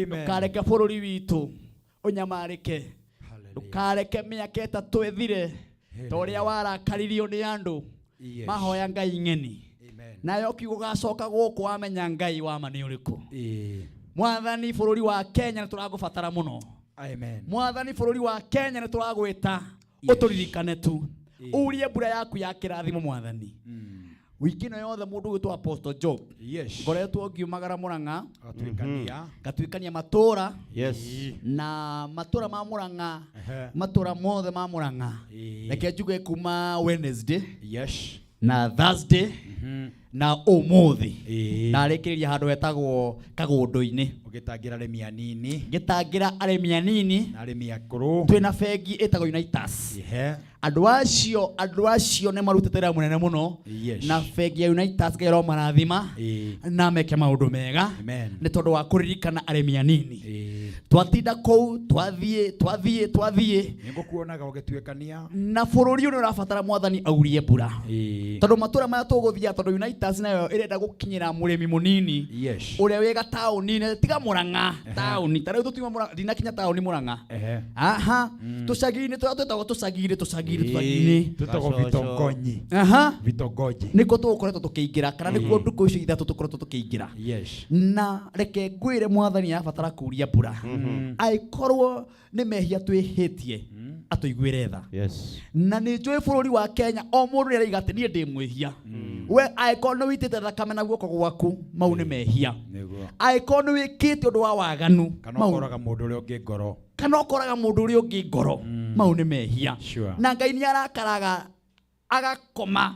Ndukareke bururi witu unyamarike. Ndukareke miaka itatu ithire toria warakaririo ni andu mahoya Ngai ng'eni. Nayo kiugo gacoka guku wamenya Ngai wa mani uriku. Mwathani bururi wa Kenya nituragubatara muno. Amen. Mwathani bururi wa Kenya nituragwita uturirikane tu. Urie mbura yaku ya kirathimo Mwathani. Wikino yothe mundu gwitwa Apostle Job. Ngoretwo ngiumagara Murang'a gatwikania matura. Na matura ma Murang'a matura mothe ma Murang'a reke njuge kuma Wednesday na Thursday na umuthi na rekereria handu hetagwo Kagundu-ini ugitangira aremi anini gitangira aremi anini na aremi akuru twina bengi etagwo Unitas. Andu acio ne marutetera munene muno na bengi ya Unitas gairo marathima na meke maundu mega ni tondu wa kuririkana aremi anini. Twatinda kou twathie nigukuonaga ugitwekania na bururi uyu urabatara Mwathani aurie mbura tondu matura maya tuguthia tondu Unitas nayo irenda gukinyira murimi munini uria wega tauni tiga Murang'a tauni tariu tutuma Murang'a dinakinya tauni Murang'a tucagini tucagini tutago vitongonyi vitongoji niko tukoretwo tukiingira kana niko nduko icio ithatu tukoretwo tukiingira na reke ngwire Mwathani abatara kuria mbura aikorwo ni mehia twihitie atuigwire tha na ni njui bururi wa Kenya o mundu ni araiga ati nie ndi mwihia we aikorwo witite thakame na guoko gwaku mau ni mehia aikorwo wikite undu wa waganu kana ukoraga mundu uria ungi ngoro mau ni mehia na Ngai ni arakaraga agakoma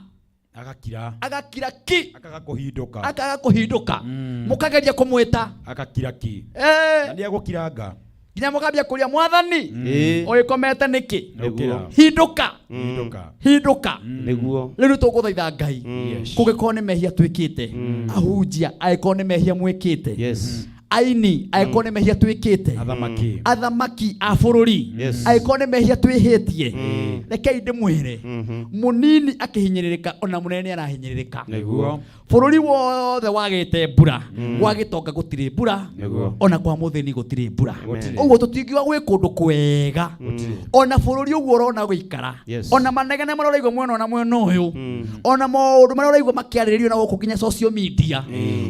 agakira ki akaga kuhinduka mukageria kumwita agakira ki na ni agukiranga nginya mukambia kuria Mwathani uikomete niki hinduka niguo riu tuguthaitha Ngai kugikorwo ni mehia twikite ahunjia aikorwo ni mehia mwikite aini aikorwo ni mehia twikite athamaki a bururi aikorwo ni mehia twihitie rekei ndimwire munini akihinyiririka ona munene arahinyiririka niguo bururi wothe wagite mbura wagitonga gutiri mbura ona kwa muthini gutiri mbura uguo tutingiwa gwi kundu kwega ona bururi uguo urona guikara ona manegene maroraigwo mwena na mwena uyu ona maundu maroraigwo makiariririo na guku kinya social media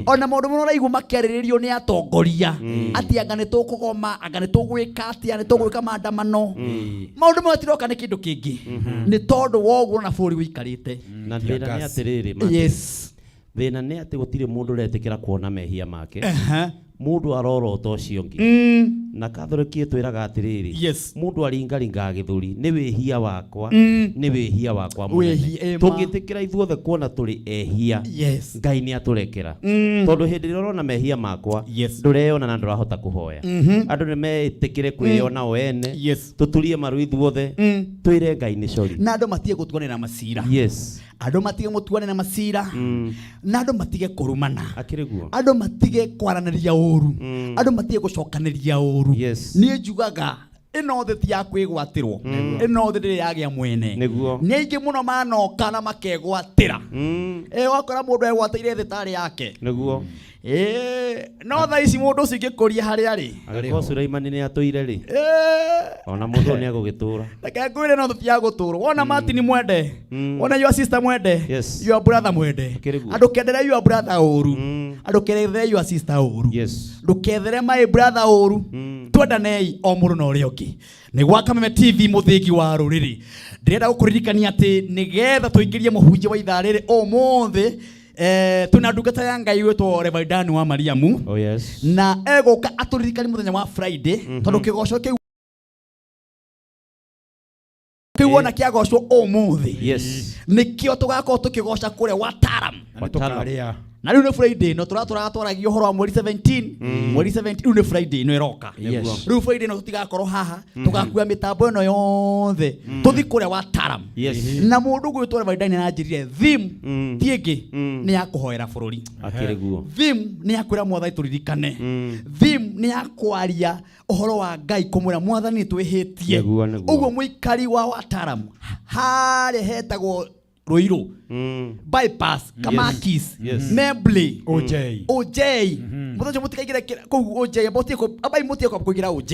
ona maundu maroraigwo makiariririo ni atongoria ati anga ni tukugoma anga ni tugwika ati ni tugwika maandamano maundu matiroka ni kindu kingi ni tondu woguo na bururi wikarite na thina ni atiriri thina ni ati gutire mundu uretikira kuona mehia make mundu arorota ucio ngi na Katholikie twiraga atiriri mundu aringaringa githuri ni wihia wakwa ni wihia wakwa tungitikira ithuothe kuona turi ehia Ngai ni aturekera tondu hindi rorona mehia makwa ndureona na ndurahota kuhoya andu ni metikire kwiona oene tuturie maru ithuothe twire Ngai ni cori na andu matige gutuanira macira andu matige mutuanira macira na andu matige kurumana andu matige kwaraniria uru andu matige gucokaniria uru nie njugaga ino theti ya kwigwatirwo ino theti yagia mwene ni aingi muno manoka na makegwatira wakora mundu egwatire thitari yake niguo no tha ici mundu cingikuria hari ari agiko Suleiman ni atuire ri ona mundu ni agugitura reke ngwire no theti ya guturwo wona Martin mwende wona your sister mwende your brother mwende andu kendere your brother uru andu kendere your sister uru ndukethere my brother uru twendanei o mundu no ri ungi ni gwa Kameme TV muthingi wa ruriri ndirenda gukuririkania ati nigetha tuingirie muhunjia wa ithaa riri umuthi tuna ndungata ya Ngai wetwo Reverend Dan wa Mariamu na egoka aturirikani muthenya wa Friday tondu kigoco kiu kiwona kiagocwo umuthi nikio tugakorwo tukigoca kure Wataram na riu ni Friday no turatwaragio horo wa mweri 17 riu ni Friday no iroka riu Friday no tutigakorwo haha tugakua mitambo ino yothe tuthi kure Wataram na mundu gwitwa Reverend na njirire theme tienge ni ya kuhoera bururi akiriguo theme ni ya kwira Mwathani turirikane theme ni ya kwaria uhoro wa Ngai kumwira Mwathani twihitie uguo muikari wa Wataram hari hetagwo Ruiru bypass Kamakis Membley OJ mutocho mutikagira ko OJ aboti ko abai mutie ko kugira OJ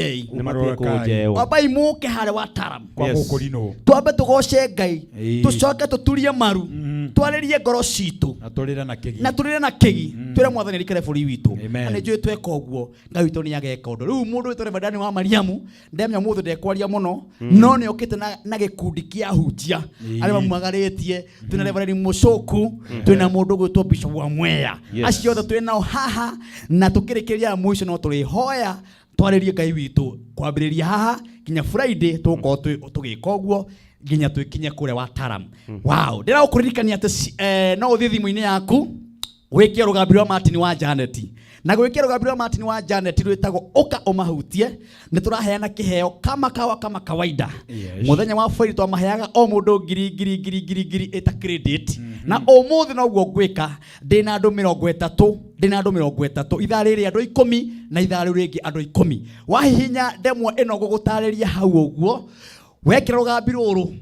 abai muke hare wa Taram kwa gukurino twambe tugoshe Ngai tucoke tuturie maru twaririe ngoro citu na turire na kigi twire mwathani rikere buri witu ane njui tweka uguo Ngai witu ni ageka undu riu mundu witore Badani wa Mariamu ndemya muthu ndekwaria muno no ni okite na gikundi kia hunjia ari mamwagaritie twina Reverend Mucoku twina mundu gwitwo Bishop wa Mwea acio othe twina haha na tukirikiria mwisho no turi hoya twaririe Ngai witu kwambiriria haha kinya Friday tuko tugika uguo ginya twikinye kure wa Taram. Wow, ndira ukuririkania ati no uthii thimu-ini yaku wikie rugambi rwa Martin wa Janet na gwikia rugambi rwa Martin wa Janet rwitagwo uka umahutie ni turaheana kiheo kama kawaida muthenya wa Friday twamaheaga o mundu ngiri eta credit na umuthi no guo gwika ndina andu 30 ithaa riri andu 10 na ithaa riu ringi andu 10 wahihinya ndemwa ino gugutariria hau uguo wekira rugambi ruru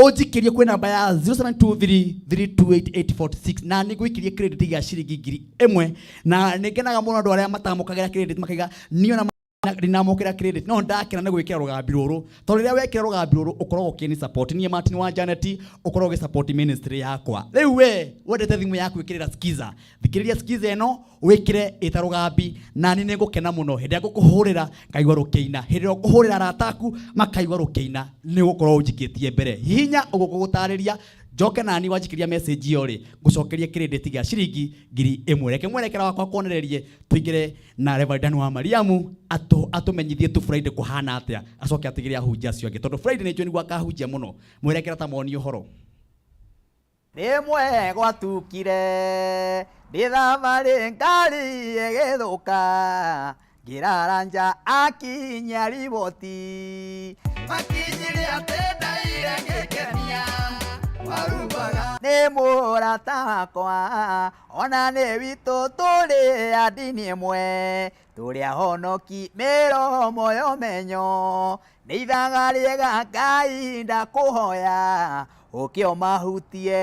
ujikirie kwi namba ya 0723328846 na niguikirie credit ya ciringi 1000 na ningenaga muno andu aria matamukagira credit makiga niyo na ndinamukira credit no ndakira na gwikira rugambi ruru to riria wekira rugambi ruru ukoragwo kini support nie Martin wa Janet ukoragwo ge support ministry yakwa riu we wendete thimu yaku ikirira skiza thikiriria skiza eno wikire ita rugambi na ni ngukena muno hindi ngukuhurira kaigwa rukeina hindi ngukuhurira arataku makaigwa rukeina ni gukorwo ujikitie mbere hinya ugukugutariria njoke nani wajikiria message yori ngucokerie credit ya ciringi 1000 reke mwerekera wakwa kuonererie tuigire na Reverend wa Mariamu atumenyithie tu Friday kuhana atia acoke atigiria hunjia cio ngi tondu Friday ni njoni gwaka hunjia muno mwerekera ta moni uhoro rimwe gwatukire ndithama ngari egithuka ngiraranja akinya riboti makinyire atenda irengekenia ni murata wakwa ona ni witu turi andini imwe turi ahonoki miromo yomenyo ni ithaga riega Ngai ndakuhoya ukio mahutie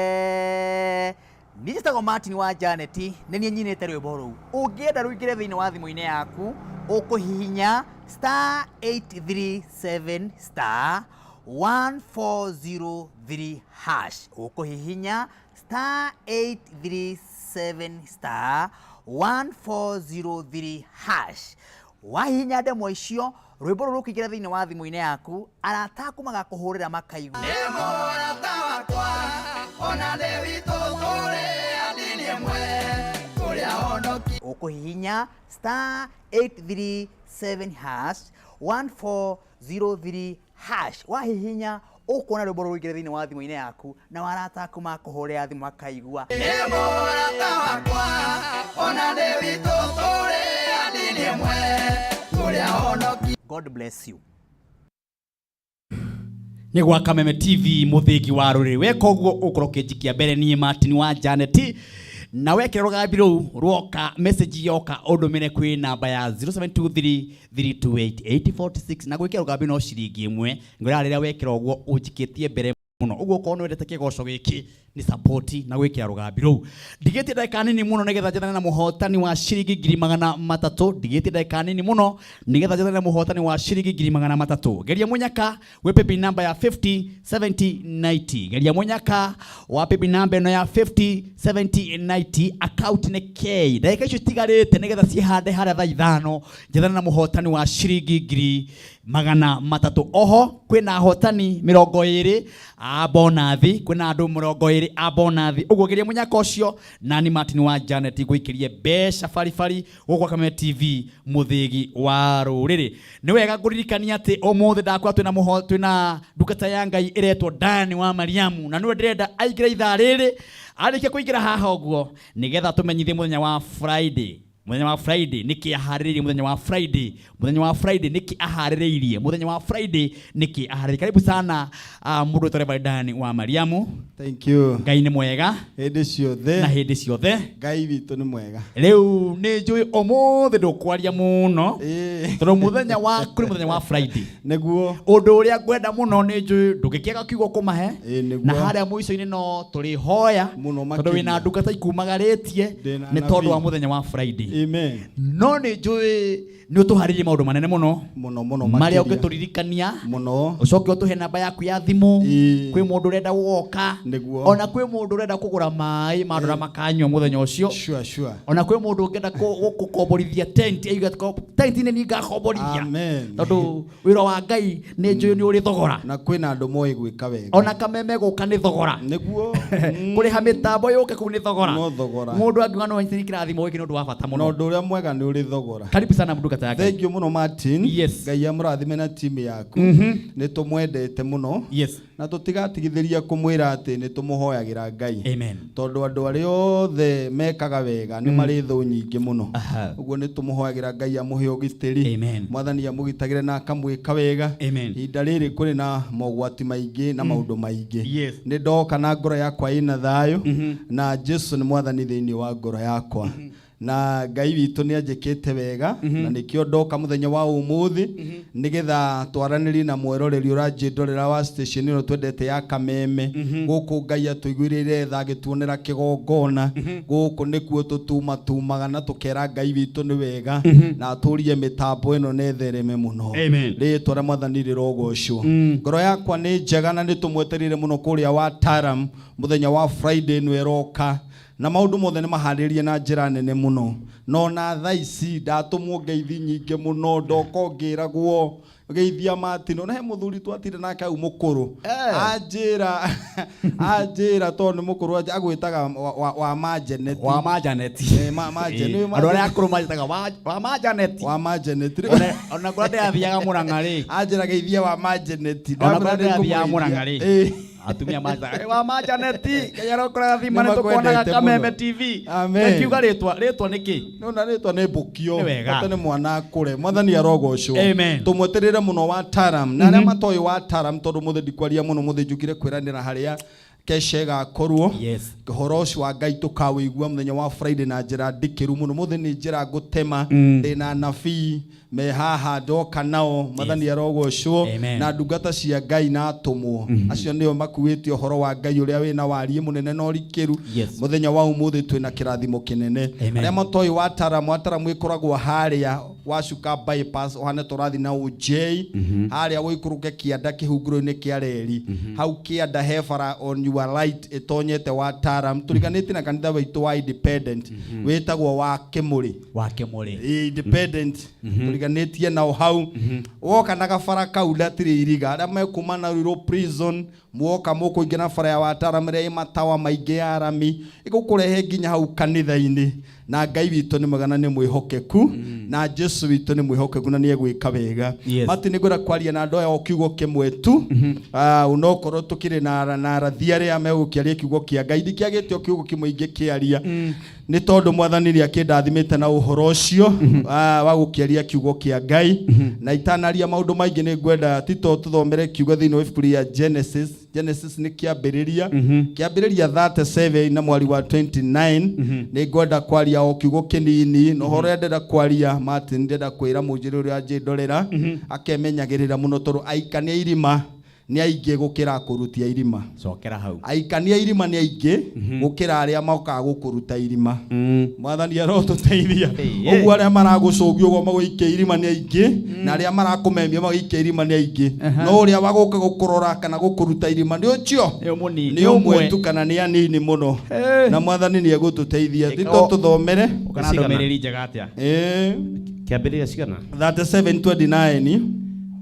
nijitagwo Martin wa Janet ni nie nyinite rwimbo ruu ungienda ruingire thiini wa thimu-ini yaku ukuhihinya *837 *1403 hash ukuhihinya *837 *1403 hash wahihinya ndemwa icio rwimbo ruru rukigira thiini wa thimu-ini yaku arataku magakuhurira makaigua nemo arata wakwa ona ni witu turi andini imwe turi ahonoki ukuhihinya *837 hash 1403 hash wahihinya ukuona rwimbo ruru rukigira thiini wa thimu-ini yaku na warataku makuhurira thimu makaigua nemo arata wakwa ona ni witu turi andini imwe turi ahonoki. God bless you. Ni gwa Kameme TV muthigi wa ruriri weka uguo ukoroke jikia mbere nie Martin wa Janet na wekere rugambi ruu rwoka message yoka udumire kwi namba ya 0723328846 na gwikira rugambi no ciringi 1 ngora riria wekera uguo ujikitie mbere muno uguo kono wendete kigoco giki ni support na gwikira rugambi ruu ndigiti dakika nini muno nigetha njethane na muhotani wa ciringi 300 ndigiti dakika nini muno nigetha njethane na muhotani wa ciringi 300 geria munyaka we pepe namba ya 507090 geria munyaka wa pepe namba no ya 507090 account ne K dakika icio tigarite nigetha cihande haria thaa 5 njethane na muhotani wa ciringi 300 oho kwina hotani 20 abonathi kwina andu 20 abonathi uguo geria munyaka ucio nani Martin wa Janet gwikirie besha farifari gukwa Kameme TV muthigi wa ruriri ni wega nguririkania ati umuthi ndakwa twina ndukata ya Ngai iretwo Dani wa Mariamu na niwe ndirenda aigira ithaa riri arike kuingira haha uguo nigetha tumenyithie muthenya wa Friday Muthenya wa Friday niki ahariririe muthenya wa Friday. Muthenya wa Friday niki ahariririe muthenya wa Friday niki ahariririe. Karibu sana mundu tore ndani wa Mariamu. Thank you. Ngai ni mwega. Hindi ciothe. Na hindi ciothe. Ngai witu ni mwega. Riu ni njui omothe ndukwaria muno. Tondu muthenya wa kuri muthenya wa Friday. Neguo. Undu uria ngwenda muno ni njui ndugikiaga kiugo kumahe. Na haria muico-ini no turi hoya. Tondu wina ndungata ikumagaritie ni tondu wa muthenya wa Friday. Amen. No ni njui ni utuharirie maundu manene muno maria ukituririkania muno ucoke utuhe namba yaku ya thimu kwi mundu urenda guoka ona kwi mundu urenda kugura mai mandora makanywa muthenya ucio sure ona kwi mundu ungenda gukomborithia tent aiga tent ni ngakomborithia amen tondu wira wa Ngai ni njui ni uri thogora na kwina andu moi gwika wega ona kameme guka ni thogora niguo kuri ha mitambo yuke ku ni thogora no thogora mundu angiuga no anyitini kirathimo giki ni undu wa bata muno no undu uria mwega ni uri thogora karibu sana mundu. Thank you muno Martin. Yes. Ngai amurathime na timu yaku. Ni tumwendete muno. Yes. Na tutigatigithiria kumwira ati ni tumuhoyagira Ngai. Amen. Tondu andu aria othe mekaga wega ni mari thu nyingi muno. Uguo ni tumuhoyagira Ngai amuhe ugitiri. Amen. Mwathani amugitagire na akamwika wega. Amen. Inda riri kuri na mogwati maingi na maundu maingi. Yes. Ni ndoka na ngoro yakwa ina thayo na Jesu ni mwathani thiini wa ngoro yakwa. Na Ngai witu ni anjikite wega na nikio ndoka muthenya wa umuthi nigetha twaranirie na mweroreri uranjindorera wa station ino twendete ya Kameme guku Ngai atuiguirire tha gituonera kigongona guku nikuo tutumaga na tukera Ngai witu ni wega na aturie mitambo ino nethereme muno ritwa ria mwathani rirogocwo ngoro yakwa ni njega na nitumweterire muno kuria wa Taram muthenya wa Friday no eroka na maundu mothe ni maharirie na njira nene muno no na thaa ici ndatumwo ngeithi nyingi muno ndoko ngiragwo geithia Martin na he muthuri twatire nake au mukuru anjira tondu mukuru agwitaga wa Majanet andu aria akuru majitaga wa Majanet ona ngorade athiaga Murang'ari anjira geithia wa Majanet ona ngorade athiaga Murang'ari atumia maza wa Majaneti kayaro kora thima ne tukonaga Kameme TV kiuga ritwa niki no ritwa ne bukio tene mwana kure mwathani arogocwo tumweterere muno wa Taram na aria matoi wa Taram tondu muthe ndikwaria muno muthe njukire kwiranira haria keshega korwo horo ucio wa Ngai tukawigua muthenya wa Friday na njira ndikiru muno muthe ni njira gutema ndina nabii me haha ndoka nao mwathani arogocwo na ndungata cia Ngai na atumwo acio nio makuite uhoro wa Ngai uria wina warie munene no rikiru muthenya wa umuthi twina kirathimo kinene aria matoi wa Taram ikoragwo haria wacuka bypass ohane turathi na UJ haria wikuruke kianda kihunguro-ini kia reri hau kianda hefara on your right etonyete wa Taram turiganite na kanitha waitu wa Independent witagwo wa Kimuri Independent turiganitie nao hau woka na gabara kau ndatire iriga aria mekuma na Ruiru prison muoka mukuingira na bara ya wa Taram ria matawa maingi ya arami igukurehe nginya hau kanitha-ini na Ngai witu ni mwega na ni mwihokeku na Jesu witu ni mwihokeku na ni egwika wega mati ni ngora kwaria na ndoya o kiugo kimwe tu unokorwo tukire na arathia ria megukiaria kiugo kia Ngai ndikiagite o kiugo kimwe ingi kiaria ni tondu mwathani ria kindathimite na uhoro ucio wa gukiaria kiugo kia Ngai na itanaria maundu maingi ni ngwenda tito tuthomere kiugo thiini wa ibuku ria Genesis ni kiambiriria 37 na mwari wa 29 ni ngwenda kwaria o kiugo kinini no horo ndenda kwaria Martin ndenda kwira munjiri uria njindorera akemenyagirira muno tondu aikania irima ni aingi gukira kurutia irima cokera hau aikania irima ni aingi gukira aria moka gukuruta irima mwathani arotuteithia uguo aria maragucungio go magwikia irima ni aingi na aria marakumemia magikia irima ni aingi no uria waguka gukurora kana gukuruta irima ni ucio ni umwe tu kana ni anini muno na mwathani ni egututeithia tito tuthomere kana ndomereri njega atia kiambiriria cigana 37:29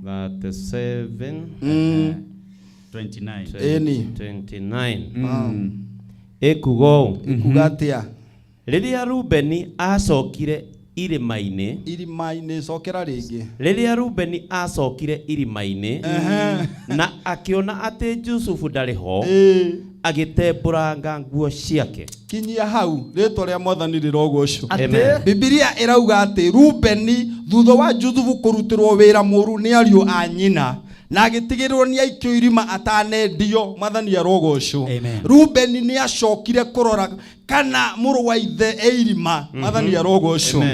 29 ekugo ekugatia riria Rubeni acokire irimaini cokera ringi riria Rubeni acokire irimaini na akiona ati Jusufu ndari ho agitembũranga nguo ciake. Kinyia hau rĩtwa rĩa Mwathani rĩrogocwo. Biblia ĩrauga atĩ Rubeni thutha wa Juthufu kũrutĩrwo wĩra mũru nĩ ariũ a nyina na agitigirwo ni aikio irima atanendio. Mwathani arogocwo. Rubeni ni acokire kurora kana mũrũ wa ithe eirima. Mwathani arogocwo.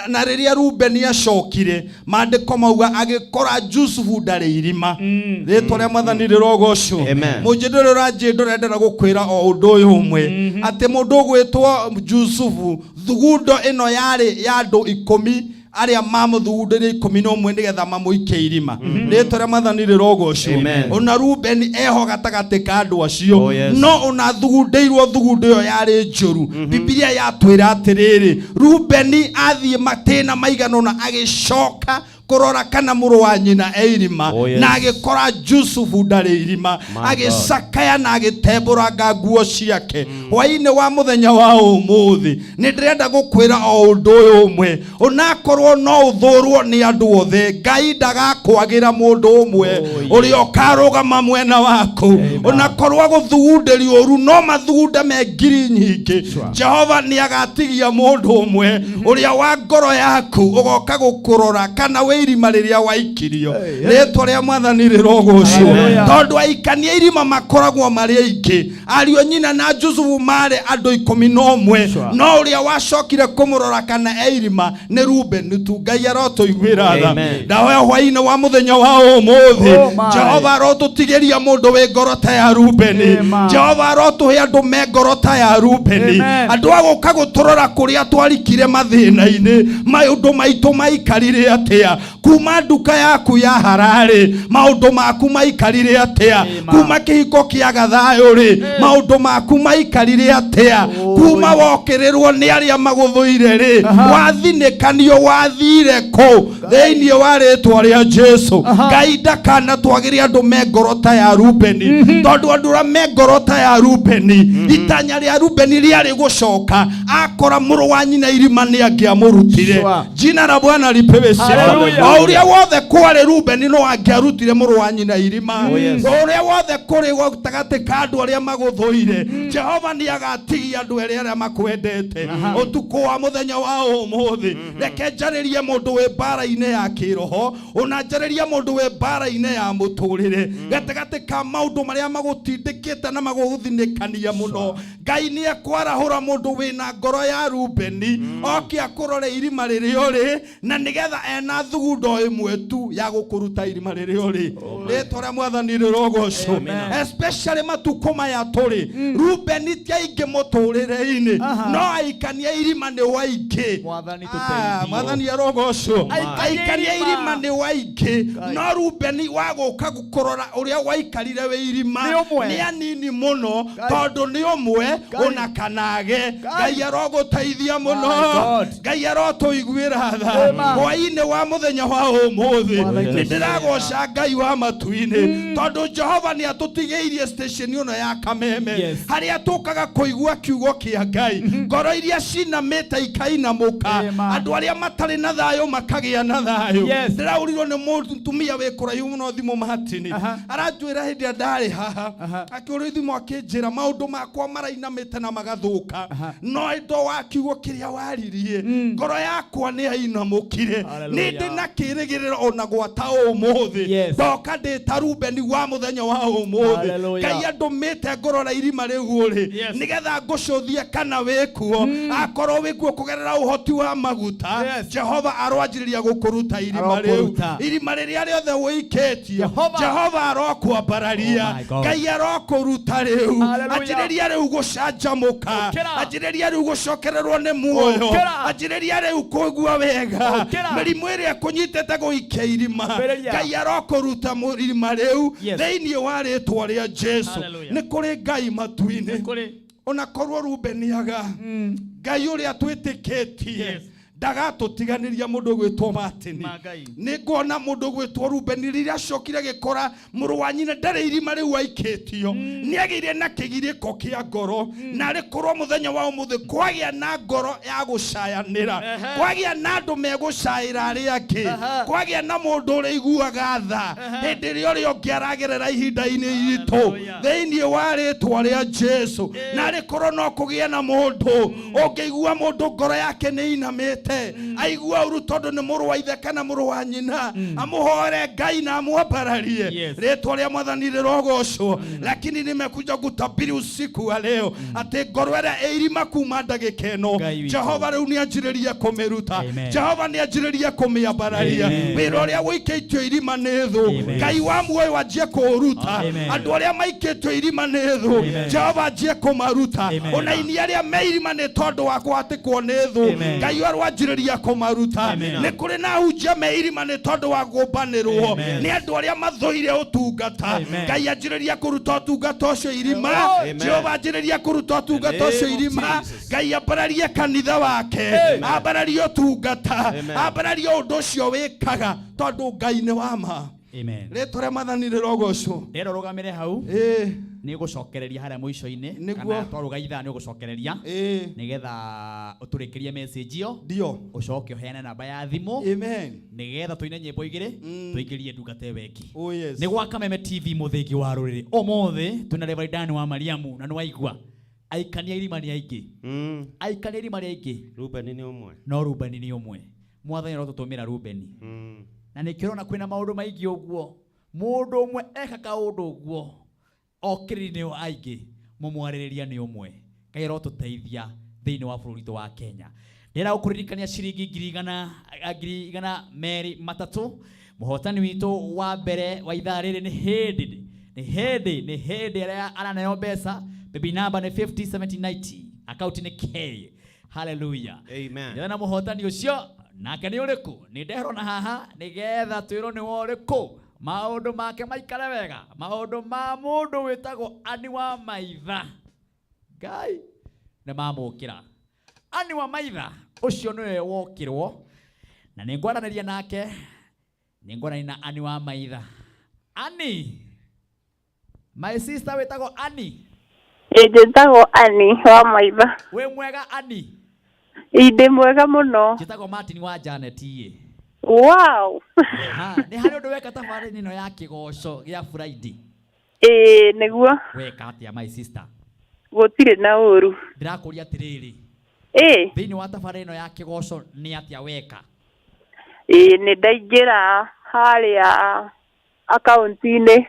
Na rĩrĩa Rubeni acokire maandĩko mauga agĩkora Jusufu ndarĩ irima. Rĩtwa rĩa Mwathani rĩrogocwo. Mũnjĩndũrĩ ũranjĩndũrendera gũkwĩra o ũndũ ũyũ ũmwe atĩ mũndũ ũgwĩtwo Jusufu thugundo ĩno yarĩ ya andũ 10 aria mamuthugundire 11 nigetha mamuike irima. Rĩtwa rĩa Mwathani rĩrogocwo. Ona Rubeni eho gatagati ka andũ acio no ona thugundeirwo thugundo ĩyo yarĩ njũru. Biblia yatwĩra atĩrĩrĩ Rubeni athiĩ matĩna maigana na agĩcoka kurora kana mũrũ wa nyina eirima na agĩkora Jusufu ndarĩ irima agĩcakaya na agĩtembũranga nguo ciake. Hwaĩ-inĩ wa mũthenya wa ũmũthĩ nĩ ndĩrenda gũkwĩra o ũndũ ũyũ ũmwe onakorwo no ũthũrwo nĩ andũ othe Ngai ndagakwagĩra mũndũ ũmwe ũrĩa ũkarũgama mwena waku. Onakorwo gũthugundĩrio ũru no mathugunda me ngiri nyingĩ Jehova nĩ agatigia mũndũ ũmwe ũrĩa wa ngoro yaku ũgoka gũkũrora kana irima rĩrĩa waikirio. Rĩtwa rĩa Mwathani rĩrogocwo. Tondũ aikania irima makoragwo marĩ aingĩ. Ariũ nyina na Jusufu marĩ andũ 11 no ũrĩa wacokire kũmũrora kana eirima nĩ Rubeni tu. Ngai arotũiguĩra tha. Ndahoya hwaĩ-inĩ wa mũthenya wa ũmũthĩ Jehova arotũtigĩria mũndũ wĩ ngoro ta ya Rubeni. Jehova arotũhe andũ me ngoro ta ya Rubeni. Andũ agũka gũtũrora kũrĩa twarikire mathĩna-inĩ maũndũ maitũ maikarire atĩa. Kuma nduka yaku ya harare maũndũ maku maikarire atĩa. Kuma kĩhiko kĩa gathayũ rĩ maũndũ maku maikarire atĩa. Kuma wokererwo nĩ arĩa magũthũire rĩ wathinĩkanio wathire kũ thĩinĩ wa rĩtwa rĩa Jesu. Ngai ndakana twagĩre andũ me ngoro ta ya Rubeni tondũ andũ arĩa me ngoro ta ya Rubeni itanya rĩa Rubeni rĩarĩ gũcoka akora mũrũ wa nyina irima nĩ angĩamũrutire. Jina la Bwana lipewe sifa. Ũrĩa wothe kwarĩ Rubeni no angĩarutire mũrũ wa nyina irima. Ũrĩa wothe kũrĩ gatagatĩ ka andũ arĩa magũthũire Jehova nĩ agatigia andũ arĩa makwendete. Ũtukũ wa mũthenya wa ũmũthĩ reke njarĩrie mũndũ wĩ mbara-inĩ ya kĩroho ona njarĩrie mũndũ wĩ mbara-inĩ ya mũtũrĩre gatagatĩ ka maũndũ marĩa magũtindĩkĩte na magũgũthinĩkania mũno. Ngai nĩ ekwarahũra mũndũ wĩna ngoro ya Rubeni oke akũrore irima rĩrĩa ũrĩ na nĩgetha ena thugundo ĩmwe tu ya gũkũruta irima rĩrĩa ũrĩ. Rĩtwa rĩa Mwathani rĩrogocwo. Especially matukũ maya tũrĩ Rubeni ti aingĩ mũtũrĩre-inĩ no aikania irima nĩ waingĩ. Mwathani arogocwo. Aikania irima nĩ waingĩ no Rubeni wagũka gũkũrora ũrĩa waikarire wĩ irima nĩ anini mũno tondũ nĩ ũmwe ona kanage. Ngai arogũteithia mũno. Ngai arotũiguĩra tha. Hwaĩ-inĩ wa mũthenya wa ũmũthĩ nĩ ndĩragoca Ngai wa matu-inĩ tondũ Jehova nĩ atũtigĩirie station ĩno ya Kameme harĩa tũkaga kũigua kiugo kĩa Ngai. Ngoro iria cinamĩte ikainamũka andũ arĩa matarĩ na thayũ makagĩa na thayũ. Ndĩraurirwo nĩ mũtumia wĩ kũraihu mũno thimũ Martin aranjwĩra hĩndĩ ĩrĩa ndarĩ haha akĩũria thimũ akĩnjĩra maũndũ makwa marainamĩte na magathũka no endo wa kiugo kĩrĩa waririe ngoro yakwa nĩ ainamũkire. Nĩ ndĩ na kĩrĩgĩrĩro ona gwata ũmũthĩ ndoka ndĩ ta Rubeni wa mũthenya wa ũmũthĩ. Ngai andũmĩte ngorora irima rĩu ũrĩ nĩgetha ngũcũthie kana wĩkuo akorwo wĩkuo kũgerera ũhoti wa maguta Jehova aroanjĩrĩria gũkũruta irima rĩu. Irima rĩrĩa rĩothe wĩikĩtie Jehova arokwambararia. Ngai arokũruta rĩu anjĩrĩria rĩu gũcanjamũka anjĩrĩria rĩu gũcokererwo nĩ muoyo anjĩrĩria rĩu kũigua wega mĩrimũ ĩrĩa kũnyitĩte gũikia irima Ngai arokũruta irima rĩu thĩinĩ wa rĩtwa rĩa Jesu. Nĩ kũrĩ Ngai matu-inĩ ona korwo Rubeni aga Ngai ũrĩa twĩtĩkĩtie ndagatotiganiria mundu gwitwo Martin ni ngona mundu gwitwo Ruben riria cokire gikora muru wa nyina ndari irima riu aikitio ni agire na kigiriko kia ngoro na rikorwo muthenya wa umuthi kwagia na ngoro ya gucayanira kwagia na andu megucaira ari angi kwagia na mundu uri iguaga tha hindi rio rio ngiaragerera ihinda-ini itu thiini wa ritwa ria Jesu na rikorwo no kugia na mundu ungiigua mundu ngoro yake ni inamite aigua uru tondu ni muru wa ithe kana muru wa nyina amuhore Ngai na amuambararie ritwa ria Mwathani rirogocwo lakini nimekuja kutabiri usiku wa leo ati ngoro ria irima kuma ndagika ino Jehova riu ni anjiririe kumiruta Jehova ni anjiririe kumiambararia wira ria wikitio irima ni thu Ngai wa muoyo anjie kuruta andu aria maikitio irima ni thu Jehova anjie kumaruta ona ini aria meirima ni tondu wa kwatikwo ni thu Ngai arwanjiririe kumaruta ni kuri na hunjia meirima ni tondu wa gumbanirwo ni andu aria mathoire utungata Ngai anjiririe kuruta utungata ucio irima Jehova anjiririe kuruta utungata ucio irima Ngai ambararie kanitha wake ambararie utungata ambararie undu ucio wikaga tondu Ngai ni wa ma. Amen. Ritore Mwathani rirogocwo. Rero rugamire hau. Ni gucokereria haria muico-ini kana twaruga itha ni gucokereria nigetha uturikirie message iyo ndio ucoke uheane namba ya thimu. Amen. Nigetha tuine nyimbo igiri tuikirie ndungate weki. Oh yes. Ni gwa Kameme TV muthingi wa ruriri umuthi tuna Reverend Dan wa Mariamu na nwaigua aikania irima ni aingi aikania irima ni aingi Ruben ni umwe no Ruben ni umwe Mwathani ro tutumira Ruben na nikirona kwina maundu maingi uguo mundu umwe eka kaundu uguo okirini o aingi mumwaririria ni umwe Ngai ro tuteithia thiini wa bururi wa Kenya. Ndira ukuririkania ciringi 100 meri matatu muhotani witu wa mbere wa ithaa riri ni hindi aria araneo mbeca baby number ni 507090 account ni K. Hallelujah. Amen. Ndira muhotani ucio nake ni uriku ni nderona haha nigetha twiro ni woriku maundu make maikare wega maundu ma mundu witagwo Ani wa Maitha Ngai ne mamukira Ani wa Maitha ucio niwe wokirwo na ningwaraniria nake ningwarani na Ani wa Maitha. Ani my sister witagwo Ani njitagwo Ani wa Maitha. We mwega Ani? Inde mwega muno. Njitagwo Martin wa Janet iye. Wow. Ni hari undu weka tafari nino ya kigoco gia Friday. Niguo. Weka atia my sister? Gutire na uru. Ndirakuria atiriri. Thiini wa tafari ino ya kigoco ni atia weka? Ni ndaingira haria account-ini.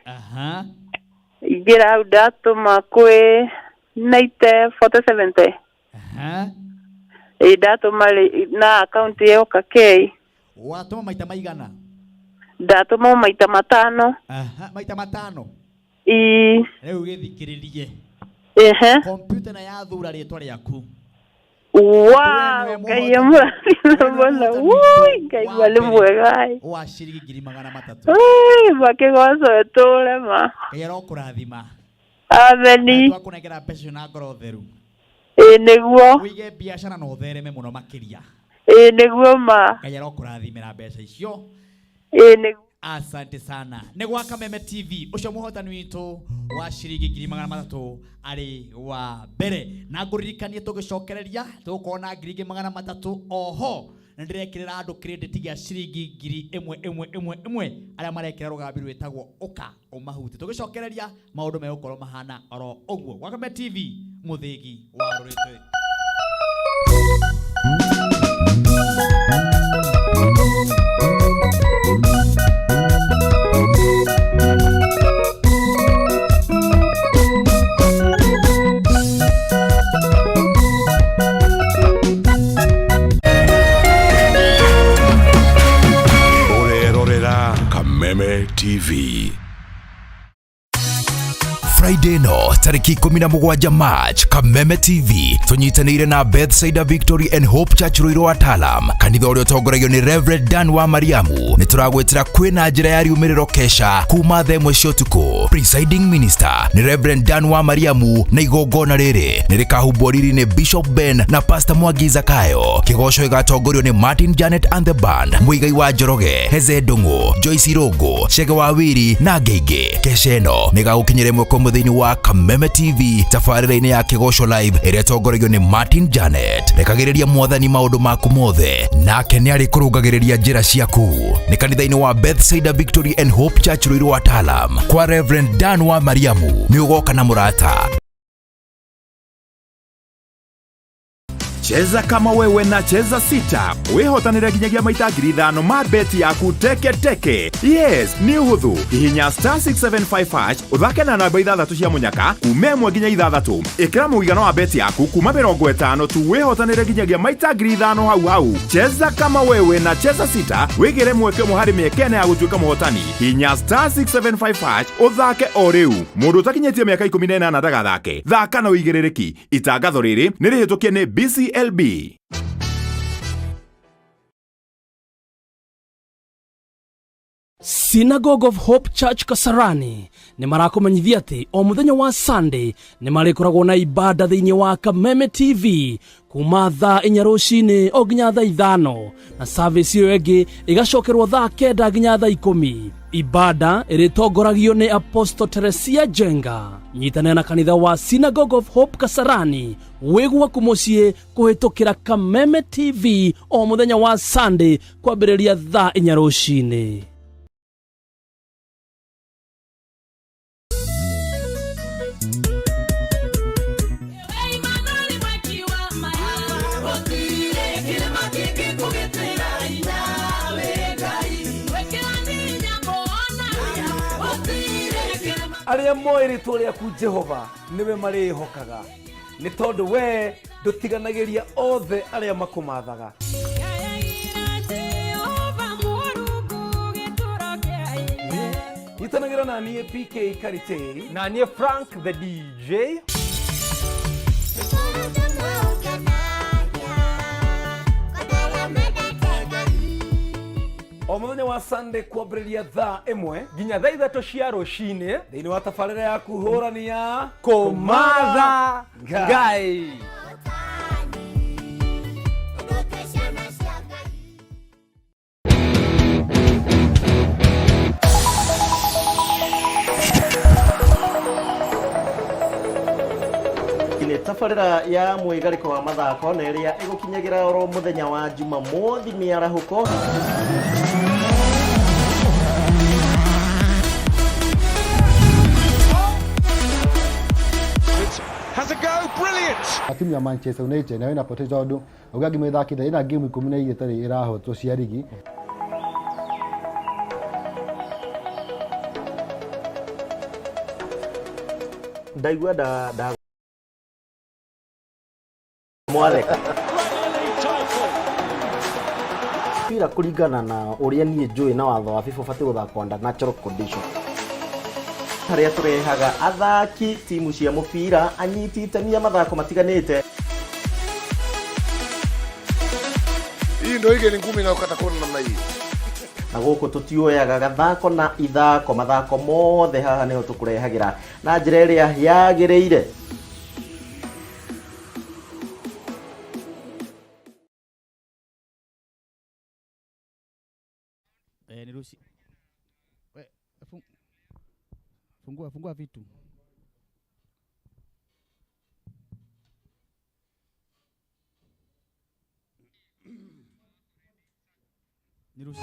Ingira hau ndatuma kwi 9047. Ndatuma na account yoka K. Watuma maita maigana? Ndatuma maita matano. Maita matano? Riu githikiririe. Computer na ya thura ritwa riaku. Wow, Ngai amurathime woi Ngai wale mwega wa ciringi 300. Bakigoco eture ma Ngai arokurathima. Ameni. Twakunengera mbeca na ngoro theru. Niguo. Wige biashara no thereme muno makiria. Niguo ma. Ngai arokurathimira mbeca icio. Niguo. Asante sana. Ni gwa Kameme TV ucio muhotani witu wa ciringi 300 ari wa mbere na nguririkanie tugicokereria tukona 300 oho na ndirekirira andu credit ya ciringi 1,1 aria marekira rugambi rwetagwo uka umahuti tugicokereria maundu megukorwo mahana oro uguo. Gwa Kameme TV muthigi wa rurite. Kameme TV. Friday no tariki 17 March Kameme TV tunyitanire na Bethsaida Victory and Hope Church Ruiru Atalam kanitha uria tongoragio ni Reverend Dan wa Mariamu ni turagwetira kwina njira ya riumiriro kesha kuma themwe cia utuku. Presiding minister ni Reverend Dan wa Mariamu na igongona riri ni rikahumbwo riri ni Bishop Ben na Pastor Mwangi Zakayo. Kigoco igatongorio ni Martin Janet and the band, Muigai wa Njoroge, Heze Ndungu, Joyce Rogo, Chege wa Wiri na Ngeige. Kesha ino ni gagukinyire mweko muthini wa Kameme TV tafarira-ini ya Kigoco live iria tongoragio ni Martin Janet. Rekagiriria mwathani maundu maku mothe nake ni ari kurungagiriria njira ciaku. Ni kanitha-ini wa Bethsaida Victory and Hope Church Ruiru Atalam kwa Reverend Dan wa Mariamu ni ugoka na murata. Cheza kama wewe na cheza sita. Wehotanire ginyagia maita 5,000 ma beti yaku teke teke. Yes, ni uhuthu. Hihinya *675# uthake na namba 6 cia munyaka kuma 1 nginya 6. Ikira muigano wa beti yaku kuma 50 tu wehotanire ginyagia maita 5,000 hau. Cheza kama wewe na cheza sita. Wigire mweke muhari miekene ya gutuika muhotani. Hihinya *675# uthake o riu. Mundu utakinyetie miaka 18 ndagathake. Thaka na uigirereki. Itangatho riri ni rihitukie ni BCLB. Synagogue of Hope Church Kasarani ni marakumenyithia ati o muthenya wa Sunday ni marikoragwo na ibada thiini wa Kameme TV kuma thaa 4 rucini o nginya thaa 5 na service iyo ingi igacokerwo thaa 9 nginya thaa 10. Ibada iritongoragio ni Apostle Teresia Jenga. Nyitana na kanitha wa Synagogue of Hope Kasarani wigwa kumucie kuhitukira Kameme TV o muthenya wa Sunday kwambiriria thaa 4 rucini. Aria moiri turia ku Jehova niwe marihokaga ni tondu we ndutiganagiria othe aria makumathaga. Itanagira na niye PK Karite na niye Frank the DJ. O muthenya wa Sunday kwambĩrĩria thaa 1 nginya thaa 3 cia rũcinĩ thĩinĩ wa tabarĩra ya kuhũrania kũmatha Ngai. Tabarĩra ya mwigariko wa mathako na ĩrĩa ĩgũkinyagira oro muthenya wa Jumamothi mĩarahuko. Has a go, brilliant. Timu ya Manchester United nayo inapoteza ndo ugagi methakitha ina game 12 itari irahotwo cia ligi. Ndaigua da mwareka pira kuringana na uria nie njui na watho wa FIFA bati guthaka under natural condition. Haria turehaga athaki timu cia mupira anyiti itemi ya mathako matiganite. Hii ndio ile ngumi na ukata kona namna hii. Na guku tutioyaga gathako na ithako mathako mothe haha niho tukurehagira na njira iria yagiriire. Niruhusi. Fungua vitu. Niruhusi.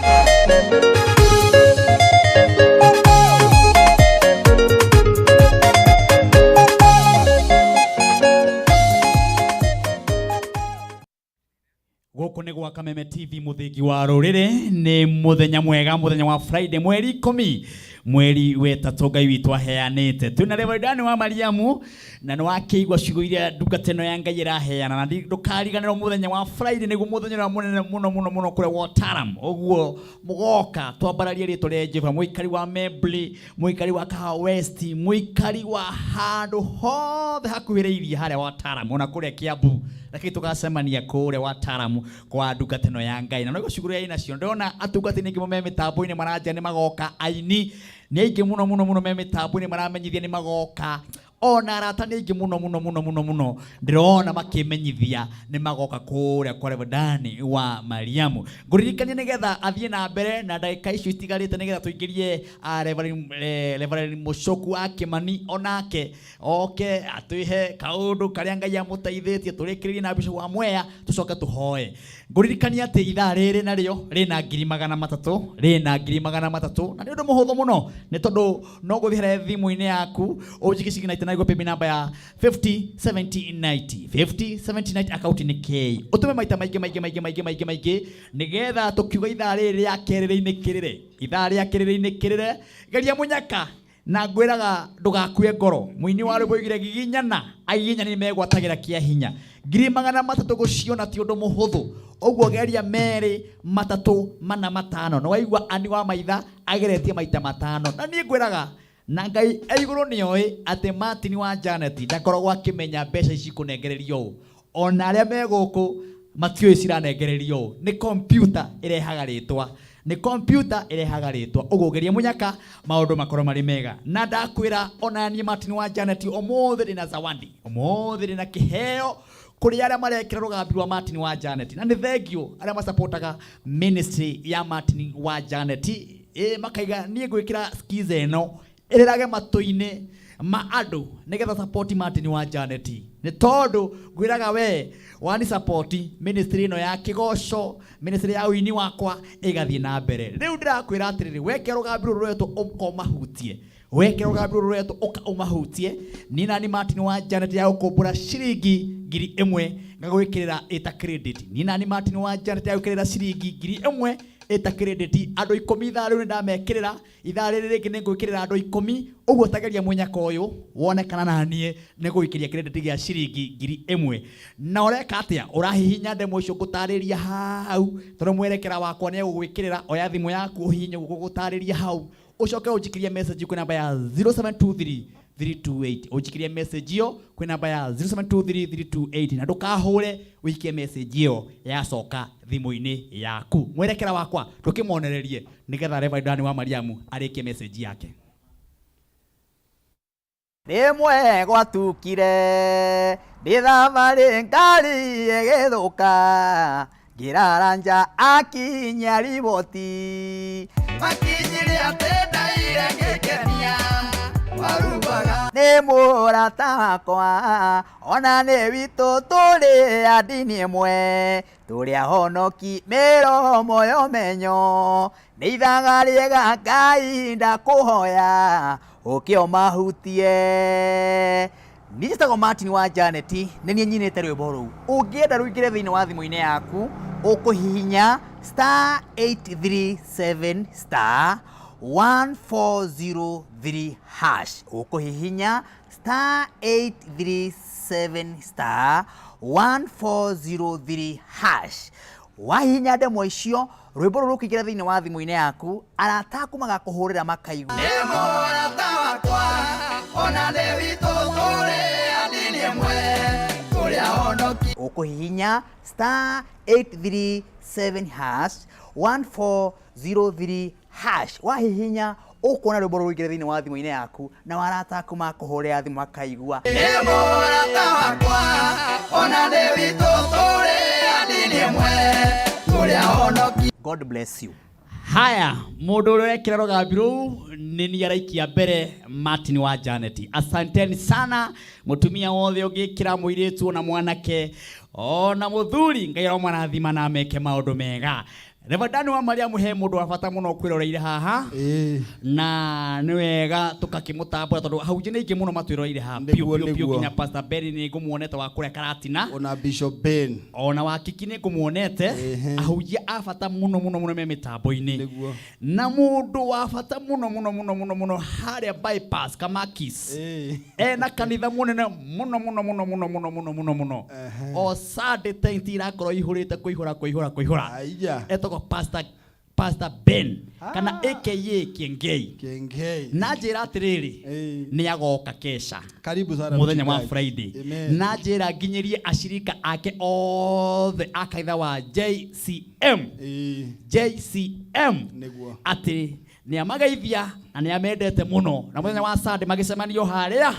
Goko ni gwa Kameme TV muthingi wa rurire ni muthenya mwega muthenya wa Friday mweri 10 mweri wetatu Ngai witũ aheanĩte. Twĩna Reverend Dan wa Mariamu na nĩ wakĩigua ciugo iria ndungata ĩno ya Ngai ĩraheana, na ndũkariganĩrwo mũthenya wa Friday nĩguo mũthenya ũrĩa mũnene mũno kũrĩa Wataram. Ũguo mũgoka twambararie rĩtwa rĩa Jehova, mũikari wa Membly, mũikari wa Kahawa West, mũikari wa handũ hothe hakuhĩrĩirie harĩa Wataram ona kũrĩa Kiambu. Lakini tukacemania kũrĩa Wataram kwa ndungata ĩno ya Ngai. Na no gũcuguru ya inacio ndona atungati ningĩ me mĩtambo-inĩ maranja nĩ magoka, aini nĩ aingĩ mũno me mĩtambo-inĩ maramenyithia nĩ magoka, ona arata nĩ aingĩ mũno ndĩrona makĩmenyithia nĩ magoka kũrĩa kwa Reverend Dan wa Mariamu. Ngũririkania nĩgetha athiĩ na mbere na ndagĩka icio itigarĩte nĩgetha tũingĩrie Reverend Mũcoku wa Kĩmani onake oke atwĩhe kaũndũ karĩa Ngai amũteithĩtie, tũrĩkĩrĩrie na Bishop wa Mwea tũcoke tũhoe. Ngũririkania atĩ ithaa rĩrĩ narĩo rĩna 300 na nĩ ũndũ mũhũthũ mũno, nĩ tondũ no gũthiĩra thimũ-inĩ yaku ũnjigicigina na payment namba ya 507090 507090 account ni K. Utume maita maingĩ nigetha tukiuga ithaa rĩrĩ rĩa kerĩrĩ-inĩ kĩrĩre geria mũnyaka na ngwĩraga ndũgakue ngoro. Mũini wa rwĩmbo oigire giginyana agiginyani megwatagĩra kĩa hinya 300 gũciona ti ũndũ mũhũthũ. Ũguo geria 2 3 4 5 no waigua ani wa maitha ageretie maita 5 na niĩ ngwĩraga na Ngai eigũrũ nĩoĩ atĩ Martin wa Janet ndakoragwo akĩmenya mbeca ici kũnengererio ona arĩa me gũkũ matiũĩ ciranengererio. Nĩ computer ĩrehaga rĩtwa ũguo geria mũnyaka maũndũ makorwo marĩ mega. Na ndakwĩra ona niĩ Martin wa Janet ũmũthĩ ndĩna zawadi, ũmũthĩ ndĩna kĩheo kuri arĩa marekĩra rũgambi rwa Martin wa Janet, na nĩ thengio arĩa masapotaga ministry ya Martin wa Janet makaiga niĩ gwĩkĩra skiza ĩno ĩrĩrage matũ-inĩ ma andũ nĩgetha support Martin wa Janet. Nĩ tondũ ngwĩraga we wani support ministry ĩno ya kĩgoco, ministry ya ũini wakwa ĩgathiĩ na mbere. Rĩu ndĩrakwĩra atĩrĩrĩ, weke rũgambi rũrũ rwetũ ũmahutie ni nani Martin wa Janet ya gũkũmbũra ciringi 1000 ngagwĩkĩrĩra ĩta credit. Ni nani Martin wa Janet ya gũkĩrĩra ciringi 1000 ĩta credit. Andũ 10 ithaa rĩu nĩndamekĩrĩra, ithaa rĩrĩ rĩngĩ nĩngwĩkĩrĩra andũ 10. Ũguo tageria mũnyaka ũyũ wone kana naniĩ nĩgwĩkĩria credit gĩa ciringi 1000. Na ũreka atĩa? Ũrahihinya ndemwa icio ngũtarĩria hau, tondũ mwerekera wakwa nĩ gũgwĩkĩrĩra oya thimũ yaku ũhihinye gũgũtarĩria hau. Ucoke ujikirie message kwa namba ya 0723 ujikirie message hiyo kwa namba ya 0723 na ndukahure wikie message hiyo yacoka thimu-inĩ yaku. Mwerekera wakwa tukimonererie nigetha Reverend Dan wa Mariamu arĩkie message yake. Rĩmwe gwatukire ndĩthabarĩ ngari ĩgĩthũka ngĩraranja akinya riboti makinyire atendaire ngĩkenia warubaga nĩ mũrata wakwa ona nĩ witũ tũrĩ a ndini ĩmwe tũrĩ ahonoki mĩromo yomenyo nĩ ithaga rĩega Ngai ndakũhoya ũkĩo mahutie. Niĩ njĩtagwo Martin wa Janet, nĩ niĩ nyinĩte rwĩmbo rũu. Ũngĩenda rũingĩre thĩinĩ wa thimũ-inĩ yaku ũkũhihinya *837 *1403 hash. Ũkũhihinya *837 *1403 hash. Wahihinya ndemwa icio rwĩmbo rũrũ rũkĩingĩra thĩinĩ wa thimũ-inĩ yaku, arata aku magakũhũrĩra makaigua nĩ mũrata wakwa ona nĩ witũ tũrĩ a ndini ĩmwe tũrĩ ahonoki. Ũkũhihinya *837 hash 1403 hash. Wahihinya ũkuona rwĩmbo rũrũ rũingĩre thĩinĩ wa thimũ-inĩ yaku na arata aku makũhũrĩra thimũ makaigua nĩ mũrata wakwa ona nĩ witũ tũrĩ a ndini ĩmwe tũrĩ ahonoki. God bless you. Haya, mũndũ ũrĩa ũrekĩra rũgambi rũu nĩ niĩ araikia mbere Martin wa Janet. Asanteni sana mũtumia wothe ũngĩkĩra mũirĩtu na mwanake ona mũthuri, Ngai aromarathima na meke maũndũ mega. Reverend wa Mariamu he mundu wa bata muno kwiroreire haha na ni wega tukakimutambura tondu hau jine ingi muno matwiroreire ha piu kinya Pastor Ben ni ngumuonete wa kuria Karatina ona Bishop Ben ona wa Kiki ni ngumuonete ahujia abata muno me mitambo-ini na mundu wa bata muno haria bypass Kamakis na kanitha munene muno o Sunday tent irakorwo ihurite kuihura etoko Pastor Ben kana aka Kengei na njira atiriri ni agoka kesha karibu sana muthenya wa Friday na njira nginyirie ashirika ake othe akaitha wa JCM ati ni amagaithia na ni amendete muno na muthenya wa Sunday magicemanio haria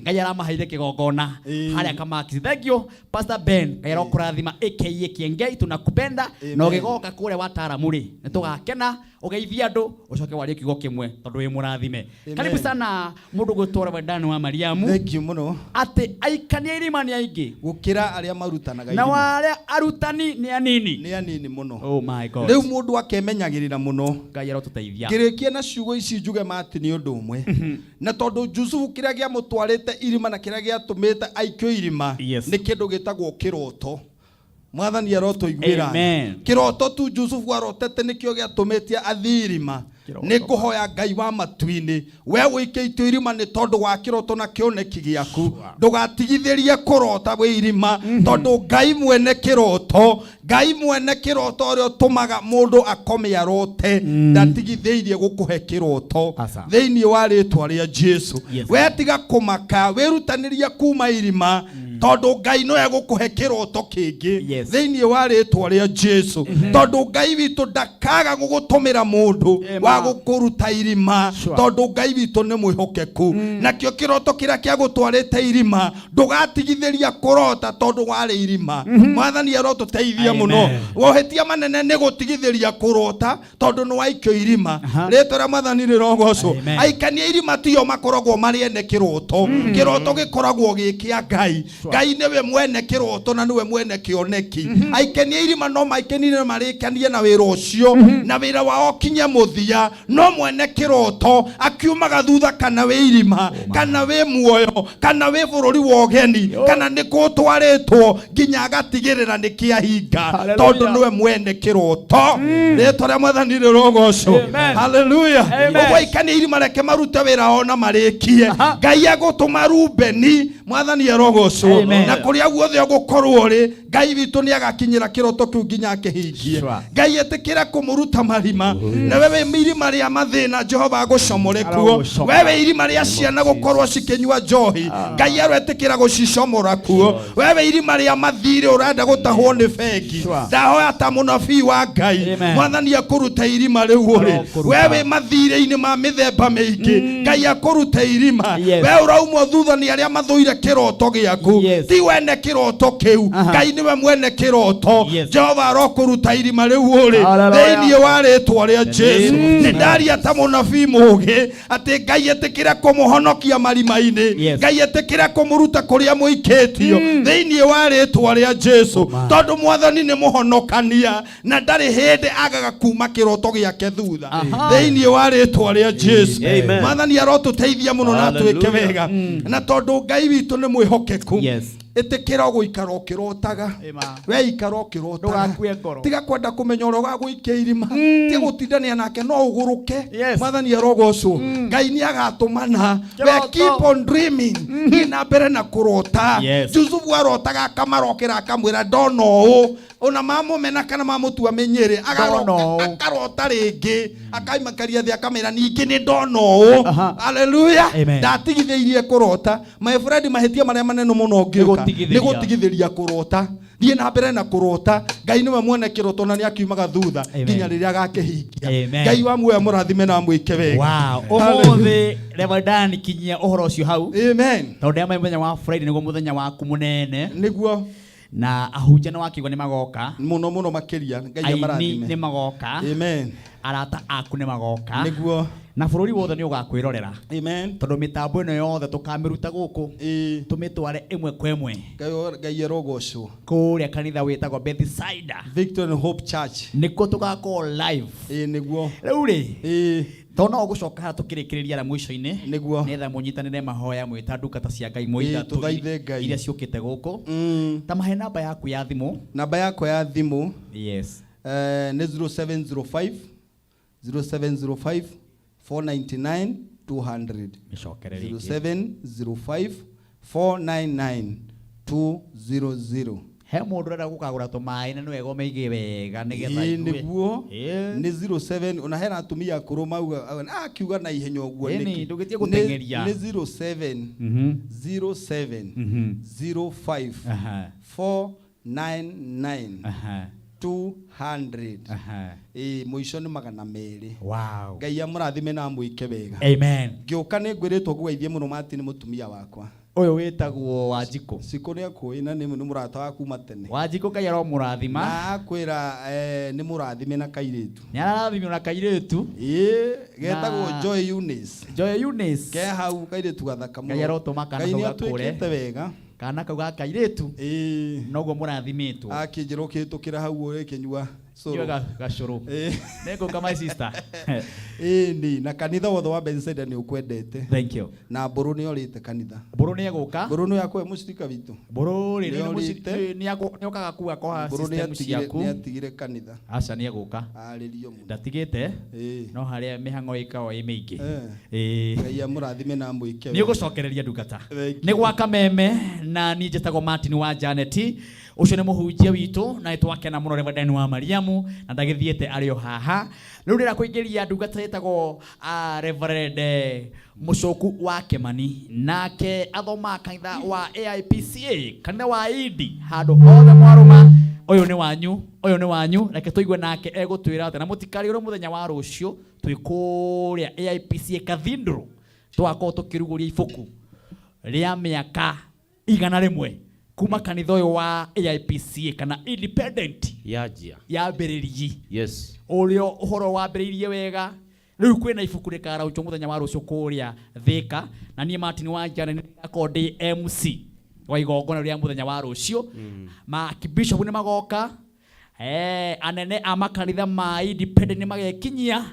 Ngai aramaheire kigongona haria Kamakis. Thank you Pastor Ben, Ngai arokurathima aka Kengei, tunakupenda na ugigoka kure Wataaramu ri nitugakena ugeithia andu ucoke warie kigo kimwe tondu wi murathime. Karibu sana mundu gutwara Reverend wa Mariamu. Thank you muno. Ati aikania irima ni aingi gukira aria marutanaga irima na waria arutani ni anini muno. Oh my God. Riu mundu akemenyagirira muno Ngai arotuteithia ngirikia na ciugo ici njuge mati ni undu umwe na tondu Jusufu kiria gia mutwarite irima na kiria gia tumite aikio irima ni kindu gitagwo kiroto. Mwathani arotuiguira kiroto tu Jusufu arotete nikio gia tumitie athirima ni kuhoya Ngai wa matuini we wikeitio irima ni tondu wa kiroto na kioneki giaku ndugatigithirie kurota we irima tondu Ngai mwene kiroto rio tumaga mundu akome arote ndatigithirie gukuhe kiroto thiini wa ritwa ria Jesu we tiga kumaka wirutanirie kuma irima tondu Ngai no egukuhe kiroto kingi thiini wa ritwa ria Jesu tondu Ngai witu ndakaga gugutumira mundu wa gukuruta irima tondu Ngai witu ni mwihokeku nakio kiroto kiria kia gutwarite irima ndugatigithiria kurota tondu wari irima. Mwathani arotuteithia muno wohetia manene ni gutigithiria kurota tondu ni waikio irima ritwa ria Mwathani rirogocwo. Aikania irima tio makoragwo mari ene kiroto gikoragwo gikia Ngai. Ngai niwe mwene kiroto na niwe mwene kioneki. Aikenia irima no maikenire marikanie na wira ucio na wira wao kinya muthia no mwene kiroto akiumaga thutha kana we irima kana we muoyo kana we bururi wa ugeni kana ni gutwaritwo nginya agatigirira ni kiahinga tondu niwe mwene kiroto ritwa ria Mwathani rirogocwo. Hallelujah. Ogwo ikania irima reke marute wira ona marikie Ngai agutuma Rubeni Mwathani arogocwo na kuria guothe gukorwo ri Ngai witu ni agakinyira kiroto kiu nginya akihingie. Ngai etikira kumuruta marima na wewe irima ria mathina Jehova agucomore kuo wewe irima ria ciana gukorwo cikinyua njohi Ngai aretikira gucicomora kuo wewe irima ria mathire urenda gutahwo ni bengi ndahoya ta munabii wa Ngai Mwathani akuruta irima riu uri wewe mathire-ini ma mithemba mingi Ngai akuruta irima wewe uraumwo thutha ni aria mathuire kiroto giaku ti wene kiroto kiu Ngai niwe mwene kiroto Jehova arokuruta irima riu uri thiini wa ritwa ria Jesu ni ndaria ta munabii mugi ati Ngai etikira kumuhonokia marima-ini Ngai etikira kumuruta kuria muiketio thiini wa ritwa ria Jesu tondu Mwathani ni muhonokania na ndari hindi agaga kuma kiroto giake thutha thiini wa ritwa ria Jesu. Mwathani arotuteithia muno na twike wega na tondu Ngai witu ni mwihokeku etikira guikara ukirotaga we ikara ukirotaga tiga kwenda kumenya uroga guikia irima tiga gutindania nake no uguruke. Mwathani arogocwo Ngai ni agatumana we keep on dreaming ina mbere na kurota. Jusufu arotaga akamarokera akamwira ndona uu ona mamumena kana mamutua menyere akarota ringi akaimakaria thi akamera ningi ni ndona uu. Hallelujah. Ndatigithirie kurota my friend mahetia maria maneno muno ngiuka ni gutigithiria kurota thie na mbere na kurota Ngai niwe mwene kiroto na ni akiumaga thutha nginya riria agakihingia. Ngai wa muoyo murathime na mwike wega. Umuthi Reverend kinyia uhoro ucio hau amen tondu ya muthenya wa Friday niguo muthenya waku munene niguo na ahunjia no akigwa ni magoka muno makiria ngai amarathime ni magoka amen arata aku ni magoka niguo na bururi wothe ni ugakwirorera amen tondu mitambo ino yothe tukamiruta guku tumitware imwe kwa imwe ngai arogocwo kuria kanitha witagwo Bethsaida Victory and Hope Church niko tugakorwo live niguo riu ri tono gucoka ha tukirikiriria ra mwisho-ini niguo netha munyitanire mahoya mwita ndungata cia ngai moida iria ciukite guku ta mahe namba yaku ya thimu namba yako ya thimu yes ni 0705 499 200 0705 499 200 he mundu renda gukagura tumai na niwega meige wega nigetha niguo ni 07 ona hena atumia akuru mauga akiuga na ihenya uguo niki ndugitie gutengeria ni 07 05 499 200 muico ni 200 wow ngai amurathime na mwike wega amen ngioka ni ngwiritwo gugeithie muno Martin mutumia wakwa uyu witagwo Wanjiko siko ni akuina ni murata waku matene Wanjiko kai aro murathima na akwira ni murathime na kairitu ni arathime na kairitu getagwo Joy Eunice ke hau kairitu gathaka muno kai aro tumakana tugakure wega kana kauga kairitu noguo murathimitwo akinjiro kitukira hau uri kinyua gacuru nego kama sister ni na kanitha wothe wa Bethsaida ni ukwendete thank you na mburu ni orite kanitha mburu ni eguka mburu ni yakwe mushirika witu mburu ni okaga kuga kwa system ciaku ni atigire kanitha aca ni eguka aririo muno ndatigite no haria mihango ikao imingi ngai amurathime na mwike ni gucokereria ndungata ni gwaka meme na ni njetagwo Martin wa Janet ucio ni muhunjia witu na itwakena muno Reverend wa Mariamu na ndagithiete ario haha riu ndira kuingiria ndungata itagwo Reverend Mucoku wa Kemani nake athoma kanitha wa AIPCA kanitha wa Idi handu hothe mwaruma uyu ni wanyu reke tuigue nake egutwira ati na mutikari ro muthenya wa rucio twikuria AIPCA Cathedral twako tukiruguria ifuku ria miaka 100 kuma kanitha uyu wa AIPCA kana independent yambiririe yes urio uhoro wambiririe wega riu kwina ibuku rikara ucho muthenya wa rucio kuria Thika na nie Martin wa Janet akodi MC wa igongona ria muthenya wa rucio ma kibishop ni magoka anene amakanitha ma independent ni magekinyia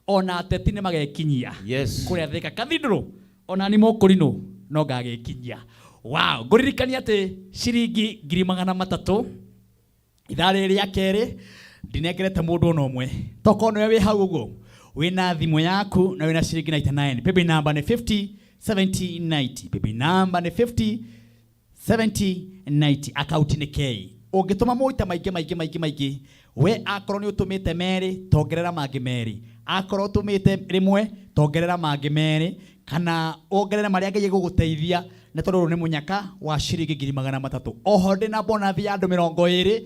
ona ateti ni magekinyia yes kuria Thika Cathedral ona ni mokurino no gagekinyia wow nguririkania ati ciringi 300 ithare ria keri ndinekerete mundu ono umwe toko no wi hau uguo wina thimu yaku na wina ciringi 99 baby number ni 50 70 90 baby number ni 50 70 90 account ni K ungituma moita maingĩ we akorwo ni utumite meri tongerera mangi meri akorwo utumite rimwe tongerera mangi meri kana ongerera maria ngai guguteithia ne tondu ni munyaka wa ciringi 300 oho ndi na bonus ya andu 20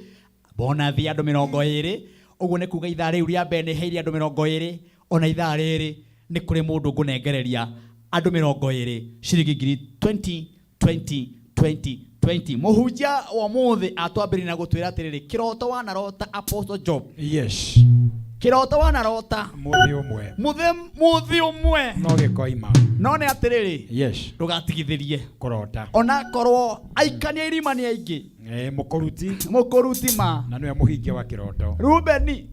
bonus ya andu 20 uguo ni kuga ithaa riu ria mbere heire andu 20 ona ithaa riri ni kuri mundu ngunengereria andu 20 ciringi 20 muhunjia wa muthi atwambirina na gutwira atiriri kiroto wanarota Apostle Job yes kiroto wanarota muthi umwe no gikoima no ne atiriri yes ndugatigithirie kurota ona korwo aikania irima ni aingi mukuruti ma na niwe muhingia wa kiroto Rubeni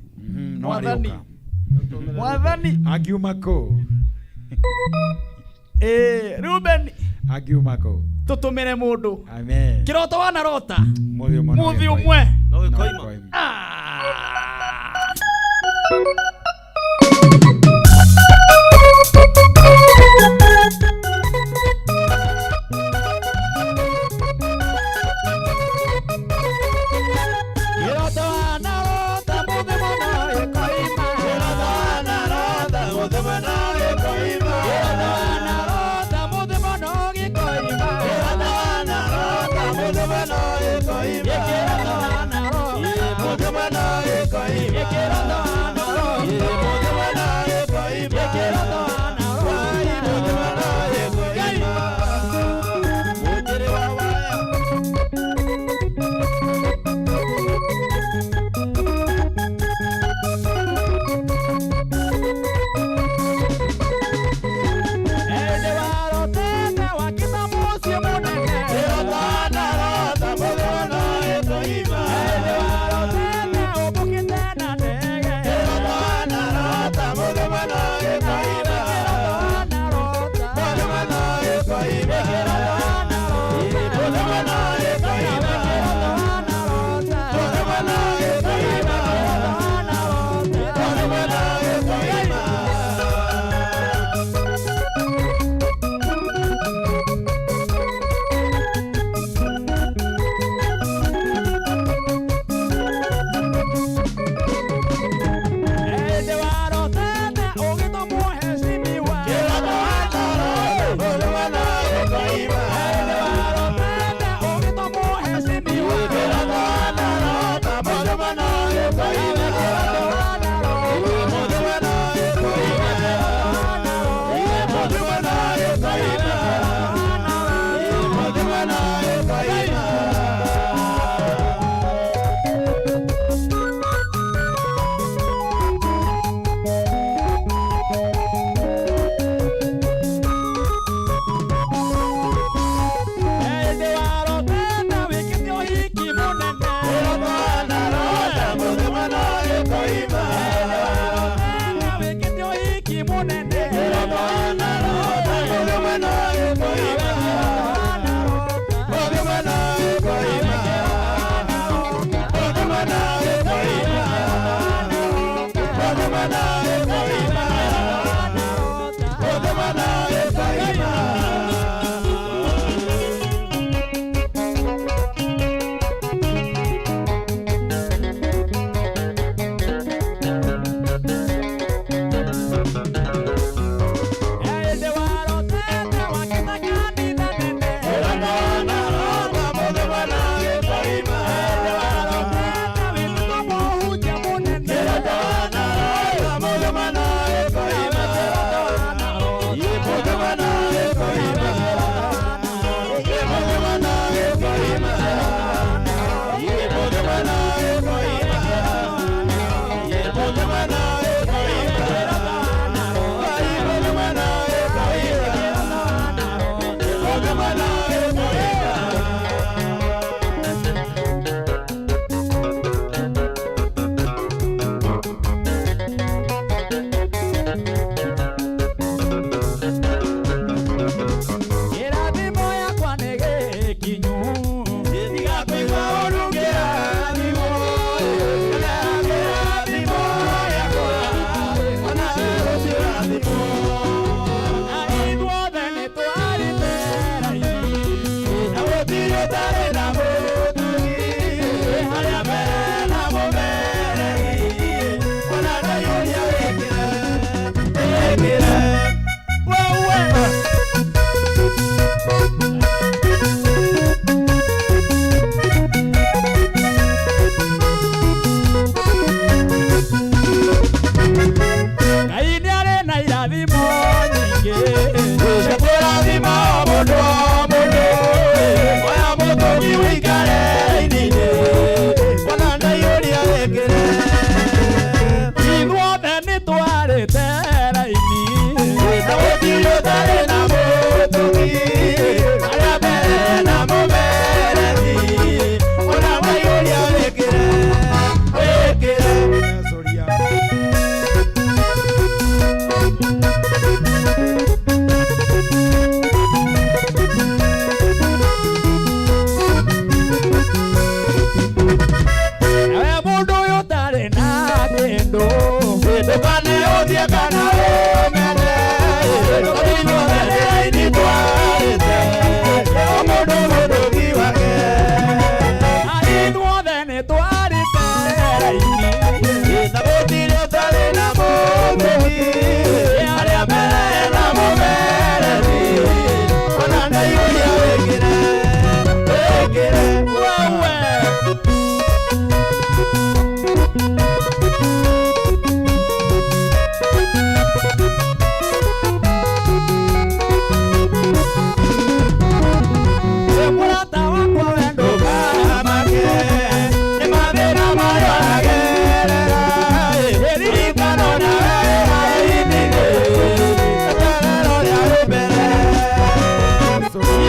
mwathani agiuma ko Rubeni agiuma ko tutumire mundu amen kiroto wanarota muthi umwe no gikoima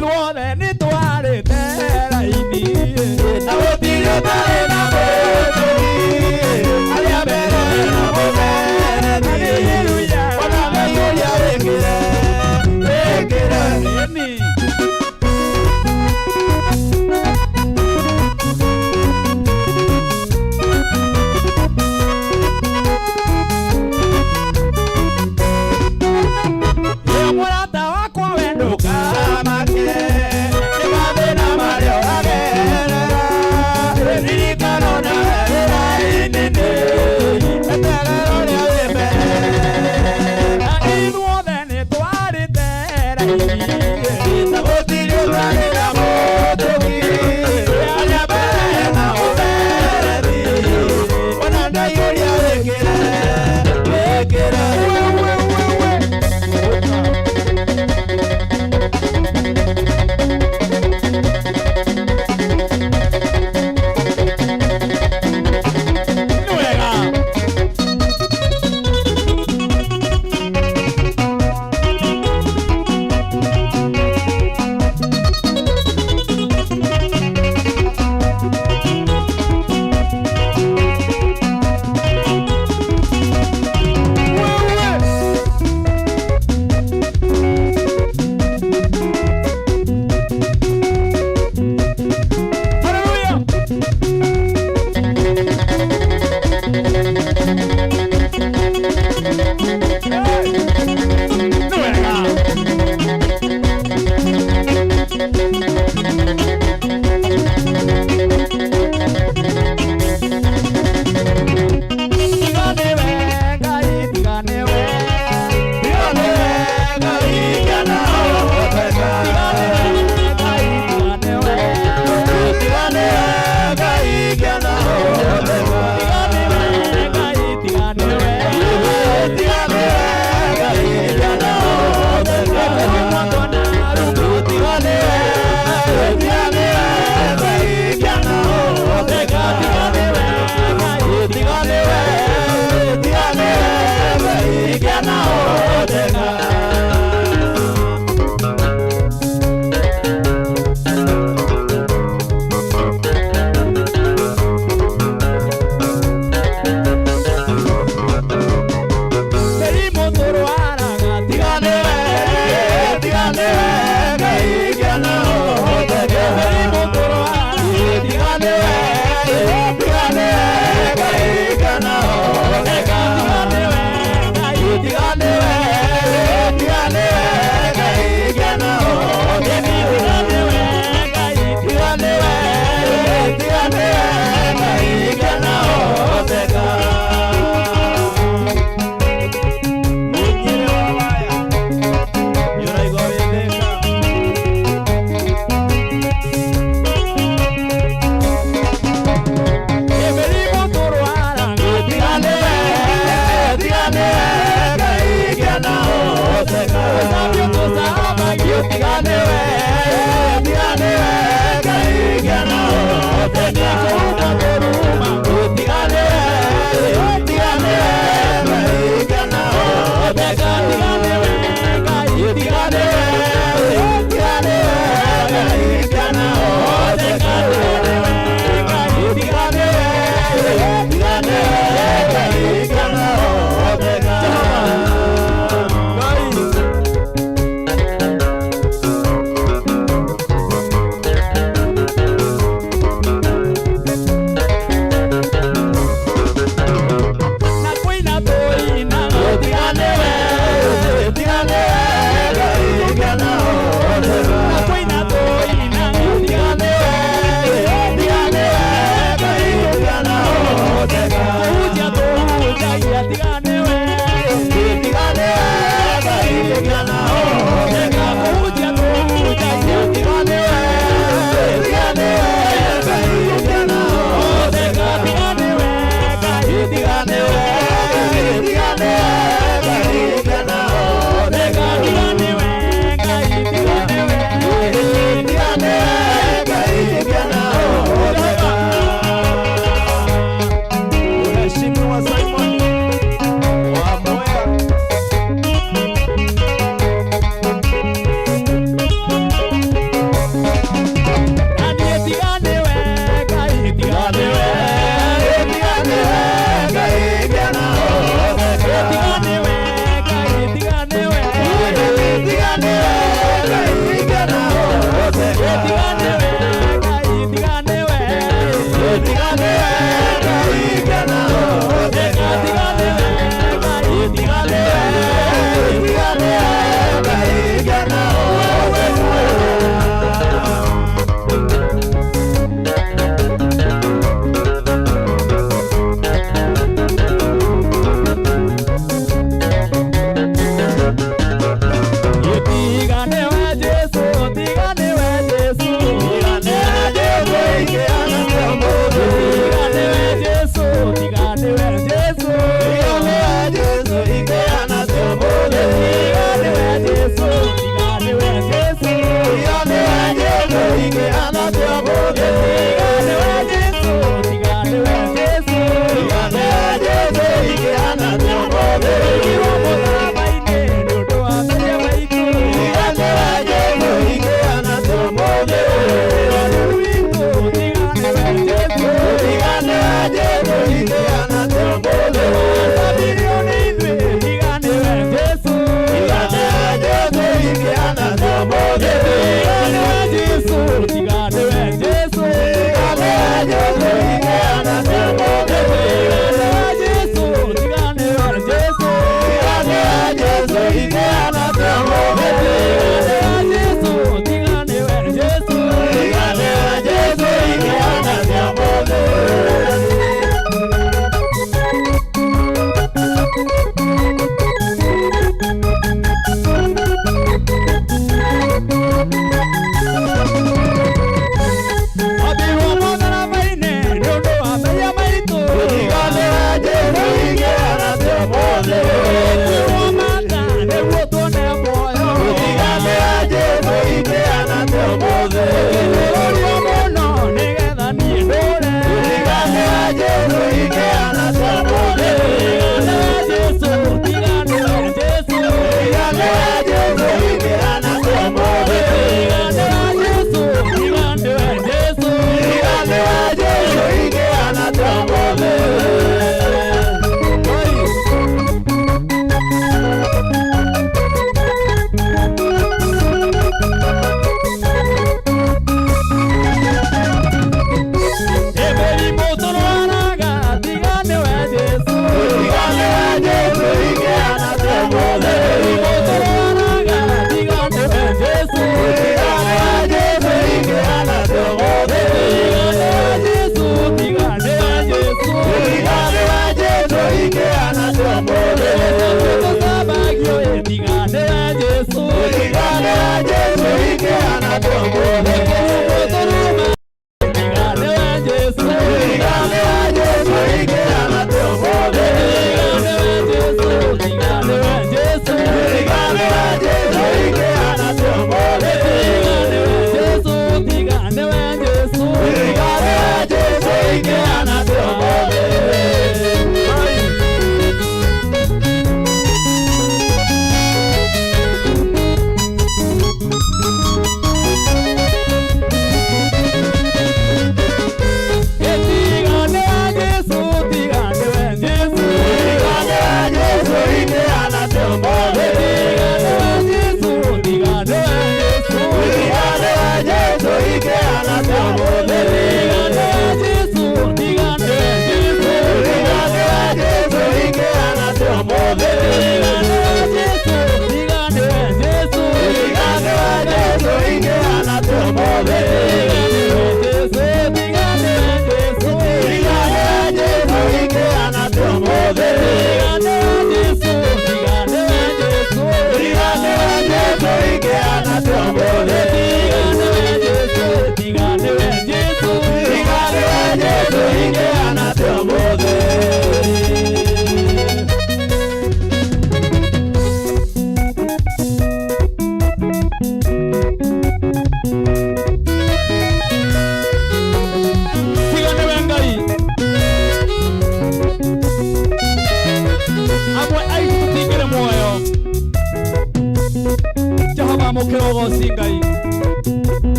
ithuothe nĩ twarĩte raini na gũtirĩ ũtarĩ na mũndũ arĩa mbere na mũmene ona meyũria wĩkĩre nini murata wakwa wenduka make nĩ mathĩna marĩa ũragerera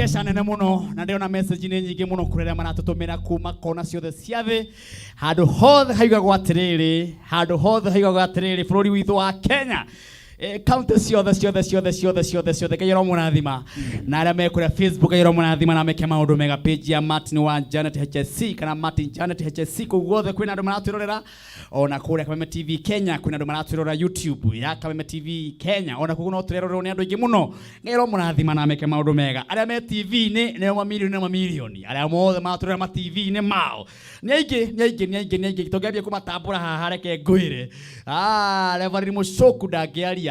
kesha nene muno na ndio na message ni nyingi muno kurera maratutumira kuma kona ciothe ciathe handu hothe haiga gwatiriri bururi withu wa Kenya County ciothe kairo munathima na arĩa me kũrĩa Facebook kairo munathima na meke maũndũ mega page ya Martin wa Janet HSC kana Martin Janet HSC kũu guothe kwĩna andũ maratwĩrorera ona kũrĩa Kameme TV Kenya kwĩna andũ maratwĩrorera YouTube ya Kameme TV Kenya ona kũu no tũrerorerwo nĩ andũ aingĩ mũno kairo munathima na meke maũndũ mega arĩa me TV-inĩ nĩ mamirioni arĩa mothe maratwĩrorera ma TV-inĩ mao nĩ aingĩ tũngĩambia kũmatambũra haha reke ngwĩre Reverend Mucoku ndangĩaria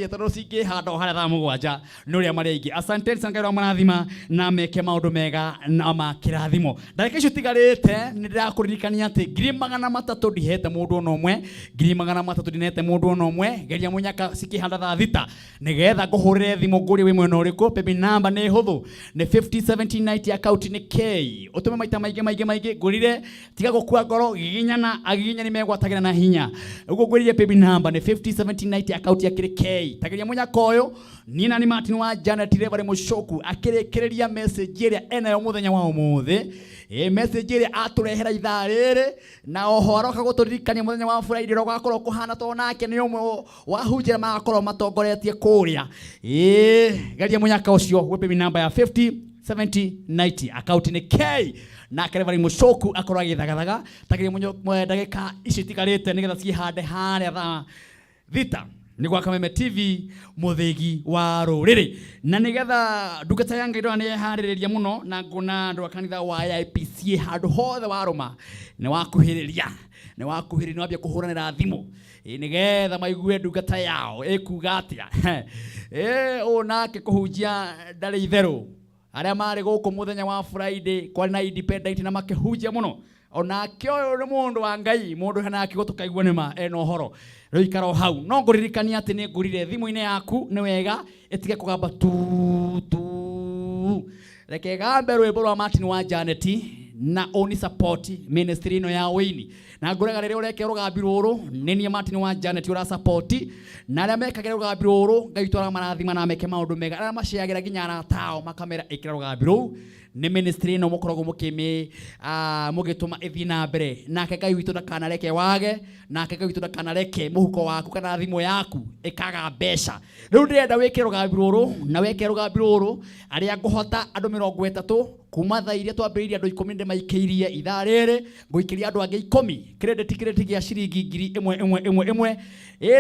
tondũ cingĩhanda harĩa thaa mũgwanja nĩ ũrĩa marĩ aingĩ. Asante sana kairo marathima na meke maũndũ mega na makĩrathimo. Ndagĩka icio tigarĩte nĩ ndĩrakũririkania atĩ 300 ndihete mũndũ ona ũmwe 300 ndinete mũndũ ona ũmwe geria mũnyaka cikĩhanda thaa thita nĩgetha ngũhũrĩre thimũ ngũrie wĩ mwena ũrĩkũ. Baby number nĩ hũthũ nĩ 507090 account nĩ K ũtũme maita maingĩ ngũrire tiga gũkua ngoro giginyana agiginya nĩ megwatagĩra na hinya ũguo ngũrire baby number nĩ 507090 account ya kĩrĩ K tageria mũnyaka ũyũ nina ni Martin wa Janet Reverend Mucoku akĩrĩkĩrĩria message ĩrĩa enayo mũthenya wa ũmũthĩ message ĩrĩa atũrehera ithaa rĩrĩ na oho aroka gũtũririkania mũthenya wa Friday ũgakorwo kũhana to nake nĩ ũmwe wahunjĩra magakorwo matongoretie kũrĩa geria mũnyaka ũcio wĩ baby number ya 507090 account nĩ K na Reverend Mucoku akorwo agĩthagathaga tageria ndagĩka ici tigarĩte nĩgetha cihande harĩa thaa thita nĩ gwa Kameme TV mũthĩgi wa rũrĩrĩ na nĩgetha ndungata ya Ngai nĩ harĩrĩria mũno na ngona andũ a kanitha wa IPC handũ hothe warũma nĩ wakuhĩrĩria nĩ wambia kũhũranĩra thimũ nĩgetha maigue ndungata yao ĩkuga atĩa o nake kũhunjia ndarĩ itherũ arĩa marĩ gũkũ mũthenya wa Friday kwa na independent na makĩhunjia mũno onake ũyũ nĩ mũndũ wa Ngai mũndũ hena akĩgũtũkaigua nĩma ena ũhoro rĩu ikara hau no ngũririkania atĩ nĩ ngũrire thimũ-inĩ yaku nĩ wega ĩtige kũgamba tu reke gambe rwĩmbo rwa Martin wa Janet na oni support ministry ino ya Wini na ngũrega rĩrĩa ũreke rũgambi rũrũ nĩ niĩ Martin wa Janet ũra support na arĩa mekagĩra rũgambi rũrũ Ngai twara marathima na meke maũndũ mega arĩa maciagĩra nginya aratao makamera ĩkĩra rũgambi rũu nĩ ministry ino mũkoragwo mũgĩtũma ĩthiĩ na mbere nake Ngai witũ ndakanareke wage nake Ngai witũ ndakanareke mũhuko waku kana thimũ yaku ĩkaga mbeca rĩu ndĩrenda wĩkĩre rũgambi rũrũ na wĩkĩre rũgambi rũrũ arĩa ngũhota andũ 30 kuma thaa iria twambĩrĩirie andũ 10 ndĩmaikĩirie ithaa rĩrĩ ngũikĩria andũ angĩ 10 credit gĩa ciringi 1,000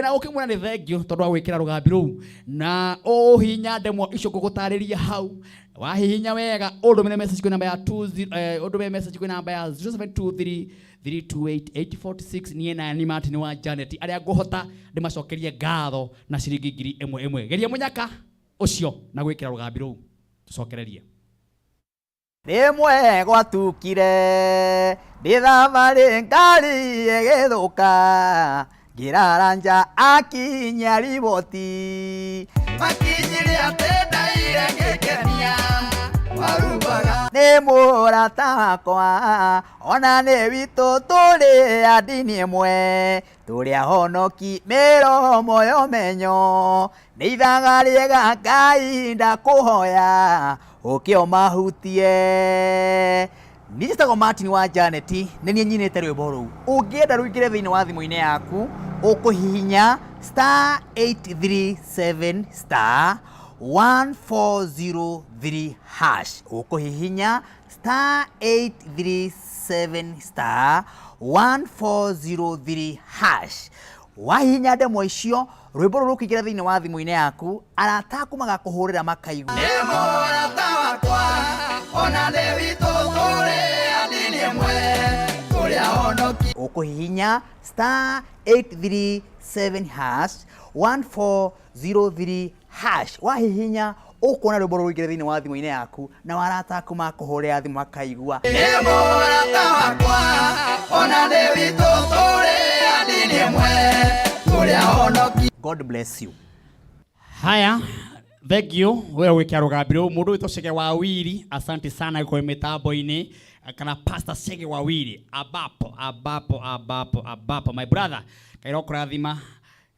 na ũkĩmwĩra nĩ thengio tondũ wa gwĩkĩra rũgambi rũu na ũhihinya ndemwa icio ngũgũtarĩria hau wahihinya wega ũndũmĩre message kwĩ namba ya 0723328846 niĩ na ni Martin wa Janet arĩa ngũhota ndĩmacokerie ngatho na ciringi 1,000 geria mũnyaka ũcio na gwĩkĩra rũgambi rũu tũcokererie rĩmwe gwatukire ndĩthabarĩ ngari ĩgĩthũka ngĩraranja akinya riboti makinyire atĩ ndaire ngĩkenia warubaga nĩ mũrata wakwa ona nĩ witũ tũrĩ a ndini ĩmwe tũrĩ ahonoki mĩromo yomenyo nĩ ithaga rĩega Ngai ndakũhoya ũkĩo mahutie niĩ njĩtagwo Martin wa Janet nĩ niĩ nyinĩte rwĩmbo rũu ũngĩenda rũingĩre thĩinĩ wa thimũ-inĩ yaku ũkũhihinya *837 *1403 hash ũkũhihinya *837 *1403 hash wahihinya ndemwa icio rwĩmbo rũrũ rũkĩingĩra thĩinĩ wa thimũ-inĩ yaku arata aku magakũhũrĩra makaigua nĩ mũrata wakwa ona nĩ witũ tũrĩ a ndini ĩmwe tũrĩ ahonoki ũkũhihinya *837 hash 1403 hash wahihinya ũkuona rwĩmbo rũrũ rũingĩre thĩinĩ wa thimũ-inĩ yaku na arata aku makũhũrĩra thimũ makaigua nĩ mũrata wakwa ona nĩ witũ tũrĩ a ndini ĩmwe tũrĩ ahonoki. God bless you. Haya, thank you. Wewe wĩkĩra rũgambi rũu mũndũ witũ Chege wa Wili asante sana kwa mitambo-inĩ kana Pastor Chege wa Wili abapo my brother kairo kũrathima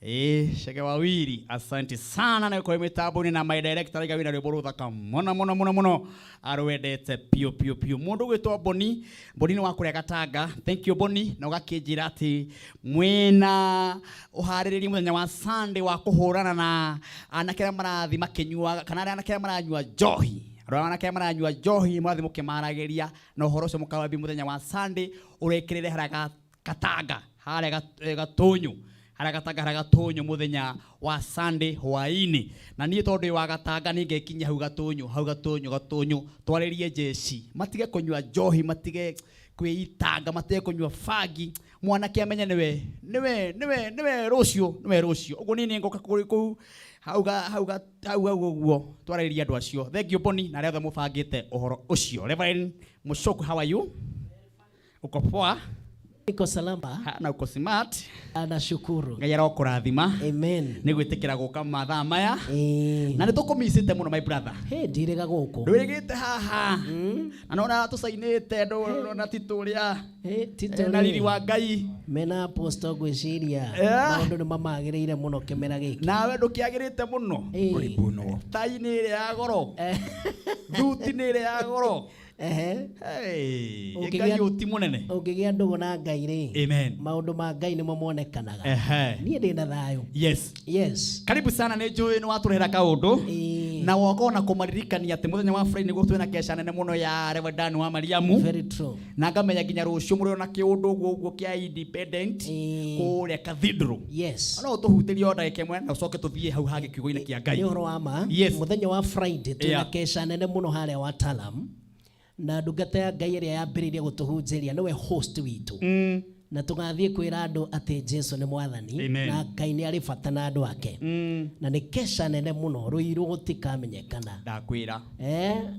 Shege wawili, asante sana na kwa mitambo ni na my director ga wina rwimbo ruthaka muno arwendete pio mundu gwitwa Boni ni wakuria Gatanga. Thank you Boni, na ugakinjira ati mwena uhaririri muthenya wa Sunday wa kuhurana na anakira marathi makinyua kana anakira maranyua njohi. Anakira maranyua njohi marathi mukimaragiria na uhoro ucio mukawabi muthenya wa Sunday urekirire haraga Gatanga haraga Gatunyu haraga Gatunyu muthenya wa Sunday hwaini. Na nie tondu wa Gatanga ningekinya hau Gatunyu twaririe jeshi matige kunyua njohi, matige kwitanga, matige kunyua fagi. Mwanake amenya niwe rucio uguo nini ngoka ku hauga uguo twaririe andu acio. Thank you Boni na retha mubangite uhoro ucio. Reverend Mushoku, how are you? Uko poa? Niko salama. Na uko smart. Nashukuru. Ngai arokurathima. Amen. Nigwitikira guka mathaa maya. Na nitukumisite muno my brother. Ndirega guku. Ndwirigite haha. Na nona tusainite na tituria. Na riri wa Ngai. Mena apostle gwiciria. Maundu ni mamagiriire muno kimera giki. Nawe ndukiagirite muno. Ulibuno. Tai ni ire ya goro. Thuti ni ire ya goro. Ngai uti munene. Ungigia ndugu na Ngai ri. Amen. Maundu ma Ngai ni momonekanaga. Nie ndina thayo. Yes. Karibu sana ni njui ni waturehera kaundu. Na wako na kumaririkania ati muthenya wa Friday niguo twina kesha nene muno ya Reverend Dan wa Mariamu. Very true. Na ngamenya ginya rucio muri ona kiundu guo kia independent kuria cathedral. Yes. No tuhutirie oda ikemwe na ucoke tuthie hau hagi kiugo-ini kia Ngai. Ni horo wa ma. Muthenya wa Friday twina kesha nene muno haria wa Talam. Na ndungata ya Ngai iria yambiririe gutuhunjiria niwe host witu. Na tugathie kwira andu ati Jesu ni mwathani na Ngai ni ari bata na andu ake. Na ni kesha nene muno ruiru gutikamenyekana. Ndakwira.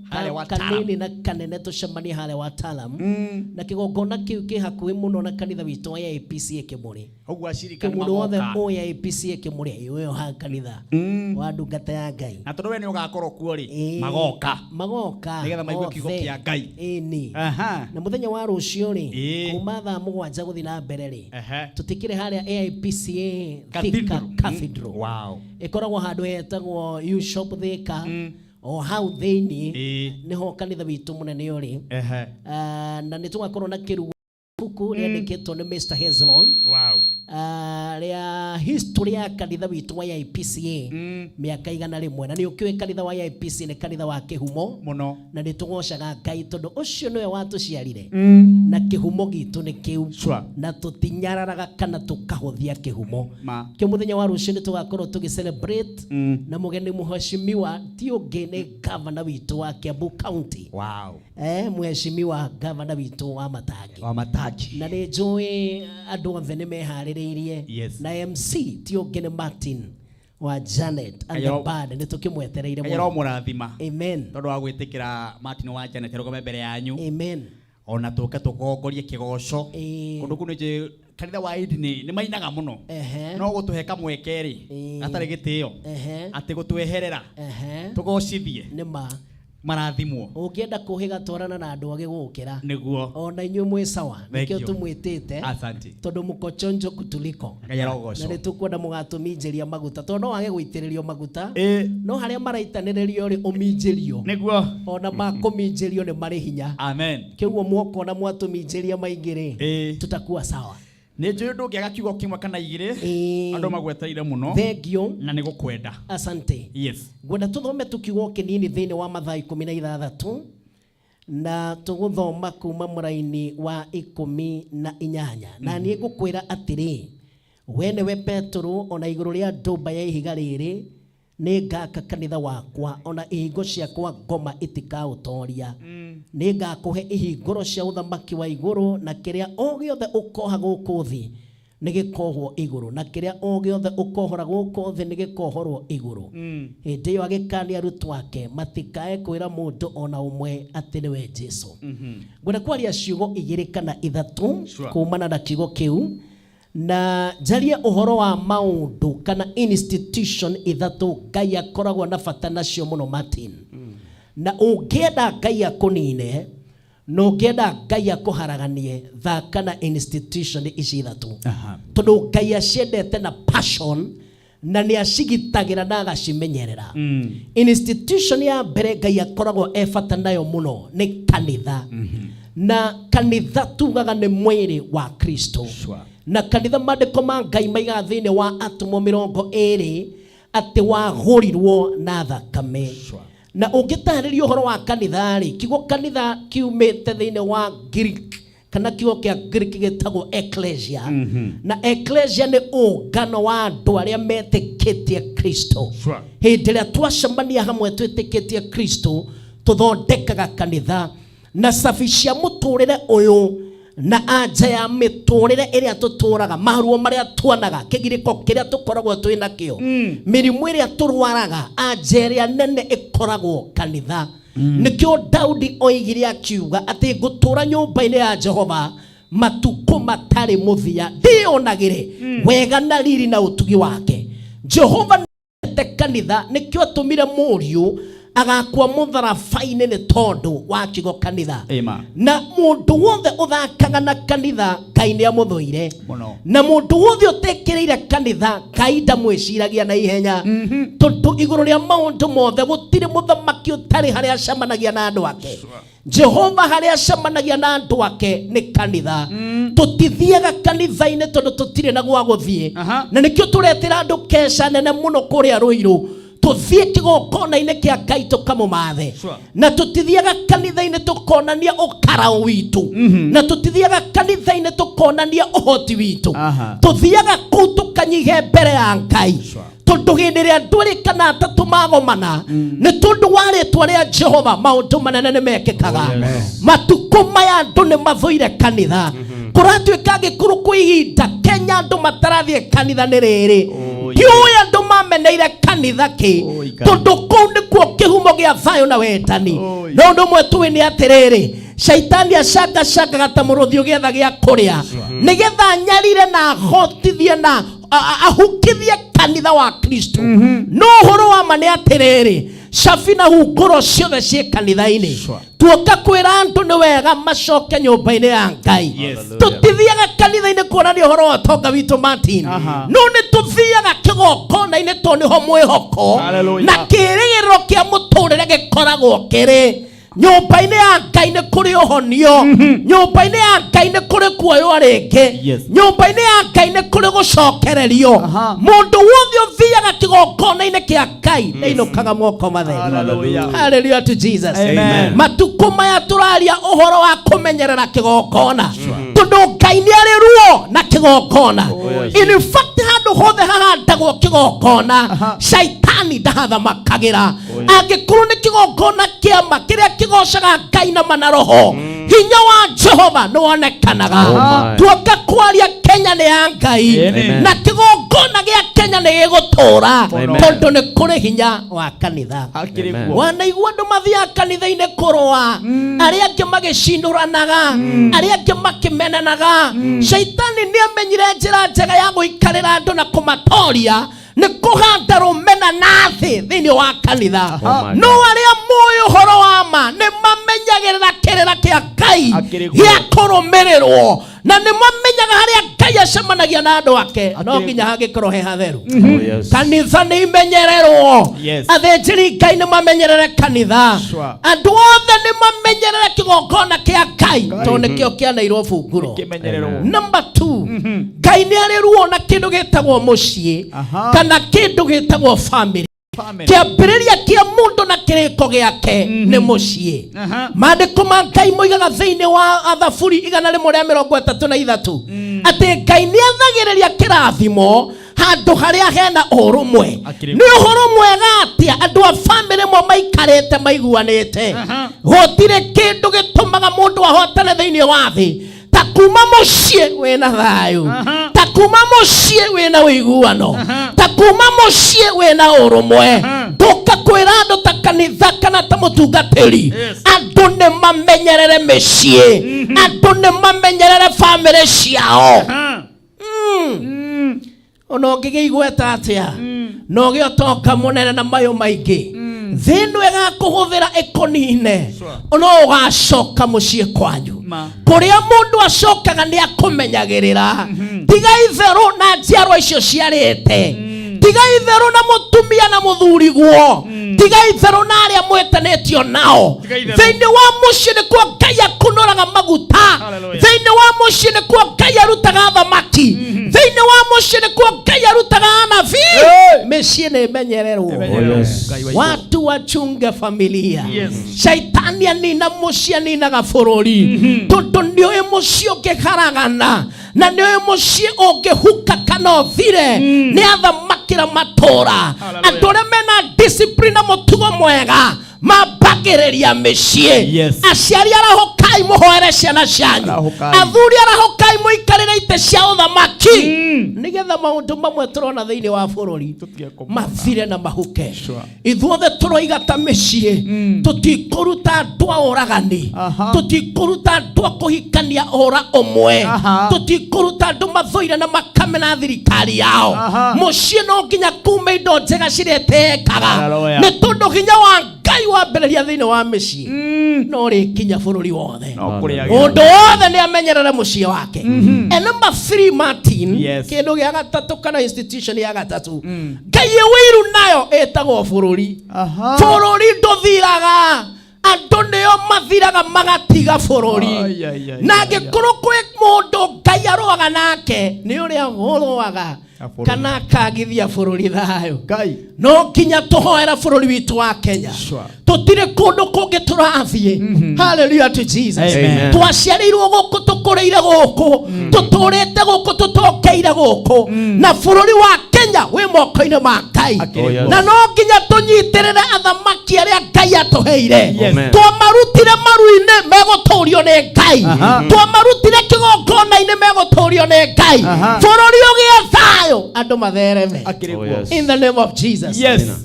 Hale wa Talam na kanene tucemani hale wa Talam. Na kigongona kiu ki hakuhi muno na kanitha witu wa APC Kimuri. Ogu ashirika ni magoka. Kimuri wothe o APC Kimuri iwe ha kanitha wa ndungata ya Ngai. Na tondu we ni ugakorwo kuo ri magoka. Nigetha maigue kiugo kia Ngai. Na muthenya wa rucio ri kuma thaa 7 guthi na mbere ri tutikire haria AIPCA Thika Cathedral. Wow. Ikoragwo handu hetagwo U Shop Thika. O hau thiini niho kanitha witu munene uri. Na nitugakorwo na kirugo buku riandikitwo ni Mr. Hezlon. Wow. Ria history ya kanitha witu wa IPCA miaka igana rimwe. Na ni ukiwe kanitha wa IPCA ni kanitha wa kihumo muno. Na nitugocaga Ngai tondu ucio niwe watuciarire. Na kihumo gitu ni kiu. Na tutinyararaga kana tukahuthia kihumo. Kio muthenya wa rucio ni tugakorwo tugicelebrate na mugeni muheshimiwa ti ungi ni governor witu wa Kiambu County. Wow. Muheshimiwa governor witu wa Matangi. Na ni njui andu othe ni mehaririirie. Na MC ti ungi ni Martin wa Janet and the band ni tukimwetereire muno. Ayero murathima. Amen. Tondu wa gwitikira Martin wa Janet rugome mbere yanyu. Amen. Ona tuke tugongorie kigoco. Kundu kunu je kanitha wa idini ni mainaga muno. No gutuhe kamwekeri atari gitio. Ati gutweherera. Tugocithie. Nima marathimwo. Ungienda kuhiga twarana na andu age gukira. Niguo. Ona inyu mwe sawa. Nikio tumwitite. Asante. Tondu mukochonjo kutuliko. Ngayara ugoco. Na nitukwenda mugatuminjiria maguta. Tondu no wage guitiririo maguta. No haria maraitaniririo ri uminjirio. Niguo. Ona makuminjirio ni mari hinya. Amen. Kiguo mwokona mwatuminjiria maingiri. Tutakuwa sawa. Ni njui ndungiaga kiugo kimwe kana igiri andu magwetereire muno. Thengio na ni gukwenda. Asante. Yes. Ngwenda tuthome tukiugo kinini thiini wa Mathayo 16 na tuguthoma kuma muraini wa 18 na ni ngukwira atiri we niwe Petro ona iguru ria ndumba ya ihiga riri ni ngaka kanitha wakwa ona ihingo ciakwa ngoma itikautoria ni ngakuhe ihinguro cia uthamaki wa iguru na kiria o giothe ukoha guku thi ni gikohwo iguru na kiria o giothe ukohora guku thi ni gikohorwo iguru. Hindi yo agikania arutwo ake matikae kwira mundu ona umwe ati niwe Jesu. Ngwenda kwaria ciugo igiri kana ithatu kumana na kiugo kiu na jaria uhoro wa maundu kana institution ithatu Ngai akoragwo na bata nacio muno Martin. Na ungienda Ngai akunine no ngenda Ngai akuharaganie thaka na institution ici ithatu tondu Ngai aciendete na passion na ni acigitagira na agacimenyerera. Institution ya mbere Ngai akoragwo ebata nayo muno ni kanitha. Na kanitha tugaga ni mwiri wa Kristo. Na kanitha mandiko ma Ngai maiga thiini wa atumo 20 ati wagurirwo na thakame. Na ungitaririo horo wa kanitha ri kigo kanitha kiumite thiini wa Greek kana kigo kia Greek gitagwo ecclesia. Na ecclesia ni ungano wa andu aria metikitie Kristo. Hindi ria twacemania hamwe twitikitie Kristo tuthondekaga kanitha na safisha muturire uyu na anja ya miturire iria tuturaga maruo maria tuonaga kigiriko kiria tukoragwo twina kio mirimu iria turwaraga anja iria nene ikoragwo kanitha. Nikio Daudi oigire akiuga ati gutura nyumba-ini ya Jehova matuko matari muthia ndionagire wega na riri na utugi wake. Jehova nete kanitha nikio atumire muriu agakwa mutharabaini ni tondu wa kigo kanitha. Na mundu wothe uthakaga na kanitha Ngai ni amuthuire na mundu wothe utekereire kanitha Ngai ndamwiciragia na ihenya tondu iguru ria maundu mothe gutire muthamaki utari haria acemanagia na andu ake. Jehova haria acemanagia na andu ake ni kanitha. Tutithiaga kanitha-ini tondu tutire na gwa guthie na nikio turetera andu kesha nene muno kuria Ruiru tuthie kigokona-ini kia Ngai tukamumathe. Na tutithiaga kanitha-ini tukonania ukarao witu na tutithiaga kanitha-ini tukonania uhoti witu. Tuthiaga kuu tukanyihe mbere ya Ngai tondu hindi ria ndwiri kana atatu magomana ni tondu wa ritwa ria Jehova maundu manene nimekikaga. Matuko maya andu ni mathuire kanitha kuratuika gikuru kuihinda Kenya andu matarathie kanitha ni riri kiuya andu mameneire kanitha ki tondu kuu nikuo kihumo gia thayo na wetani. No ndu mwetu ni atiriri shaitani acanga gata muruthi ugetha gia kuria nigetha nyarire na hotithie na ahukithie kanitha wa Kristo. No horo wa mane atiriri Shafina hukuro ciothe cie kanitha-ini tuoka kwira andu ni wega macoke nyumba-ini ya Ngai. Tutithiaga kanitha-ini kuonania horo wa tonga witu Martin. No ni tuthiaga kigokona-ini to niho mwihoko na kirigiro kia muturire gikoragwo kiri nyumba-ini ya Ngai ni kuri uhonio. Nyumba-ini ya Ngai ni kuri kuoywo ringi. Nyumba-ini ya Ngai ni kuri gucokererio. Mundu wothe uthiaga kigokona-ini kia Ngai neinukaga moko matheri. Hallelujah to Jesus. Matuko maya turaria uhoro wa kumenyerera kigokona tondu Ngai ni ari ruo na kigokona. In fact handu hothe hahandagwo kigokona shaitani ndahathamakagira. Angikuru ni kigokona kiama kiria kigocaga Ngai na manaroho hinya wa Jehova nuonekanaga. Tuoka kwaria Kenya ni ya Ngai na kigokona gia Kenya ni gigutura tondu ni kuri hinya wa kanitha. Wanaigua andu mathia kanitha-ini kurwa aria angi magicinduranaga aria angi makimenanaga. Shaitani ni amenyire njira njega ya guikarira andu na kumatoria ni kuhanda rumena nathi thiini wa kanitha. No aria moyo horo wa ma ni mamenyagirira kirira kia Ngai gia kurumirirwo na ni mamenyaga haria Ngai acemanagia na andu ake. No nginya hagikorwo he hatheru. Kanitha ni imenyererwo. Athinjiri Ngai ni mamenyerere kanitha. Andu othe ni mamenyerere kigokona kia Ngai tondu nikio kianairwo bunguro. Number 2 Ngai ni ari ruo na kindu gitagwo mucii kana kindu gitagwo family. Kiambiriria kia mundu na kiriko giake ni mucii. Maandiko ma Ngai moigaga thiini wa Thaburi 133 ati Ngai ni athagiriria kirathimo handu haria hena urumwe. Ni uhoro mwega atia andu a family mo maikarite maiguanite. Gutire kindu gitumaga mundu ahotane thiini wa thi takuma mucii wina thayu, takuma mucii wina wiguano, takuma mucii wina urumwe. Nduka kwira andu ta kanitha kana ta mutungatiri andu ni mamenyerere micii, andu ni mamenyerere family ciao. Ono ngigigweta atia no giotoka munene na mayo maingi thino igakuhuthira ikonine no ugacoka mucie kwanyu kuria mundu acokaga ni akumenyagirira tiga itheru na njiarwa icio ciarite tiga itheru na mutumia na muthuriguo tiga itheru na aria mwetanetio nao thiini wa mucie ni kwa Ngai akunoraga maguta thiini wa mucie ni kwa Ngai arutaga thamaki thiini wa mucie ni kwa Ngai arutaga anabii mecie ni menyererwo watu wachunge familia shaitani anina mucie ninaga bururi tondu ndio mucie ukiharagana na ndio mucie ungihuka kana thire ni athamakira matora andu aria mena discipline na mutugo mwega mabagereria mecie aciari arahokai muhoere ciana cianyu athuri arahokai muikarire ite cia uthamaki nigetha maundu mamwe turona thiini wa bururi mathire na mahuke ithuothe turoiga ta mecie tutikuruta andu oragani tutikuruta andu kuhikania ora omwe tutikuruta andu mathoire na makamena thirikari yao mucie no nginya kume indo njega ciretekaga ni tondu hinya wa Ngai wambereria thiini wa mecie no rikinya bururi wothe undu wothe ni amenyerere mucie wake and number 3 Martin kindu gia gatatu kana institution ya gatatu Ngai wiru nayo etagwo bururi bururi nduthiraga andu nio mathiraga magatiga bururi na ngikuru kwi mundu Ngai aroaga nake ni uria gurwaga kana kagithia bururi thayo no kinya tuhoera bururi witu wa Kenya tutire kundu kungi turathie hallelujah to Jesus twaciarirwo guku tukureire guku tuturite guku tutokeire guku na bururi wa Kenya wi moko-ini ma Ngai na no kinya tunyitirire athamaki aria Ngai atuheire twamarutire maru-ini meguturio ni Ngai twamarutire kigongona-ini meguturio ni Ngai bururi ugie thayo andu mathereme in the name of Jesus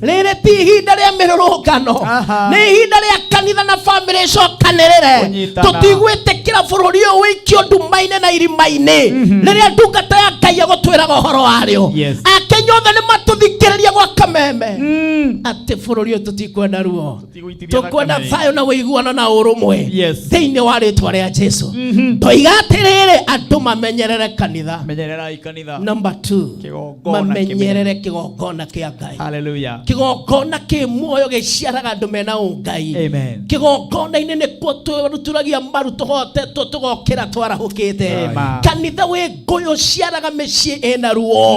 riri ti ihinda ria mirurungano ni ihinda ria kanitha na family cokanirire tutigwitikira bururi uyu wikio nduma-ini na irima-ini riria ndungata ya Ngai agutwiraga uhoro wario akenya othe ni matuthikiriria gwa kameme ati bururi uyu tutikwenda ruo tukwenda thayo na wiguano na urumwe thiini wa ritwa ria Jesu toiga atiriri andu mamenyerere kanitha number 2 mamenyerere kigongona kia Ngai hallelujah kigongona ki muoyo giciaraga andu mena ungai amen kigongona-ini ni kuo turuturagia maru tuhote tugokira twarahukite kanitha wi nguyu ciaraga mecie ina ruo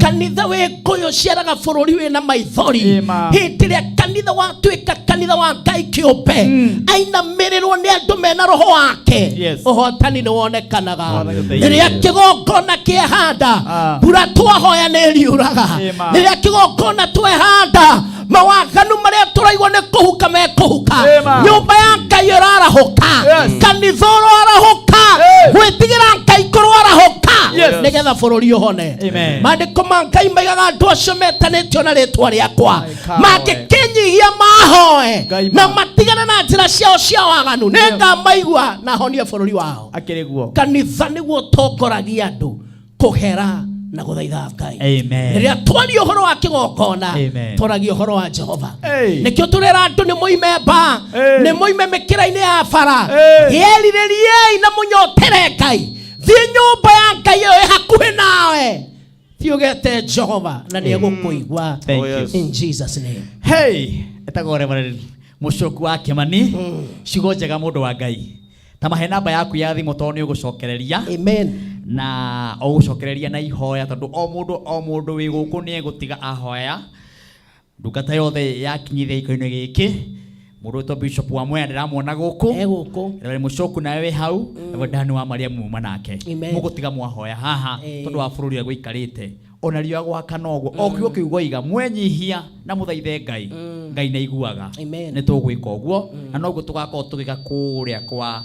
kanitha wi nguyu ciaraga bururi wina maithori hindi ria kanitha watwika kanitha wa Ngai kiumbe ainamirirwo ni andu mena roho wake uhotani ni wonekanaga riria kigongona kiehanda mbura twahoya ni riuraga riria kigongona twehanda mawaganu maria turaigwo ni kuhuka mekuhuka nyumba ya Ngai irarahuka kanitha irarahuka gwitigira Ngai kurarahuka nigetha bururi uhone maandiko ma Ngai maigaga andu acio metanitio na ritwa riakwa magikinyihia mahoe na matigana na njira ciao cia waganu ningamaigua na honie bururi wao kanitha niguo tongoragia andu kuhera na guthaitha Ngai amen riria twari uhoro wa kigongona twaragi uhoro wa Jehova nikio turera andu ni muimemba ni muime mikira-ini ya bara yeriririei na munyotere Ngai thi nyumba ya Ngai iyo hakuhi nawe thiugete Jehova na ni egukuigua in Jesus name etagwo Reverend Mucoku wa Kimani ciugo njega mundu wa Ngai ta mahe namba yaku ya thimu to ni ugucokereria amen na ugucokereria na ihoya tondu o mundu wi guku ni egutiga ahoya ndungata yothe yakinyire iko-ini giki mundu to Bishop wa Mwea ndiramwona guku Reverend Mucoku nawe wi hau Dani wa Mariamu manake mugutiga mwahoya haha tondu wa bururi gwikarite ona riwa gwaka noguo okiugo kiugo iga mwenyihia na muthaithe Ngai Ngai na iguaga ni tugwika uguo na noguo tugakorwo tugika kuria kwa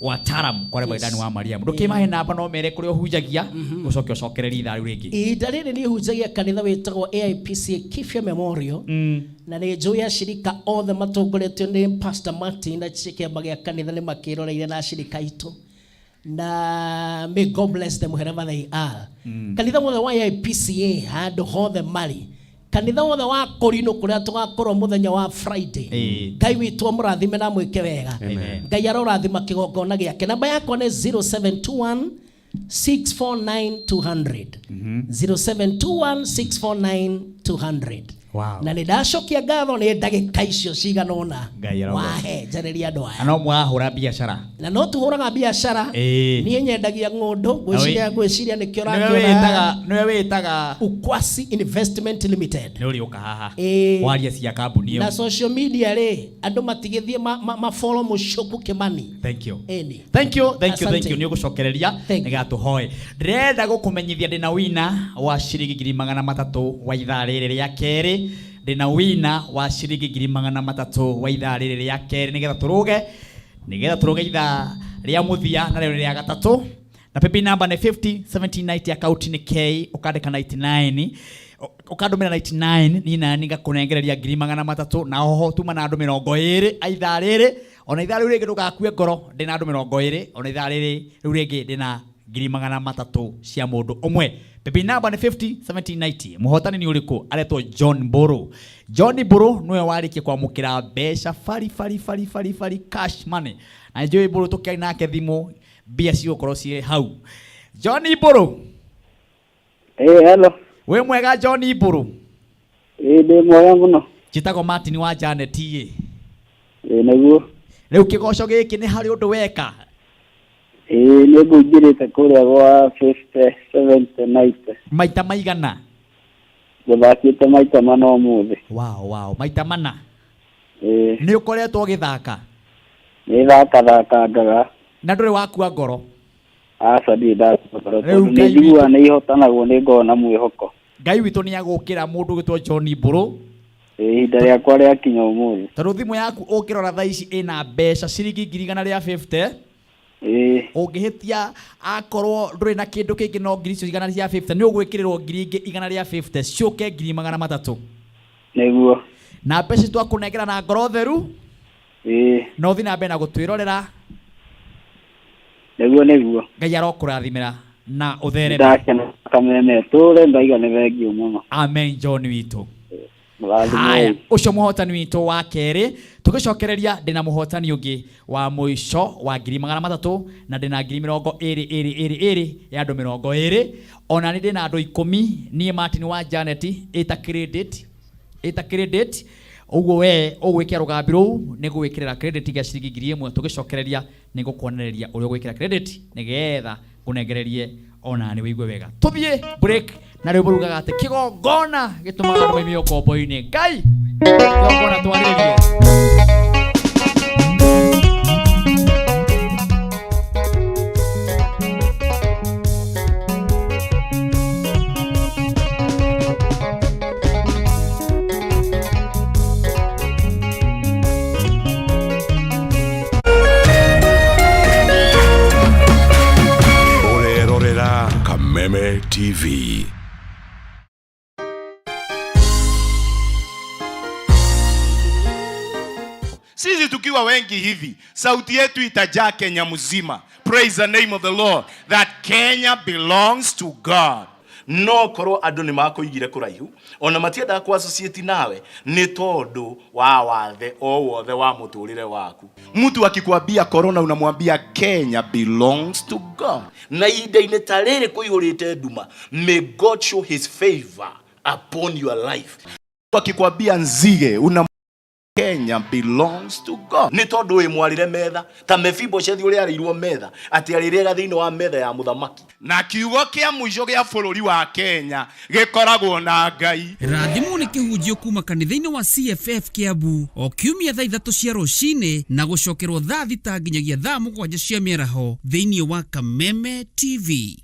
wataram kwa Dani wa Mariamu ndukimahe namba no mere kuri ohunjagia ucoke ucokereria itharu ringi ihinda riri ni hunjagia kanitha witagwo AIPC Kifia Memorial na ni njui ya shirika othe matongoretio ni Pastor Martin na kiama gia kanitha ni makiroreire na shirika itu na may God bless them wherever they are kanitha mothe wa AIPCA handu hothe mari kanitha wothe wa Korino kuria tugakorwo muthenya wa Friday. Ngai witũ amũrathime na mwĩke wega. Ngai arorathima kĩgongona gĩake. Namba yakwa nĩ 0721 649 200. 0721 649 200. Wow. Na nĩndacokia ngatho nĩ ndagĩka icio cigana ũna wahe njarĩria andũ aya. No mwahũra biacara. Na no tuhũraga biacara. Niĩ nyendagia ng'ũndũ gwĩciria nĩkĩo ũrakĩona. Nĩwe wĩtaga Ukwasi Investment Limited. Nĩ ũrĩ ũka haha waria cia kambuni ĩyo. Na social media rĩ andũ matigithie follow Mũcũku Kĩmani. Thank you. Thank you. Nĩ ũgũcokereria nĩgatũhoe. Ndĩrenda gũkũmenyithia ndĩna wina wa ciringi 300 wa ithaa rĩrĩ rĩa kerĩ. Ndina wina wa ciringi 300 wa ithaa rĩrĩ rĩa kerĩ nĩgetha tũroge ithaa rĩa mũthia na rĩo rĩa gatatũ. Na pepi number nĩ 50 1790 account nĩ K ukandĩka 99 ukandũmĩra 99 nina ngakũnengereria 300 na oho tuma na andũ 20 aithaa rĩrĩ ona ithaa rĩu rĩngĩ ndũgakue ngoro ndĩna andũ 20 ona ithaa rĩrĩ rĩu rĩngĩ ndĩna 300 cia mũndũ ũmwe. Pepi number nĩ 50 1790. Mũhotani nĩ ũrĩkũ? Aretwo John Mburu. John Mburu nĩwe warĩkia kwamũkĩra mbeca fari cash money. Na njũĩ Mburu tũkĩarĩ nake thimũ mbia cigũkorwo ciĩ hau. John Mburu. Hello. We mwega John Mburu? Ndĩ mwega mũno. Njĩtagwo Martin wa Janet ĩ. Nĩguo. Rĩu kĩgoco gĩkĩ nĩ harĩ ũndũ weka? Nĩ ngũingĩrĩte kũrĩa gwa 50 70 90. Maita maigana? Gũthakĩte maita mana ũmũthĩ. Wow, maita mana. Nĩ ũkoretwo ũgĩthaka? Nĩ thakaga. Na ndũrĩ wakua ngoro? Aca ndirĩ ndakua ngoro. Nĩ njiguaga nĩ ihotanagwo nĩ ngoro na mwĩhoko. Ngai witũ nĩ agũkĩra mũndũ ũgĩtwo John Mburu. Ihinda rĩakwa rĩakinya ũmũthĩ. Tondũ thimũ yaku ũngĩrora thaa ici ĩna mbeca ciringi 150. Ũngĩhĩtia akorwo ndũrĩ na kĩndũ kĩngĩ no ngiri icio 150 nĩ ũgwĩkĩrĩrwo ngiri ingĩ 150 ciũke 300. Nĩguo. Na mbeca twakũnengera na ngoro theru. No thiĩ na mbere na gũtwĩrorera. Nĩguo. Ngai arokũrathimĩra na ũthereme. Ndakena kameme tũre ndaiga nĩ thengio mũno. Amen John witũ. Haya, ucio muhotani witũ wa kerĩ tugicokereria ndina muhotani ũngĩ wa mũico wa 300 na ndina 20 ya andũ 20 ona nĩ ndina andũ 10 niĩ Martin wa Janet ita credit ũguo we ũgwĩkĩra rũgambi rũu nĩ gwĩkĩrĩra credit ya ciringi 1000 tugicokereria nĩ gũkuonereria ũrĩa gwĩkĩra credit nĩgetha ũnengererie ona nĩ wĩigue wega. Tũthiĩ break na rĩu burugaga atĩ kĩgongona gĩtũmaga andũ maimio kombo-inĩ. Ngai kĩgongona twarĩrĩrie. Meme TV. Sisi tukiwa wengi hivi, sauti yetu itajaa Kenya mzima. Praise the name of the Lord. That Kenya belongs to God. No korwo andu ni makoigire kuraihu ona matienda ku associate nawe ni tondu wa wathe o wothe wa muturire waku. Mtu akikwambia corona unamwambia Kenya belongs to God. Na ihinda-inĩ ta rĩrĩ kũihũrĩte nduma, may God show his favor upon your life. Akikwambia nzige Kenya belongs to God. Ni tondu we mwarire metha ta Mephibosheth uri arirwo metha ati arirega thiini wa metha ya muthamaki. Na kiugo kia muico gia bururi wa Kenya gikoragwo na Ngai. Rathimu ni kihunjio kuma kanitha-ini wa CFF Kiambu o kiumia thaa 3 cia rucini na gucokerwo thaa 6 nginyagia thaa 7 cia mĩaraho thiini wa Kameme TV.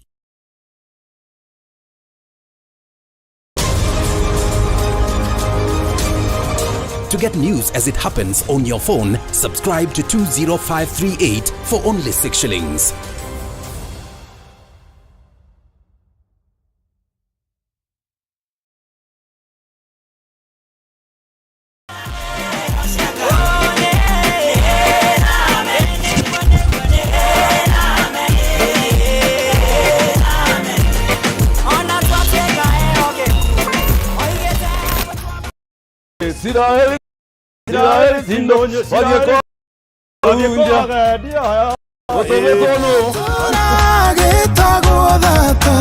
To get news as it happens on your phone, subscribe to 20538 for only 6 shillings. Israeli zindo wageko unja Otobetono Turagitagwo thata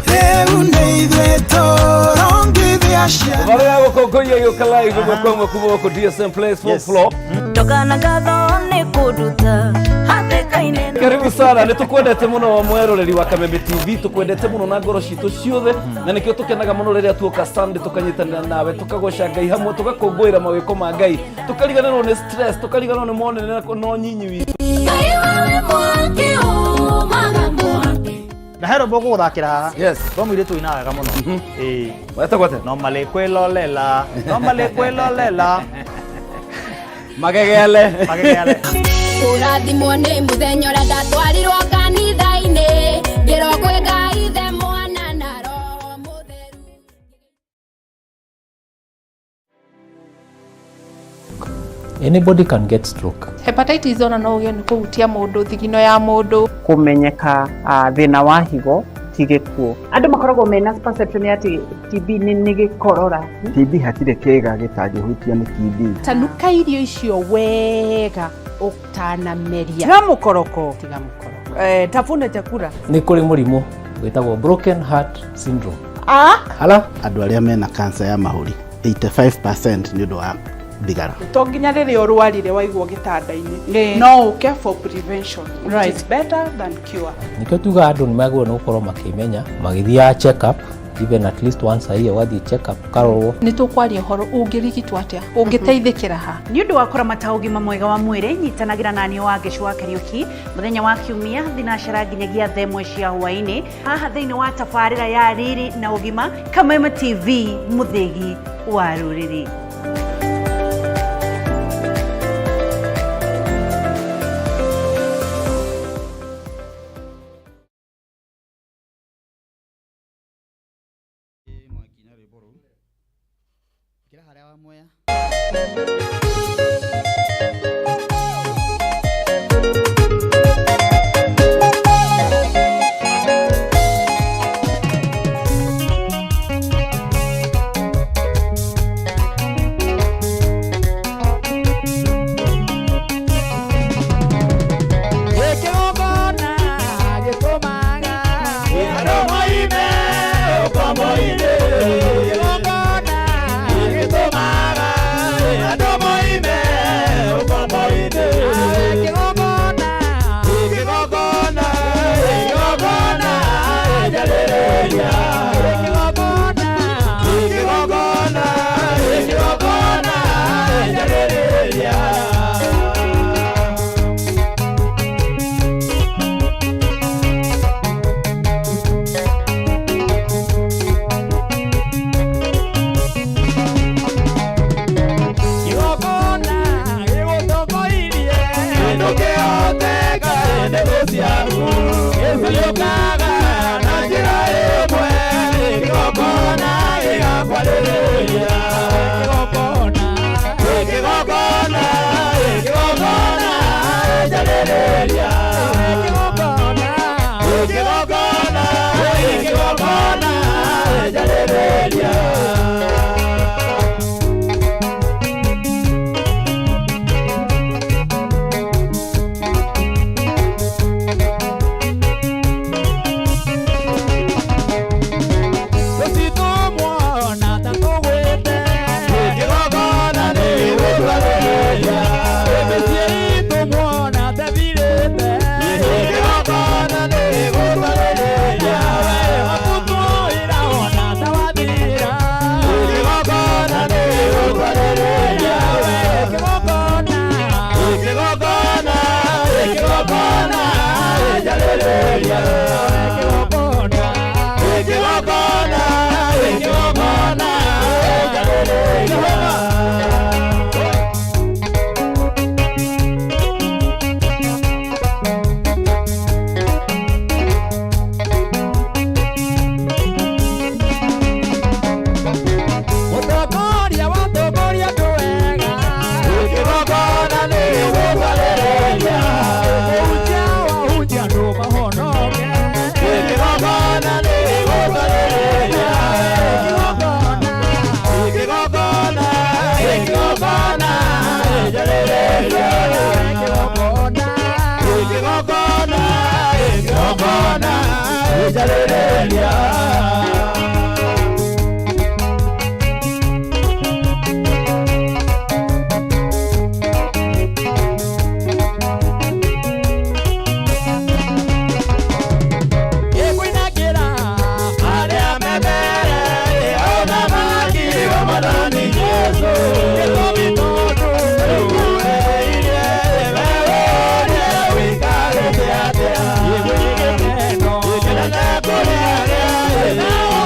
Reu neithwe turongithiacia Vale yako kokoye yokala hivyo kwa kuboko DSM Place 4 floor Tokana gatho ni kuduta hatekaine Karibu sana nitukwendete muno wa mweroreri wa Kameme TV tukwendete muno na ngoro citu ciothe na nikio tukenaga muno riria tuoka stand tukanyitanira nawe tukagoca Ngai hamwe tukakungwira mawiko ma Ngai tukariganirwo ni stress tukariganirwo ni monene no nyinyi witu na hero boko guthakira yes bomwire tu inaga muno weta gwate no male kwelolela magegele urathimwo ni muthenya uria ndatwarirwo kanitha-ini ngirwo kwi Ngai ithe mwana na roho mutheru Anybody can get stroke. Hepatitis ona no uge ni kuhutia mundu thigino ya mundu kumenyeka thina wa higo tigikuo andu makoragwo mena perception ya TB ni gikorora TB hatire kega gitagihutia ni TB tanuka irio icio wega utanameria tiga mukoroko tafuna chakula Ni kuri murimu witagwo broken heart syndrome. Hala andu aria mena cancer ya mahuri 85% ni ndo thigara to nginya riria urwarire waigwo gitanda-ini no uke for prevention right. It is better than cure. Nikio tuga andu ni magwo no gukorwo makimenya magithia check up even at least once a year wathi check up karorwo ni tukwaria horo ungirigitwo atia ungiteithikira ha ni undu wakora mataugima mwega wa mwire nyitanagira nani wa Gicua Kariuki muthenya wa kiumia thinacera nginyagia themwe cia hwaini haha thiini wa tabarira ya riri na ugima Kameme TV muthigi wa ruriri Mahono jalereria Yeah.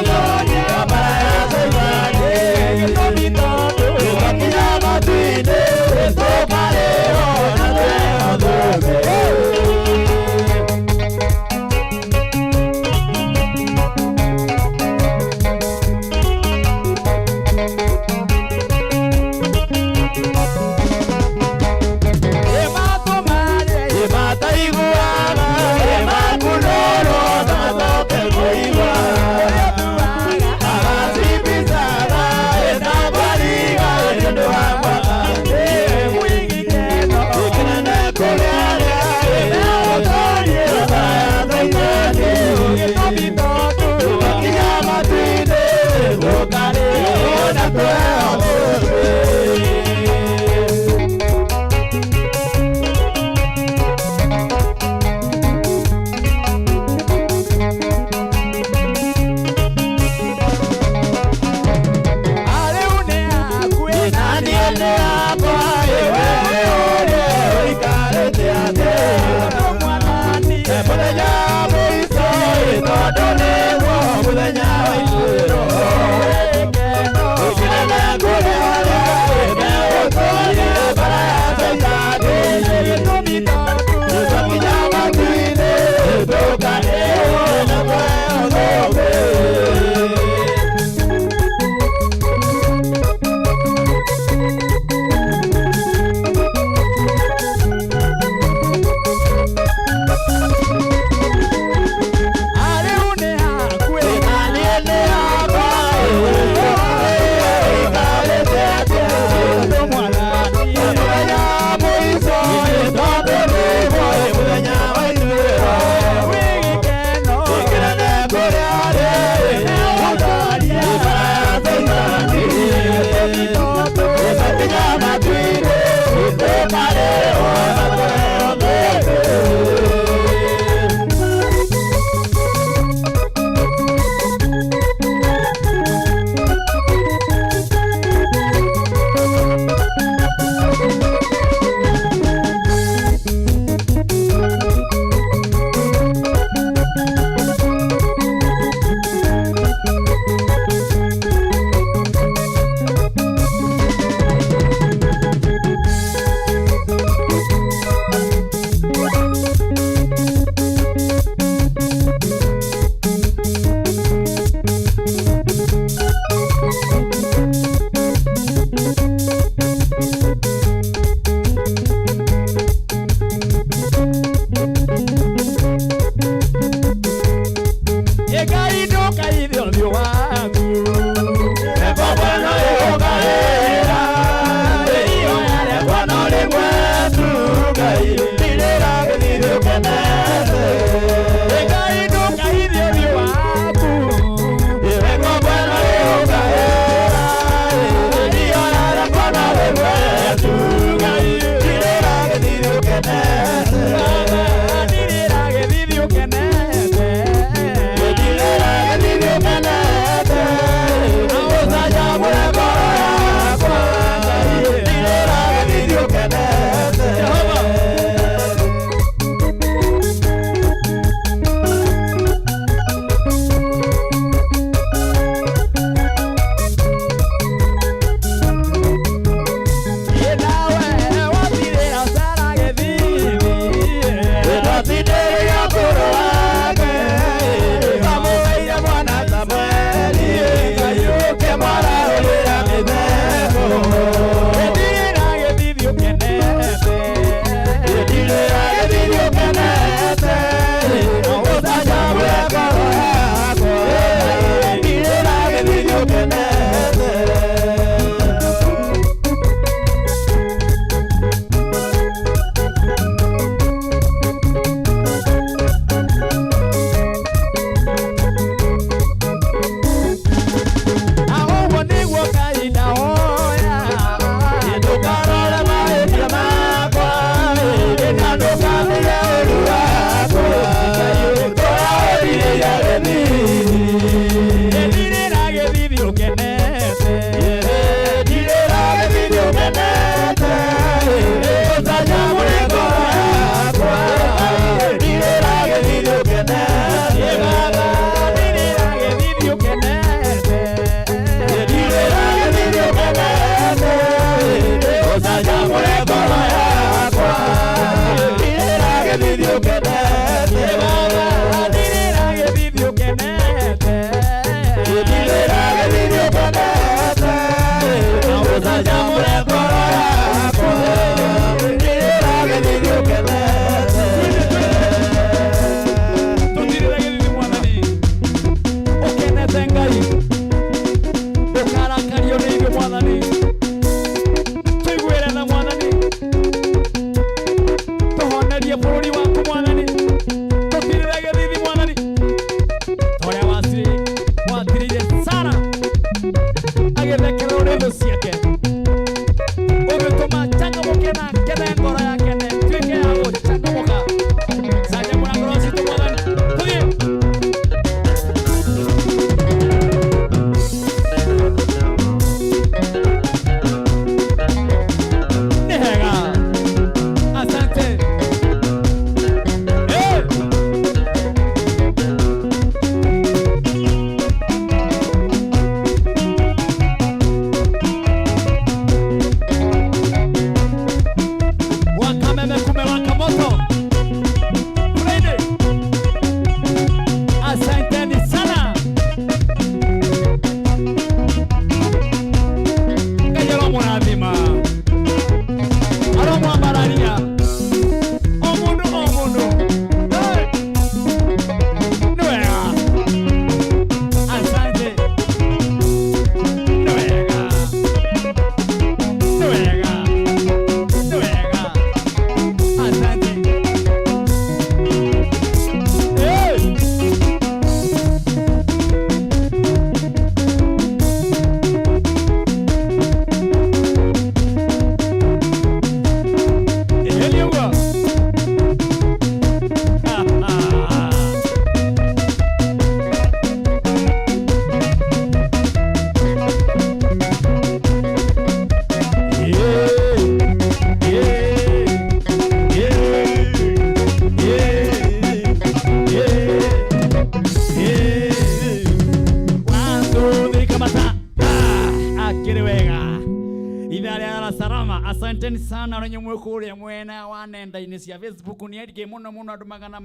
Asanteni sana wenye mwekuria mwena wa nenda-ini cia Facebook ni erige muno muno andu magana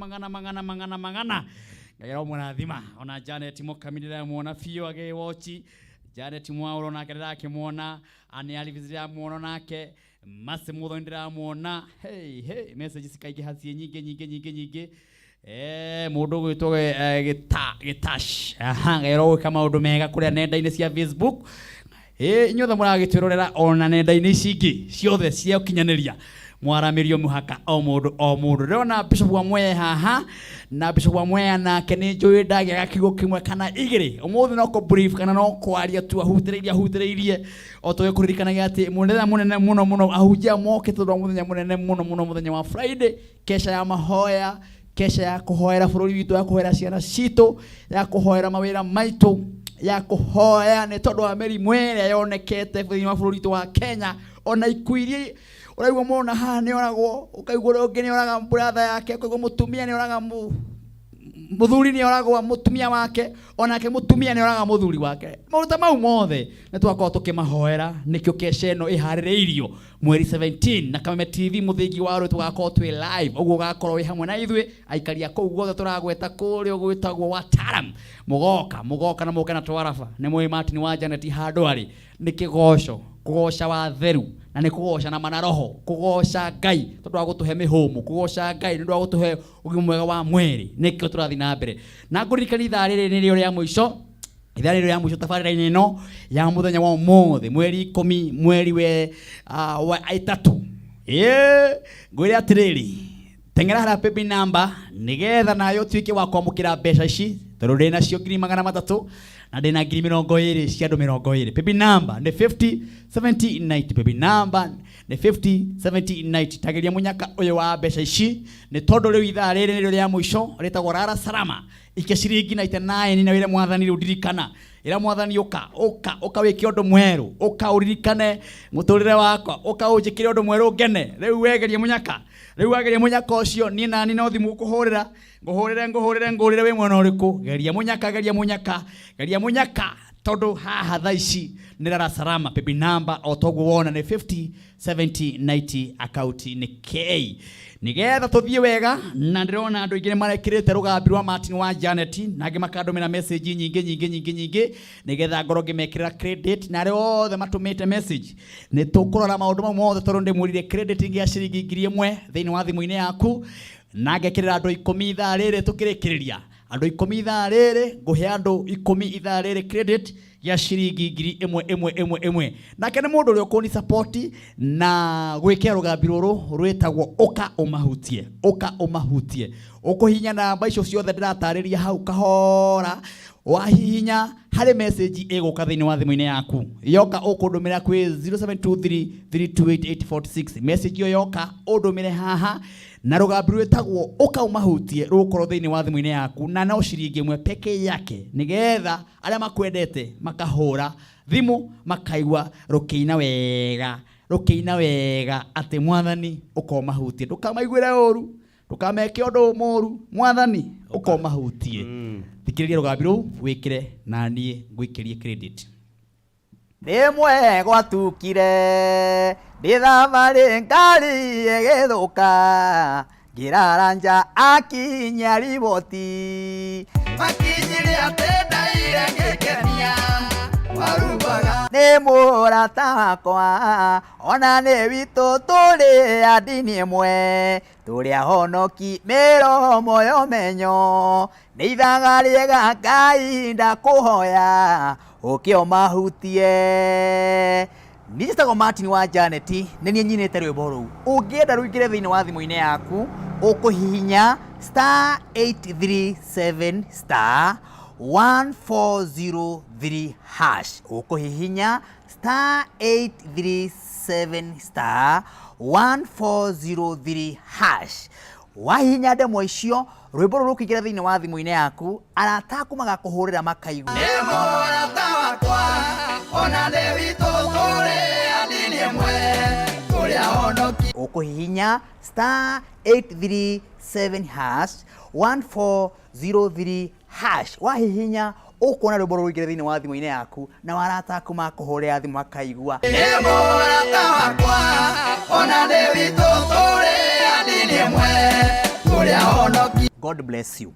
ngayira murathima ona Janet Mukamirira muona fio age watch Janet Mwauro nake ndirakimuona ani alivizira muona nake Mase Mutho ndiramuona hey message sikaige hacie nyingi mundu gwitwo gitash ngayira kama undu mega kuria nenda-ini cia Facebook inyothe muragitwirorera ona nenda-ini cingi ciothe cia ukinyaniria mwaramirio muhaka o mundu rona Bishop wa Mwea haha na Bishop wa Mwea nake ni njui ndagia gakigo kimwe kana igiri umuthi no ko brief kana no kwaria tu ahutireirie o to kuririkanaga ati munene muno ahujia moke to muthenya munene muno muthenya wa Friday kesha ya mahoya kesha ya kuhoera bururi witu ya kuhoera ciana citu ya kuhoera mawira maitu ya kuhoya ni tondu wa merimu ĩrĩa yonekete thĩinĩ wa bũrũri wa Kenya ona ikuirie uraigua mona haha ni oragwo ukaigua ungi ni oraga brother yake ukaigua mutumia ni oraga muthuri ni oragwo mutumia wake onake mutumia ni oraga muthuri wake maruta mau mothe ni twakorwo tukimahoera nikio kesha ĩno iharĩrĩirio mweri 17 na Kameme TV muthingi wa ru tugakorwo twi live uguo gakorwo wi hamwe na ithuĩ aikaria kũu guothe turagweta kũrĩa gwĩtagwo Wataram mugoka na muke na twarafa ni mwe Martin wa Janet handũ arĩ ni kigoco kugoca wa theru na ni kugoca na manaroho kugoca Ngai tondu wa gutuhe mihumu kugoca Ngai ndu wa gutuhe ugima mwega wa mweri nikio turathi na mbere na ngurikani ithaa rĩrĩ nĩ rĩo rĩa mũico ithaa rĩrĩ rĩa mũico tabarĩra-inĩ ĩno ya muthenya wa ũmũthĩ mweri 10 mweri wa ĩtatũ ngwĩre atĩrĩrĩ teng'era harĩa baby number nigetha nayo tuĩke wa kwamũkĩra mbeca ici tondũ ndĩ nacio 300 na ndĩ na 20 cia andũ 20 baby number nĩ 50 70 90 baby number nĩ 50 70 90 tageria munyaka ũyũ wa mbeca ici nĩ tondũ rĩu ithaa rĩrĩ nĩrĩo rĩa mũico rĩtagwo Rara Salama ike ciringi 99 na wĩre mwathani ũndirikana ira mwathani uka wĩke ũndũ mwerũ uka ũririkane mũtũrĩre wakwa uka ũnjĩkĩre ũndũ mwerũ ngene rĩu wegerie munyaka ũcio niĩ nani no thimũ kũhũrĩra ngũhũrĩre wĩ mwena ũrĩkũ geria munyaka tondu haha thaa ici nĩ Rara Salama baby number o toguo wona nĩ 50 70 90 account nĩ K nigetha tuthie wega na ndirona andu ingine marekirite rugambi rwa Martin wa Janet na ngi makandomera message nyingi nigetha ngoro ngimekira credit na rĩothe matumite message ni tukurora maundu mau mothe tondu ndimurire credit ingi ya ciringi 1000 thiini wa thimu-ini yaku na ngekirira andu 10 ithaa rĩrĩ tukirikiriria andu 10 ithaa rĩrĩ nguhe andu 10 ithaa rĩrĩ credit ya ciringi 1000 na kene mundu uri ukuni support na gwikira rugambi ruru rwitagwo uka umahutie ukuhinya namba icio ciothe ndiratariria hau kahora wahihinya hari message iguka thiini wa thimu-ini yaku yoka ukundumira kwi 0723328846 message yo yoka undumire haha na rugambi rwitagwo uka umahutie rukorwo thiini wa thimu-ini yaku na no ciringi 1 peke yake nigetha aria makwendete makahura thimu makaigwa rukiina wega ati mwathani ukomahutie ndukamaiguire uru ndukameke undu moru mwathani ukomahutie thikiriria rugambi ru wikire na nie ngwikirie credit rimwe gwatukire ndithamari ngari igithuka ngiraranja akinya riboti makinyire atendaire ngikenia warubaga ni murata wakwa ona ni witu turi andini imwe turi ahonoki miromo yo menyo ni ithaga riega Ngai ndakuhoya ukiomahutie nijitagwo Martin wa Janet ni nie nyinite rwimbo ruu ungienda ruingire thiini wa thimu-ini yaku ukuhihinya *837 *1403 hash ukuhihinya *837 *1403 hash wahihinya ndemwa icio rwimbo ruru rukigira thiini wa thimu-ini yaku arata aku magakuhurira makaigua murata wakwa ona ndi witu turi andini imwe turi ahonoki ukuhihinya *837 hash 1403 hash wahihinya ukuona rwimbo ruru rukigira thiini wa thimu-ini yaku na warata aku makuhurira thimu makaigua murata wakwa ona ndi witu turi andini imwe turi ahonoki. God bless you.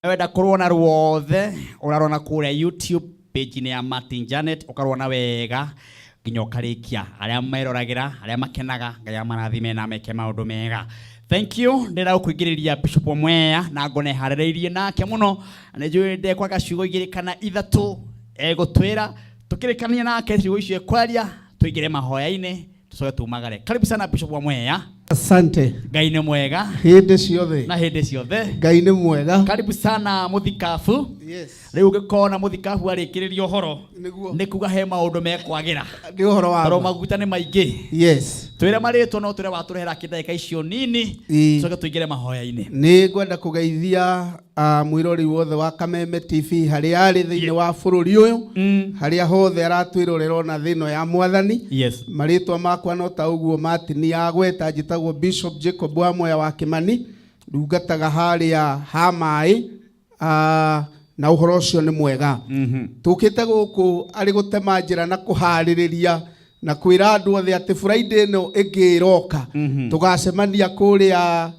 Wenda kurona ruothe urarona kuria YouTube page ni ya Martin Janet ukarona wega nginya ukarikia aria meroragira aria makenaga Ngai amarathime na meke maundu mega. Thank you ndira kuigiriria Bishop Mwea na ngone harireirie nake muno nijui ndekwa gaciugo igiri kana ithatu egutwira tukirikania nake ciugo icio kwaria tuigire mahoya-ini tucoke tumagare. Karibu sana Bishop Mwea. Asante. Ngai ni mwega. Hinde ciothe. Na hinde ciothe. Ngai ni mwega. Karibu sana muthikabu. Yes. Riu gikona muthikabu arikiririo horo. Niguo. Nikuga he maundu mekwagira. Ni horo wa. Toro maguta ni maingi. Yes. Twire maritwo no twire waturehera kidagika icio nini. Tucoke tuigire mahoya-ini. Ni ngwenda kugeithia mwirori wothe wa Kameme TV hari ari thiini wa bururi uyu. Hari hothe aratwirorera na thino ya mwathani. Yes. Maritwa makwa no ta uguo Martin yagweta njitagwo Bishop Jacob wa Mwea wa Kimani ndungataga haria hamai na uhoro ucio ni mwega. Tukite guku ari gutema njira na kuhaririria na kwira andu othe ati Friday no ingiroka tugacemania kuria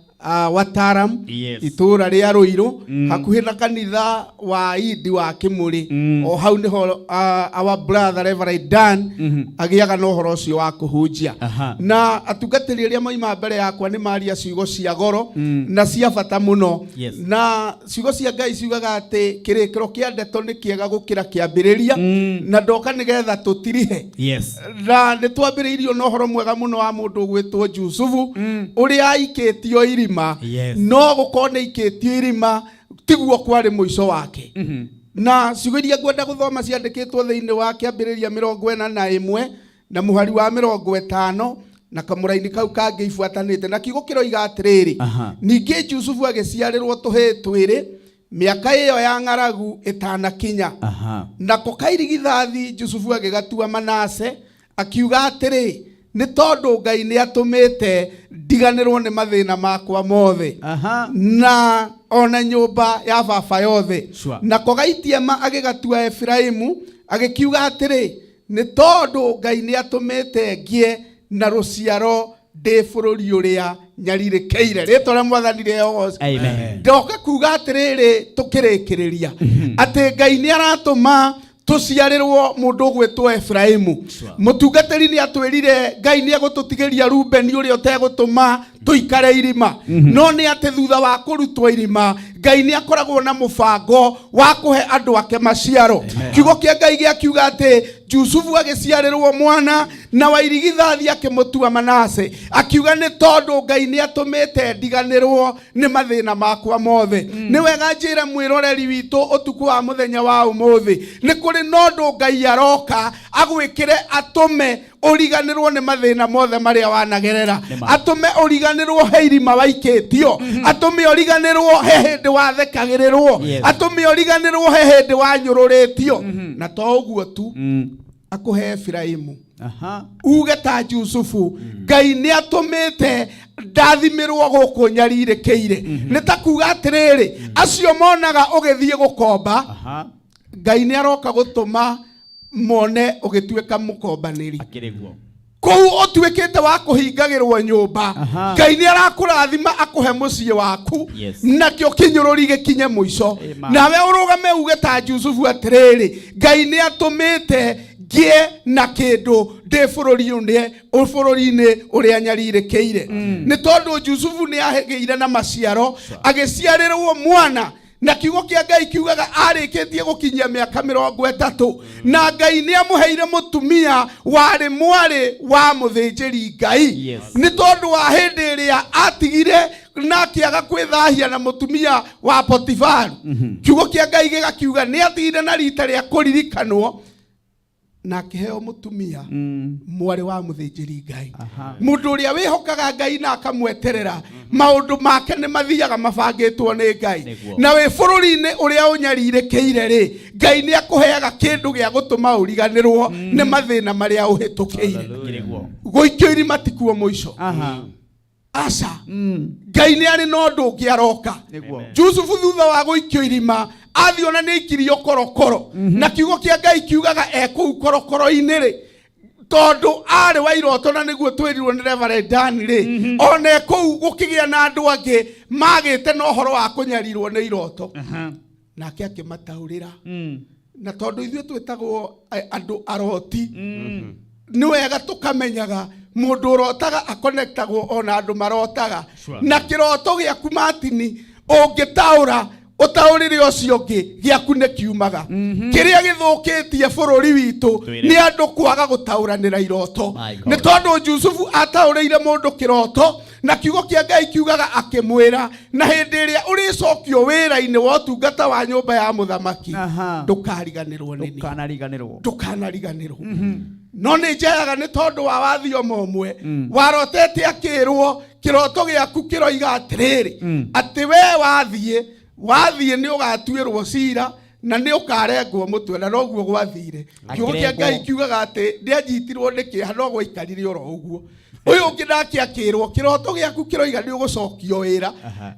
Wataram itura ria Ruiru hakuhi na kanitha wa Idi wa Kimuri o hau niho our brother Reverend Dan agiaga no horo ucio wa kuhunjia na atungatiri aria moima mbere yakwa ni maria ciugo cia goro na cia bata muno na ciugo cia Ngai ciugaga ati kirikiro kia ndeto ni kiega gukira kiambiriria na ndoka nigetha tutirihe na ni twambiriirio no horo mwega muno wa mundu gwitwo Jusufu uria aikitio irima no gukone ikitio irima tiguo kwari muico wake na ciugo iria ngwenda guthoma ciandikitwo thiini wa kiambiriria 41 na muhari wa 50 na kamuraini kau kangi ifuatanite na kiugo kiroiga atiriri ningi Jusufu agiciarirwo tuhe twiri miaka iyo ya ng'aragu itanakinya nako kairigithathi Jusufu agigatua Manase akiuga atiri ni tondu Ngai ni atumite ndiganirwo ni mathina makwa mothe na ona nyumba ya baba yothe nako gaitiema agigatua Efraimu agikiuga atiri ni tondu Ngai ni atumite ngie na ruciaro ndĩ bũrũri ũrĩa nyarirĩkĩire rĩtwa rĩa Mwathani rĩogocwo. Amen. Ndoka kuga atĩrĩrĩ tũkĩrĩkĩrĩria atĩ Ngai nĩ aratũma tuciarirwo mundu gwitwo Efraimu. Mutungatĩri nĩ atwĩrire Ngai nĩ egũtũtigĩria Rubeni ũrĩa ũtegũtũma tuikare irima. No nĩ atĩ thutha wa kũrutwo irima Ngai nĩ akoragwo na mũbango wa kũhe andũ ake maciaro. Kiugo kĩa Ngai gĩakiuga atĩ Jusufu agĩciarĩrwo mwana na Wairigithathi akĩmũtua Manase. Akiuga nĩ tondũ Ngai nĩ atũmĩte ndiganĩrwo nĩ mathĩna makwa mothe. Nĩ wega njĩre mwĩroreri witũ ũtukũ wa mũthenya wa ũmũthĩ nĩ kũrĩ na ũndũ Ngai aroka agwĩkĩre atũme ũriganĩrwo nĩ mathĩna mothe marĩa wanagerera. Atũme ũriganĩrwo he irima waikĩtio. Atũme ũriganĩrwo he hĩndĩ wathekagĩrĩrwo. Atũme ũriganĩrwo he hĩndĩ wanyũrũrĩtio. Na to ũguo tu akũhe Efraimu. Uge ta Jusufu Ngai nĩ atũmĩte ndathimĩrwo gũkũ nyarirĩkĩire. Nĩ ta kuga atĩrĩrĩ acio monaga ũgĩthiĩ gũkomba Ngai nĩ aroka gũtũma mone ũgĩtuĩka mũkombanĩri. Kũu ũtuĩkĩte wa kũhingagĩrwo nyũmba Ngai nĩ arakũrathima akũhe mũciĩ waku nakĩo kĩnyũrũri gĩkinye mũico. Nawe ũrũgame uge ta Jusufu atĩrĩrĩ Ngai nĩ atũmĩte ngĩe na kĩndũ ndĩ bũrũri-inĩ ũrĩa nyarirĩkĩire. Nĩ tondũ Jusufu nĩ agĩire na maciaro agĩciarĩrwo mwana. Na kiugo kĩa Ngai kiugaga arĩkĩtie gũkinyia mĩaka 30 na Ngai nĩ amũheire mũtumia warĩ mwarĩ wa mũthĩnjĩri Ngai. Nĩ tondũ wa hĩndĩ ĩrĩa atigire na akĩaga kwĩthahia na mũtumia wa Potifaru. Kiugo kĩa Ngai gĩgakiuga nĩ atigire na rita rĩa kũririkanwo na akĩheo mũtumia mwarĩ wa mũthĩnjĩri Ngai. Mũndũ ũrĩa wĩhokaga Ngai na akamweterera maũndũ make nĩ mathiaga mabangĩtwo nĩ Ngai. Na wĩ bũrũri-inĩ ũrĩa ũnyarirĩkĩire rĩ Ngai nĩ akũheaga kĩndũ gĩa gũtũma ũriganĩrwo nĩ mathĩna marĩa ũhĩtũkĩire. Gũikio irima ti kuo mũico. Aca Ngai nĩ arĩ na ũndũ ũngĩ aroka. Jusufu thutha wa gũikio irima athiona nĩ ikirio korokoro. Na kiugo kĩa Ngai kiugaga kũu korokoro-inĩ rĩ tondũ arĩ wa iroto na nĩguo twĩrirwo nĩ Reverend Dan rĩ ona kũu gũkĩgĩa na andũ angĩ magĩte na ũhoro wa kũnyarirwo nĩ iroto. Nake akĩmataũrĩra. Na tondũ ithuĩ twĩtagwo andũ aroti nĩ wega tũkamenyaga mũndũ ũrotaga akonectagwo ona andũ marotaga. Na kĩroto gĩaku Martini ũngĩtaũra ũtaũrĩre ũcio ũngĩ gĩaku nĩ kiumaga. Kĩrĩa gĩthũkĩtie bũrũri witũ nĩ andũ kwaga gũtaũranĩra iroto. Nĩ tondũ Jusufu ataũrĩire mũndũ kĩroto na kiugo kĩa Ngai kiugaga akĩmwĩra na hĩndĩ ĩrĩa ũrĩcokio wĩra-inĩ wa ũtungata wa nyũmba ya mũthamaki ndũkariganĩrwo nĩ niĩ. Ndũkanariganĩrwo. No nĩ njayaga nĩ tondũ wa wathi ũmwe warotete akĩrwo kĩroto gĩaku kĩroiga atĩrĩrĩ atĩ we wathiĩ nĩ ũgatuĩrwo cira na nĩ ũkarengwo mũtwe na noguo gwathire. Kiugo kĩa Ngai kiugaga atĩ ndĩanyitirwo nĩ kĩeha no gwaikarire oro ũguo. Ũyũ ũngĩ nake akĩrwo kĩroto gĩaku kĩroiga nĩ ũgũcokio wĩra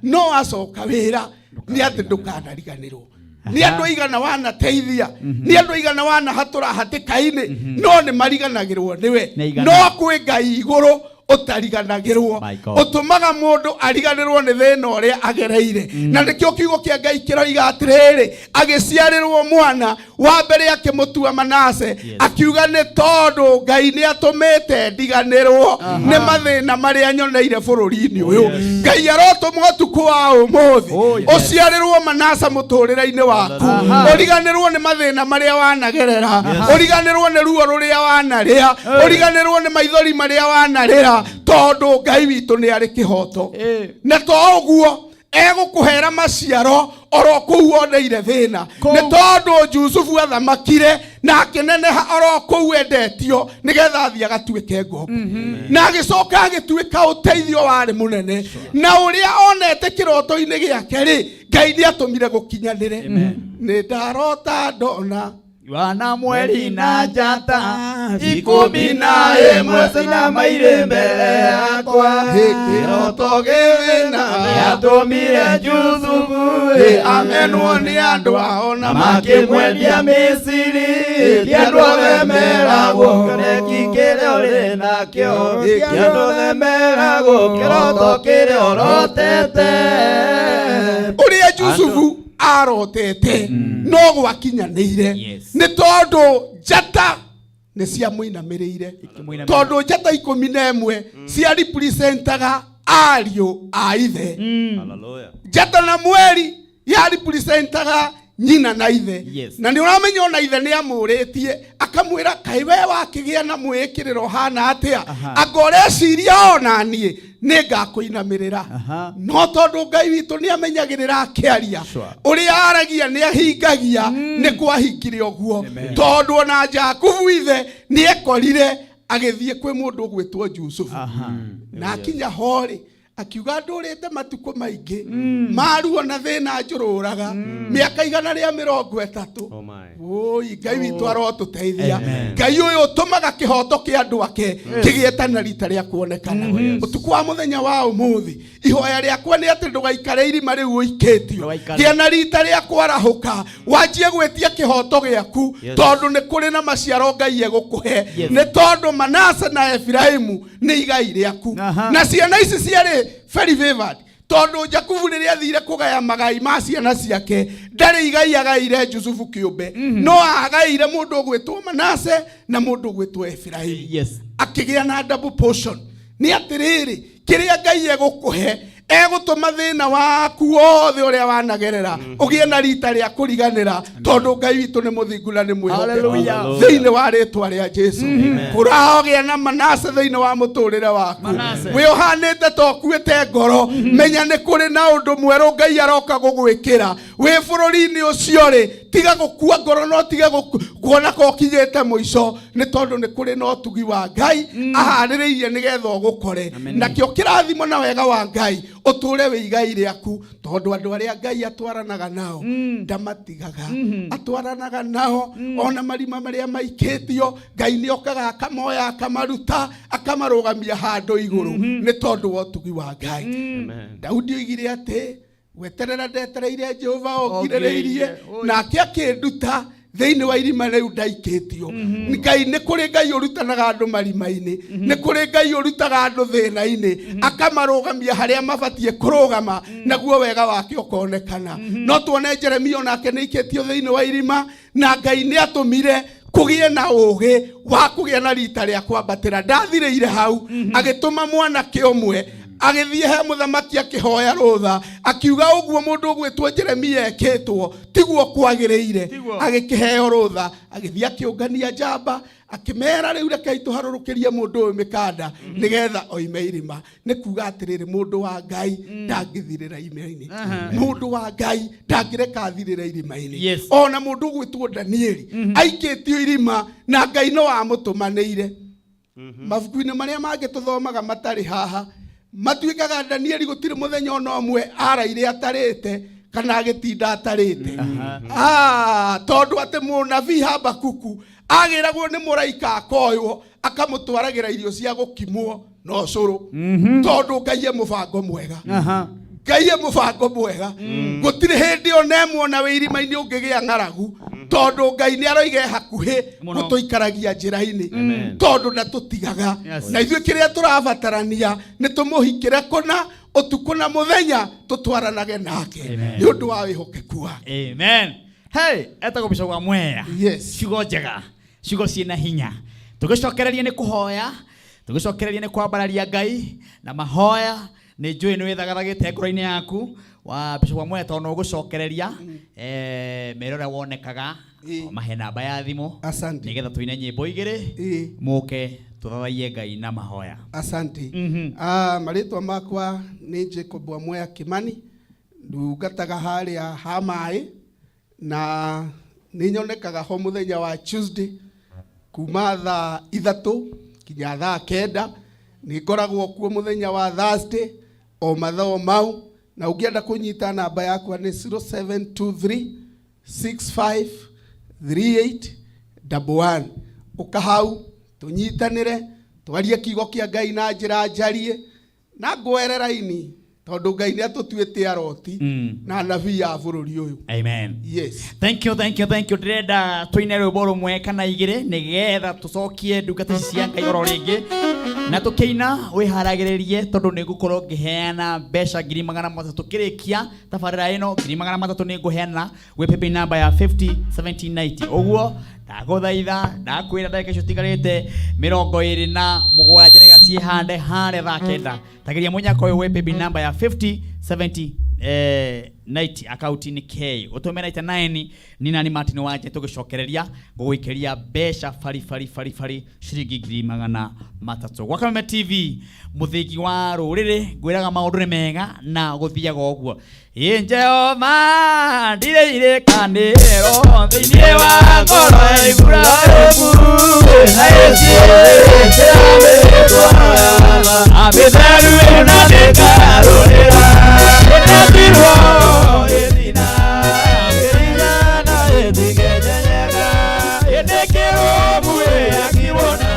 no acoka wĩra nĩ atĩ ndũkanariganĩrwo. Nĩ andũ aigana wanateithia nĩ andũ aigana wanahatũra hatĩka-inĩ no nĩ mariganagĩrwo nĩwe. No kwĩ Ngai igũrũ ũtariganagĩrwo ũtũmaga mũndũ ariganĩrwo nĩ thĩna ũrĩa agereire. Na nĩkĩo kiugo kĩa Ngai kĩroiga atĩrĩrĩ agĩciarĩrwo mwana wa mbere akĩmũtua Manase. Akiuga nĩ tondũ Ngai nĩ atũmĩte ndiganĩrwo nĩ mathĩna marĩa nyoneire bũrũri-inĩ ũyũ. Ngai arotũma ũtukũ wa ũmũthĩ ũciarĩrwo Manase mũtũrĩre-inĩ waku ũriganĩrwo nĩ mathĩna marĩa wanagerera. Ũriganĩrwo nĩ ruo rũrĩa wanarĩa. Ũriganĩrwo nĩ maithori marĩa wanarĩra tondũ Ngai witũ nĩ arĩ kĩhoto. Na to ũguo egũkũhera maciaro oro kũu oneire thĩna. Nĩ tondũ Jusufu athamakire na akĩneneha oro kũu endetio nĩgetha athiĩ agatuĩke ngombo. Na agĩcoka agĩtuĩka ũteithio warĩ mũnene. Na ũrĩa onete kĩroto-inĩ gĩake rĩ Ngai nĩ atũmire gũkinyanĩre. Nĩ ndarota ndona wana mweri na njata 11 cina mairĩ mbere yakwa kĩroto gĩthĩna gĩatũmire Jusufu amenwo nĩ andũ ao na makĩmwendia Misiri Kiando de merago, neki kere ore na kyo. Kiando de merago, keroto kere orotete. Uria Yusufu arotete no gwakinyanire ni tondu njata ni cia muinamirire tondu njata 11 cia representaga ariu a ithe. Njata na mweri ya representaga nyina na ithe. Na ni uramenya ona ithe ni amuritie akamwira kaiwe wakigia na mwikiriro hana atia agoreciria ona nie ningakuinamirira no tondu Ngai witu ni amenyagirira akiaria uria aragia ni ahingagia ni kwahingire oguo tondu ona Jakubu ithe ni ekorire agithie kwi mundu gwitwo Yusufu na akinya hori akiuga ndurite matuko maingi maru ona thina njururaga miaka 130. Oi Ngai witu arotuteithia. Ngai uyu tumaga kihoto ki andu ake kigietana rita ria kuonekana. Utuku wa muthenya wa umuthi ihoya riakwa ni ati ndugaikare irima riu uiketio kiana rita ria kwarahuka wanjie gwetia kihoto giaku tondu ni kuri na maciaro Ngai egukuhe ni tondu Manase na Efraimu ni igai riaku na ciana ici ciari very favored tondu Jakubu riria athire kugaya magai ma ciana ciake ndari igai agaire Yusufu kiumbe no agaire mundu gwitwo Manase na mundu gwitwo Efraimu akigia na double portion. Ni atiriri kiria Ngai egukuhe egutuma thina waku wothe uria wanagerera ugie na rita ria kuriganira tondu Ngai witu ni muthingu na ni mwihokeku thiini wa ritwa ria Jesu. Kuraogia na Manase thiini wa muturire waku wi uhanite to kuite ngoro menya ni kuri na undu mweru Ngai aroka gugwikira wi bururi-ini ucio ri tiga gukua ngoro no tiga kuona ko kinyite muico ni tondu ni kuri no tugi wa Ngai ahaririirie nigetha ugukore na kio kirathimo na wega wa Ngai uture wi igai riaku tondu andu aria Ngai atwaranaga nao ndamatigaga atwaranaga nao ona marima maria maiketio Ngai ni okaga akamoya akamaruta akamarugamia handu iguru ni tondu wa tugi wa Ngai. Daudi oigire ati weterera ndetereire Jehova ongirereirie nake akinduta thiini wa irima riu ndaiketio. Ngai ni kuri Ngai urutanaga andu marima-ini ni kuri Ngai urutaga andu thina-ini akamarugamia haria mabatie kurugama naguo wega wake ukonekana. No tuone Jeremia onake ni iketio thiini wa irima na Ngai ni atumire kugie na ugi wa kugia na rita ria kwambatira ndathireire hau agituma mwanake umwe agithie he muthamaki akihoya rutha akiuga uguo mundu gwitwo Jeremia eketwo tiguo kwagiriire agikiheo rutha agithie akiungania njamba akimera riu rekei tuharurukirie mundu uyu mikanda nigetha oime irima. Ni kuga atiriri mundu wa Ngai ndangithirira irima-ini mundu wa Ngai ndangireka athirira irima-ini ona mundu gwitwo Danieli aiketio irima na Ngai no amutumanire. Mabuku-ini maria mangi tuthomaga matari haha matuikaga Danieli gutire muthenya ona umwe araire atarite kana agitinda atarite tondu ati munabii Habakuku agiragwo ni muraika akoywo akamutwaragira irio cia gukimwo no curu tondu Ngai e mubango mwega Ngai e mubango mwega gutire hindi ona emwe ona wi irima-ini ungigia ng'aragu tondu Ngai ni aroige hakuhi gutuikaragia njira-ini tondu natutigaga na ithuĩ kiria turabatarania ni tumuhikire kuna utuku na muthenya tutwaranage nake ni undu wa wihokeku wake. Amen. Hey, etagwo Bishop wa Mwea. Ciugo njega, ciugo ciina hinya. Tugicokereria ni kuhoya, tugicokereria ni kwambararia Ngai na mahoya ni njui ni withagaragite ngoro-ini yaku wa Bishop wa Mwea tondu ugucokereria merore wonekaga mahe namba ya thimu nigetha tuine nyimbo igiri muke tuthathaiye Ngai na mahoya. Asante. Maritwa makwa ni Jacob wa Mwea Kimani ndungataga haria hamai na ninyonekaga ho muthenya wa Tuesday kuma thaa 3 kinya thaa 9 nikoragwo kuo muthenya wa Thursday o mathao mau na ungienda kunyita namba yakwa ni 0723 653811 ukahau tunyitanire twarie kiugo kia Ngai na njira njarie na ngwerera ini tondu Ngai ni atutuite aroti na nabii ya bururi uyu. Amen. Yes. Thank you. Ndirenda tuine rwimbo rumwe kana igire nigetha tucokie ndungata cia Ngai oro ringi na tukiina wiharagirerie tondu ni gukorwo ngiheana mbeca 300 tukirikia tabarira ino 300 ni nguheana we pepe namba ya 501790 oguo ndaguthaitha ndakwira ndagika icio tigarite 27 nigacie hande hare thaa kenda tagiria munyako we pepe namba ya 5070 account ni K utume 99 ni nani Martin waje tugicokereria ngugwikeria besha fari shiringi 300 gwa Kameme TV muthiki wa rurire ngwiraga maundu ni mega na guthiaga oguo Jehova ndire kanero thiini wa ngoro Ibrahimu ayesie abetheru na dekarurira edirwo edina na edigenyega edekero muwe akibona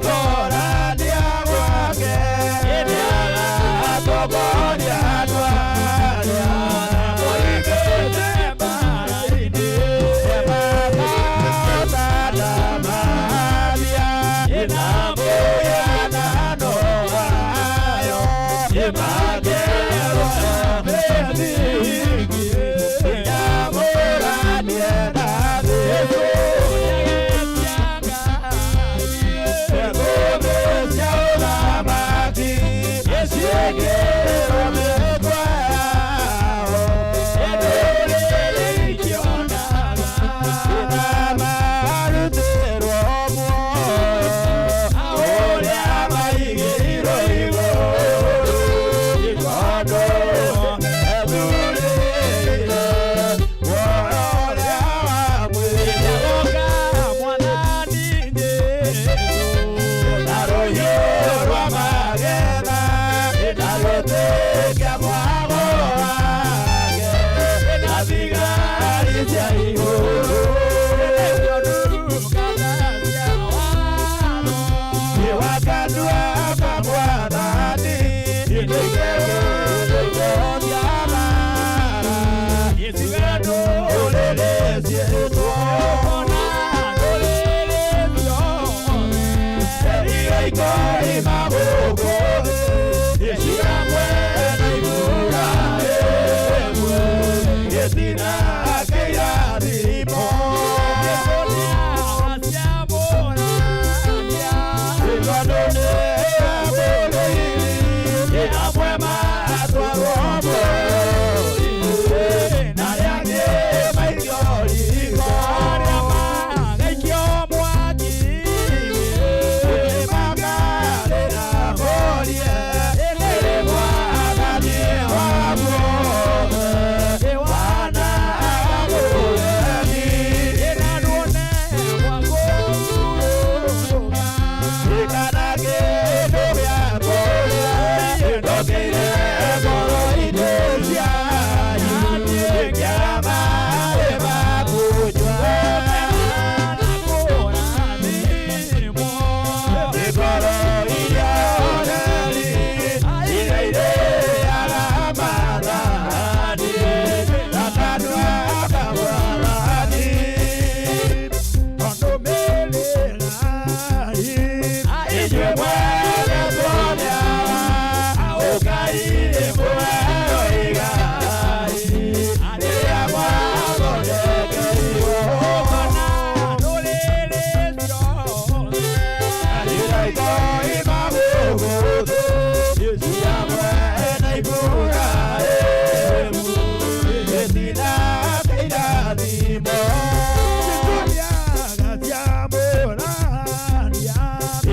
Tora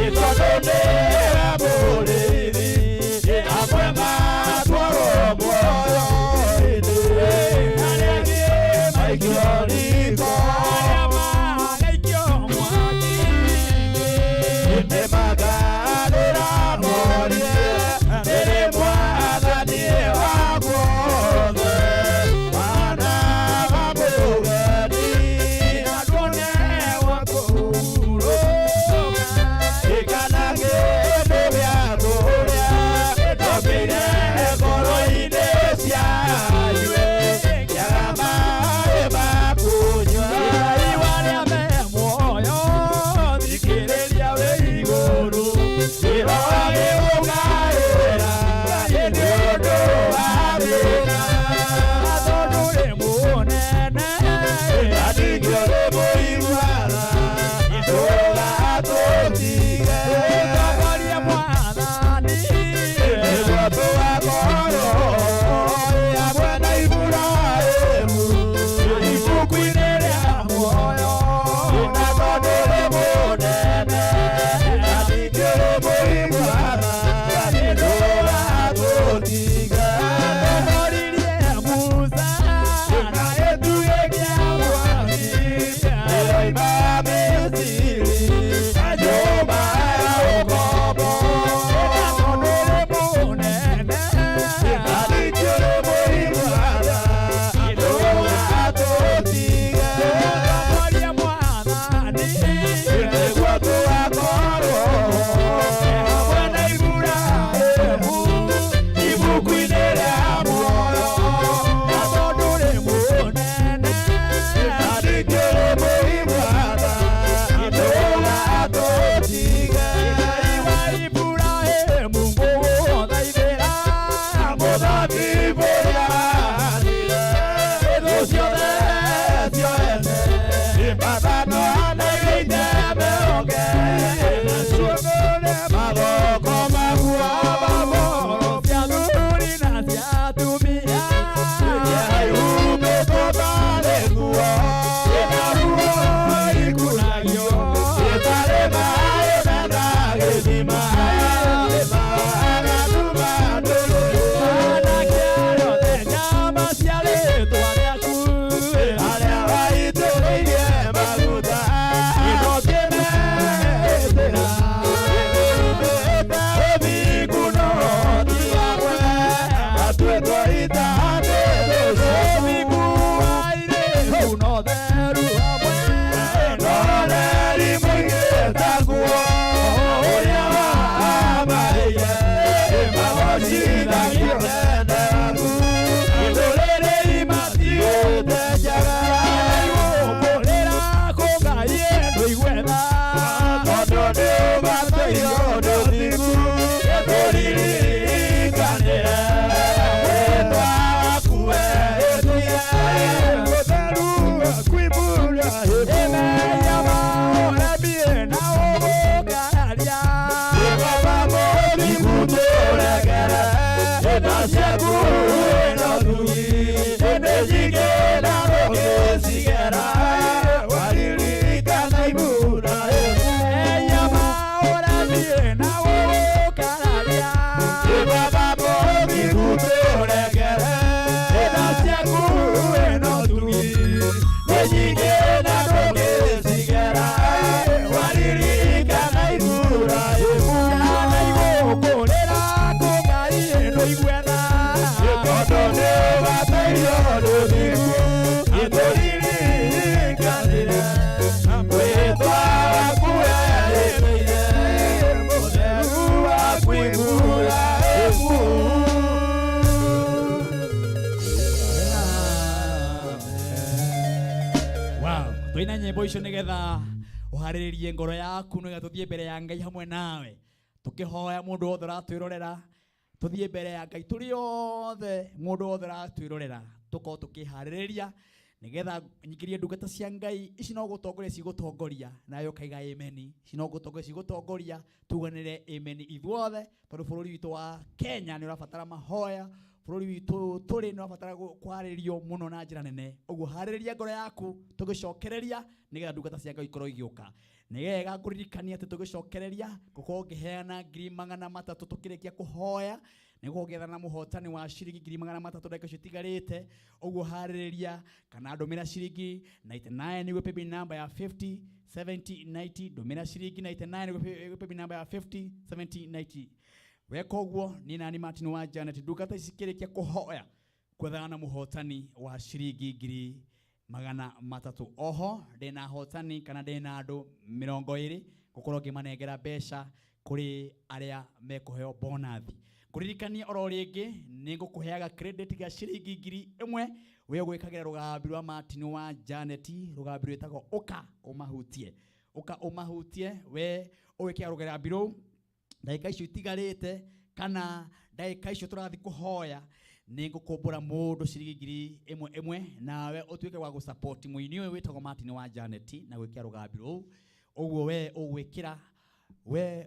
Ikadote twaina nyimbo icio nigetha uhariririe ngoro yaku nigetha tuthie mbere ya Ngai hamwe nawe tukihoya mundu wothe ratwirorera tuthie mbere ya Ngai turi othe mundu wothe ratwirorera tuko tukihariria nigetha nyikirie ndungata cia Ngai ici no gutongoria cigutongoria nayo kaiga amen ici no gutongoria cigutongoria tuganire amen ithuothe tondu bururi witu wa Kenya ni urabatara mahoya bururi witu turi ni urabatara kwaririo muno na njira nene uguo hariria ngoro yaku tugicokereria nigetha ndungata cia Ngai ikorwo igiuka nigega kuririkania ati tugicokereria gukorwo ngiheana 300 tukirikia kuhoya niguo gethana muhotani wa ciringi 300 ndeka citigarite uguo hariria kana ndumira ciringi 99 niguo pepe number ya 50 70 90 ndumira ciringi 99 niguo pepe number ya 50 70 90 weka uguo ni nani Martin wa Janet ndungata icikirikia kuhoya kwethana muhotani wa ciringi 300 oho ndina hotani kana ndina andu 20 gukorwo ngimanengera mbeca kuri aria mekuheo bonathi kuririkania oro ringi ningukuheaga credit ga ciringi 1000 we gwikagira rugambi rwa Martin wa Janet rugambi rwetagwo uka umahutie we uwikia rugambi ru ndagika icio itigarite kana ndagika icio turathi kuhoya ningukumbura mundu ciringi 1000 nawe utuike wa gusupport muini uyu witagwo Martin wa Janet na gwikia rugambi ru uguo we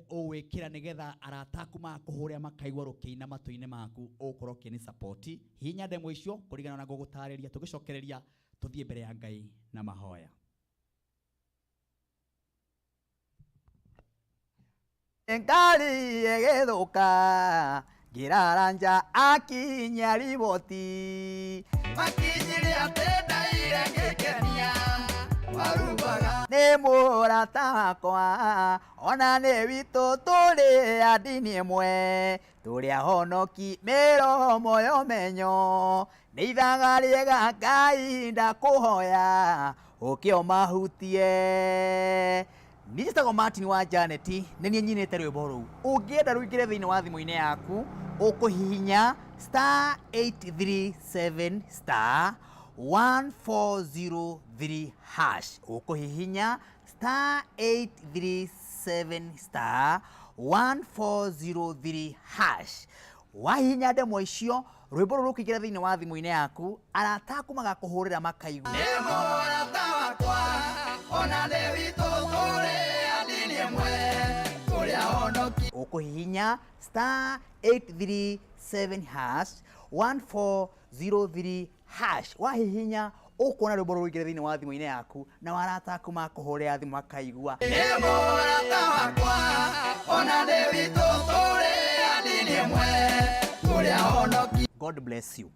uwikira nigetha arataku makuhuria makaigwa rukiina matuine maku ukorwo kini support hinya ndemwe icio kurigana na gugutariria tugicokereria tuthie mbere ya Ngai na mahoya. Ngari egithuka giraranja akinya riboti makinyire atendaire ngikenia warubaga ni murata wakwa ona ni witu turi andini imwe turi ahonoki miromo yomenyo ni ithaga riega Ngai ndakuhoya ukio mahutie Nijitago Martin wa Janet nini nyinete rwimbo ruu ungienda ruingire thiini wa thimu-ini yaku ukuhihinya *837 *1403 hash ukuhihinya *837 *1403 hash wahihinya ndemwa icio rwimbo ruru rukigira thiini wa thimu-ini yaku arataku magakuhurira makaigua Nemorata wakwa ona ndewito ukuhihinya *837 hash 1403 hash wahihinya ukuona rwimbo ruingire thiini wa thimu-ini yaku na warataku makuhurira thimu makaigua Nemorata wakwa ona ndewito andini imwe turi ahonoki. God bless you.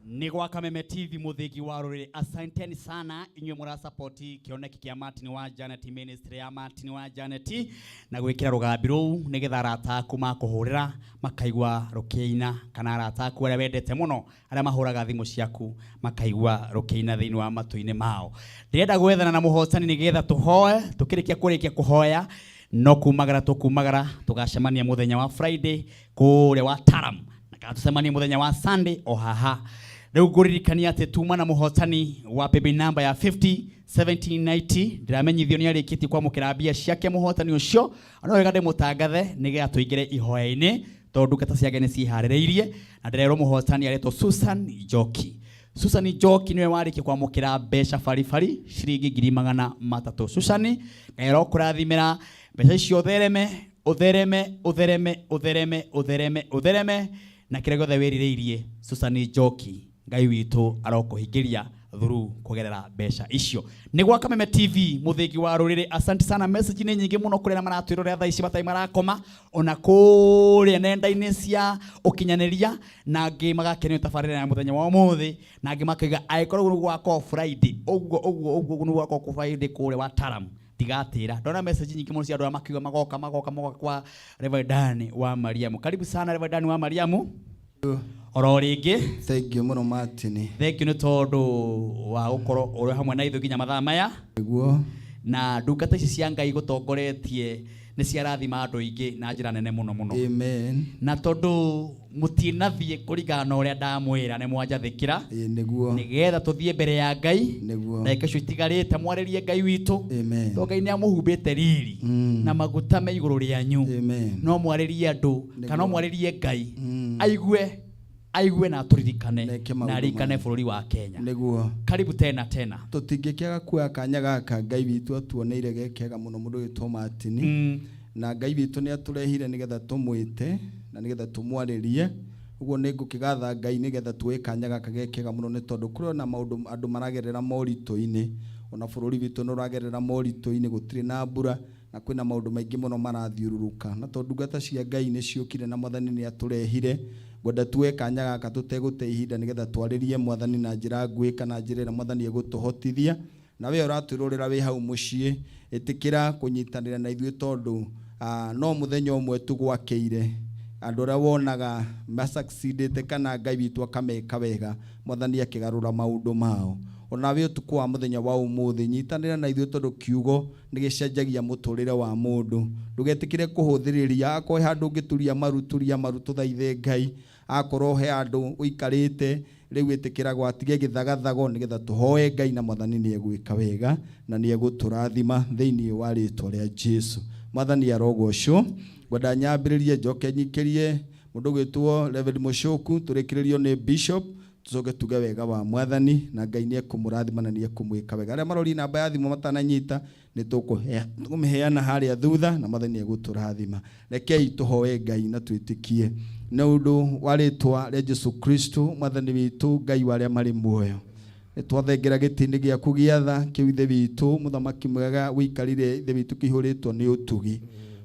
Ni gwa Kameme TV muthigi wa ruriri asanteni sana inywe mura support kioneki kia Martin wa Janet ministry ya Martin wa Janet na gwikira rugambi ru nigetha arataku makuhurira makaigwa rukiina kana arataku aria wendete muno aria mahuraga thimu ciaku makaigwa rukiina thiini wa matuine mao ndirenda gwethana na muhotani nigetha tuhoe tukirikia kurikia kuhoya no kumagara tugacemania muthenya wa Friday kuria wa Taram na kana tucemania muthenya wa Sunday ohaha Leo kuririkania ati tuma na muhotani wa pepe namba ya 50 1790 ndiramenyithio ni arikiti kwa mukirabia ciake muhotani ucio ono wega ndimutangathe nigetha tuigire ihoya-ini tondu kata ciake ni cihaririirie na ndirero muhotani aretwo Susan Njoki niwe wariki kwa mukira mbeca farifari ciringi 300 Susan ngero kurathimira mbeca icio uthereme na kirego the wiririirie Susan Njoki Ngai witu arokuhingiria thuru kugerera mbeca icio ni gwa Kameme TV muthigi wa ruriri asante sana message ni nyingi muno kurera maratwirorera thaa ici batai marakoma ona kuria nenda-ini cia ukinyaniria na ngi magakenio tabarira ya muthenya wa muthi na ngi makaiga aikorwo gwako Friday uguo ni gwako Friday kuria wa Taram tigatira ndona message nyingi muno cia andu makiuga magoka kwa Reverend Dan wa Mariamu. Karibu sana Reverend Dan wa Mariamu. Oro ringi thank you muno Martin. Thank you ni tondu wa gukoro uri hamwe na ithu ginya mathaa maya guo na ndungata ici cia Ngai gutongoretie nĩ ciarathima andũ aingĩ na njĩra nene mũno mũno. Amen. Na tondũ mũtinathie kũringana na ũrĩa ndamwĩra nĩ mwanjathĩkĩra nĩgetha tũthiĩ mbere ya Ngai na kesho itigarĩte mwarĩrie Ngai witũ tondũ Ngai nĩ amũhumbĩte riri na maguta me igũrũ rĩanyu no mwarĩrie andũ kana mwarĩrie Ngai aigue na turirikane na rikane bũrũri wa Kenya. Karibu tena. Tũtingĩkĩaga kuoya kanya gaka Ngai witũ atuoneire gekega mũno mũndũ witũ Martin na Ngai witũ nĩ atũrehire nĩgetha tũmwĩte na nĩgetha tũmwarĩrie. Ũguo nĩ ngũkĩgatha Ngai nĩgetha tuoye kanya gaka gekega mũno nĩ tondũ kũrĩ na maũndũ andũ maragerera moritũ-inĩ, ona bũrũri witũ nĩ ũragerera moritũ-inĩ, gũtirĩ na mbura na kwĩna maũndũ maingĩ mũno marathiũrũrũka, na tondũ ndungata cia Ngai nĩ ciokire na Mwathani nĩ atũrehire. Ngwenda tuoye kanya gaka tũtegũte ihinda nĩgetha twarĩrie Mwathani na njĩra nguhĩ kana njĩra ĩrĩa Mwathani egũtũhotithia. Na we ũratwĩrorera wĩ hau mũciĩ, ĩtĩkĩra kũnyitanĩra na ithuĩ tondũ no mũthenya ũmwe tũgwakĩire andũ arĩa wonaga ma-succeedĩte kana Ngai witũ akameka wega, Mwathani akĩgarũra maũndũ mao. Onawe ũtukũ wa mũthenya wa ũmũthĩ nyitanĩra na ithuĩ tondũ kiugo nĩ gĩcenjagia mũtũrĩre wa mũndũ. Ndũgetĩkĩre kũhũthĩrĩria, akorwo he handũ ũngĩturia maru tũthaithe Ngai, akorwo he handũ ũikarĩte rĩu ĩtĩkĩra gwatige gĩthagathago nĩgetha tũhoe Ngai na Mwathani nĩ egwĩka wega na nĩ egũtũrathima thĩinĩ wa rĩtwa rĩa Jesu. Mwathani arogocwo. Ngwenda nyambĩrĩrie njoke nyikĩrie mũndũ gwĩtwo Reverend Mũcoku, tũrĩkĩrĩrio nĩ Bishop, tucoke tuge wega wa Mwathani na Ngai nĩ ekũmũrathima na nĩ ekũmwĩka wega. Arĩa marori namba ya thimũ matananyita nĩ tũkũmĩheana harĩa thutha na Mwathani egũtũrathima. Rekei tũhoe Ngai na twĩtĩkie na ũndũ wa rĩtwa rĩa Jesu Kristo Mwathani witũ, Ngai wa arĩa marĩ muoyo. Nĩ twathengera gĩtĩ-inĩ gĩaku gĩa tha kĩu ithe witũ mũthamaki mwega wĩikarire ithe witũ kĩihũrĩtwo nĩ ũtugi.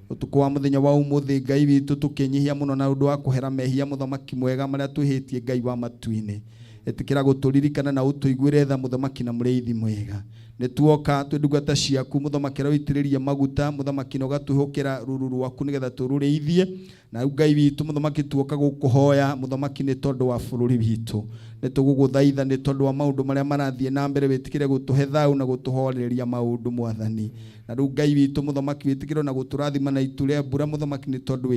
Ũtukũ wa mũthenya wa ũmũthĩ Ngai witũ tũkĩnyihia mũno na ũndũ wa kũhera mehia mũthamaki mwega marĩa twĩhĩtie Ngai wa matu-inĩ. Ĩtĩkĩra gũtũririkana na ũtũiguĩre tha mũthamaki na mũrĩithi mwega. Nĩ tuoka twĩ ndungata ciaku mũthamaki ũrĩa wĩitĩrĩria maguta, mũthamaki na ũgatwĩhokera ruru rwaku nĩgetha tũrũrĩithie. Na Ngai witũ mũthamaki tuoka gũkũhoya mũthamaki nĩ tondũ wa bũrũri witũ. Nĩ tũgũgũthaitha nĩ tondũ wa maũndũ marĩa marathiĩ na mbere, wĩtĩkĩre gũtũhe thayũ na gũtũhoreria maũndũ Mwathani. Na rĩu Ngai witũ mũthamaki wĩtĩkĩre na gũtũrathima na itu rĩa mbura mũthamaki nĩ tondũ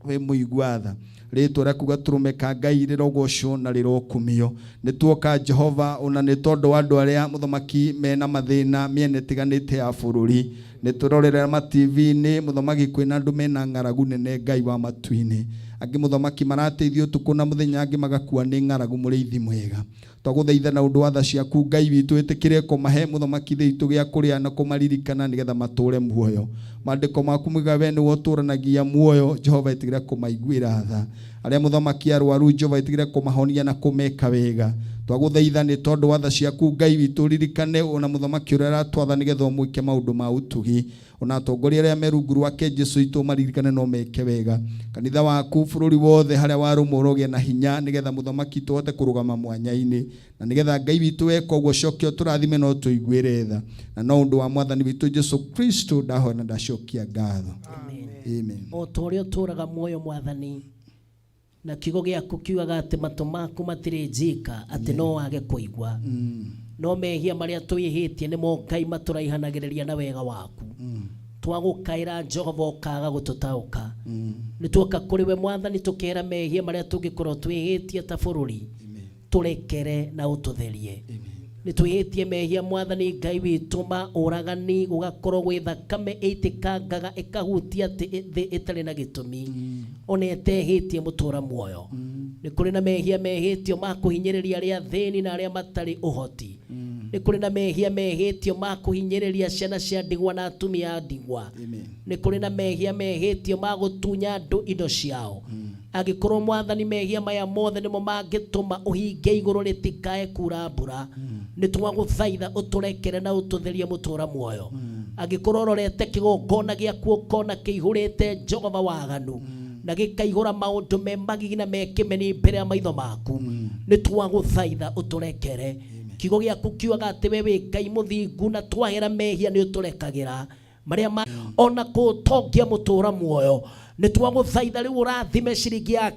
we mũigua tha. Rĩtwa rĩaku gatũrũmĩka Ngai rĩrogocwo na rĩrokumio. Nĩ tuoka Jehova ona nĩ tondũ wa andũ arĩa mũthamaki mena mathĩna mĩena ĩtiganĩte ya bũrũri. Nĩ tũrorera ma-TV-inĩ mũthamaki kwĩna andũ mena ng'aragu nene Ngai wa matu-inĩ. Angĩ mũthamaki marateithio ũtukũ na mũthenya, angĩ magakua nĩ ng'aragu mũrĩithi mwega. Twagũthaitha na ũndũ wa tha ciaku Ngai witũ ĩtĩkĩre kũmahe mũthamaki thĩitũ gĩa kũrĩa na kũmaririkana nĩgetha matũre muoyo. Maandĩko maku mwiga we nĩwe ũtũranagia muoyo, Jehova ĩtĩkĩre kũmaiguĩra tha. Arĩa mũthamaki arwaru Jehova ĩtĩkĩre kũmahonia na kũmeka wega. Twagũthaitha nĩ tondũ wa tha ciaku Ngai witũ ririkane ona mũthamaki ũrĩa aratwatha nĩgetha ũmwĩke maũndũ ma ũtugi. Ona atongoria arĩa me rungu rwake Jesu witũ maririkane no meke wega. Kanitha waku bũrũri wothe harĩa warũmũrwo ũgĩe na hinya nĩgetha mũthamaki tũhote kũrũgama mwanya-inĩ. Na nĩgetha Ngai witũ weka ũguo cokia tũrathime no tũiguĩre tha. Na no ũndũ wa Mwathani witũ Jesu Kristo ndahoya na ndacokia ngatho. Amen. O ta ũrĩa ũtũraga muoyo Mwathani, na kiugo gĩaku kiugaga atĩ matũ maku matirĩ njĩka atĩ no wage kũigua. No mehia marĩa twĩhĩtie nĩmo Ngai matũraihanagĩrĩria na wega waku. Twagũkaĩra Jehova ũkaga gũtũtaũka. Nĩ tuoka kũrĩ we Mwathani tũkera mehia marĩa tũngĩkorwo twĩhĩtie ta bũrũri, tũrekere na ũtũtherie. Nĩ twĩhĩtie mehia Mwathani Ngai witũ ma ũragani, gũgakorwo gwĩ thakame ĩitĩkangaga ĩkahutia thĩ ĩtarĩ na gĩtũmi, ona ĩtehĩtie mũtũra muoyo. Nĩ kũrĩ na mehia mehĩtio ma kũhinyĩrĩria arĩa athĩni na arĩa matarĩ ũhoti. Nĩ kũrĩ na mehia mehĩtio ma kũhinyĩrĩria ciana cia ndigwa na atumia a ndigwa. Nĩ kũrĩ na mehia mehĩtio ma gũtunya andũ indo ciao. Angĩkorwo Mwathani mehia maya mothe nĩmo mangĩtũma ũhinge igũrũ rĩtikae kura mbura, nĩ twagũthaitha ũtũrekere na ũtũtherie mũtũra muoyo. Angĩkorwo ũrorete kĩgongona gĩaku ũkona kĩihũrĩte Jehova waganu na gĩkaihũra maũndũ me magigi na me kĩmeni mbere ya maitho maku, nĩ twagũthaitha ũtũrekere. Kiugo gĩaku kiugaga atĩ we wĩ Ngai mũthingu na twahera mehia nĩ ũtũrekagĩra marĩa ona kũtongia mũtũra muoyo. Nĩ twagũthaitha rĩu ũrathime ciringi yake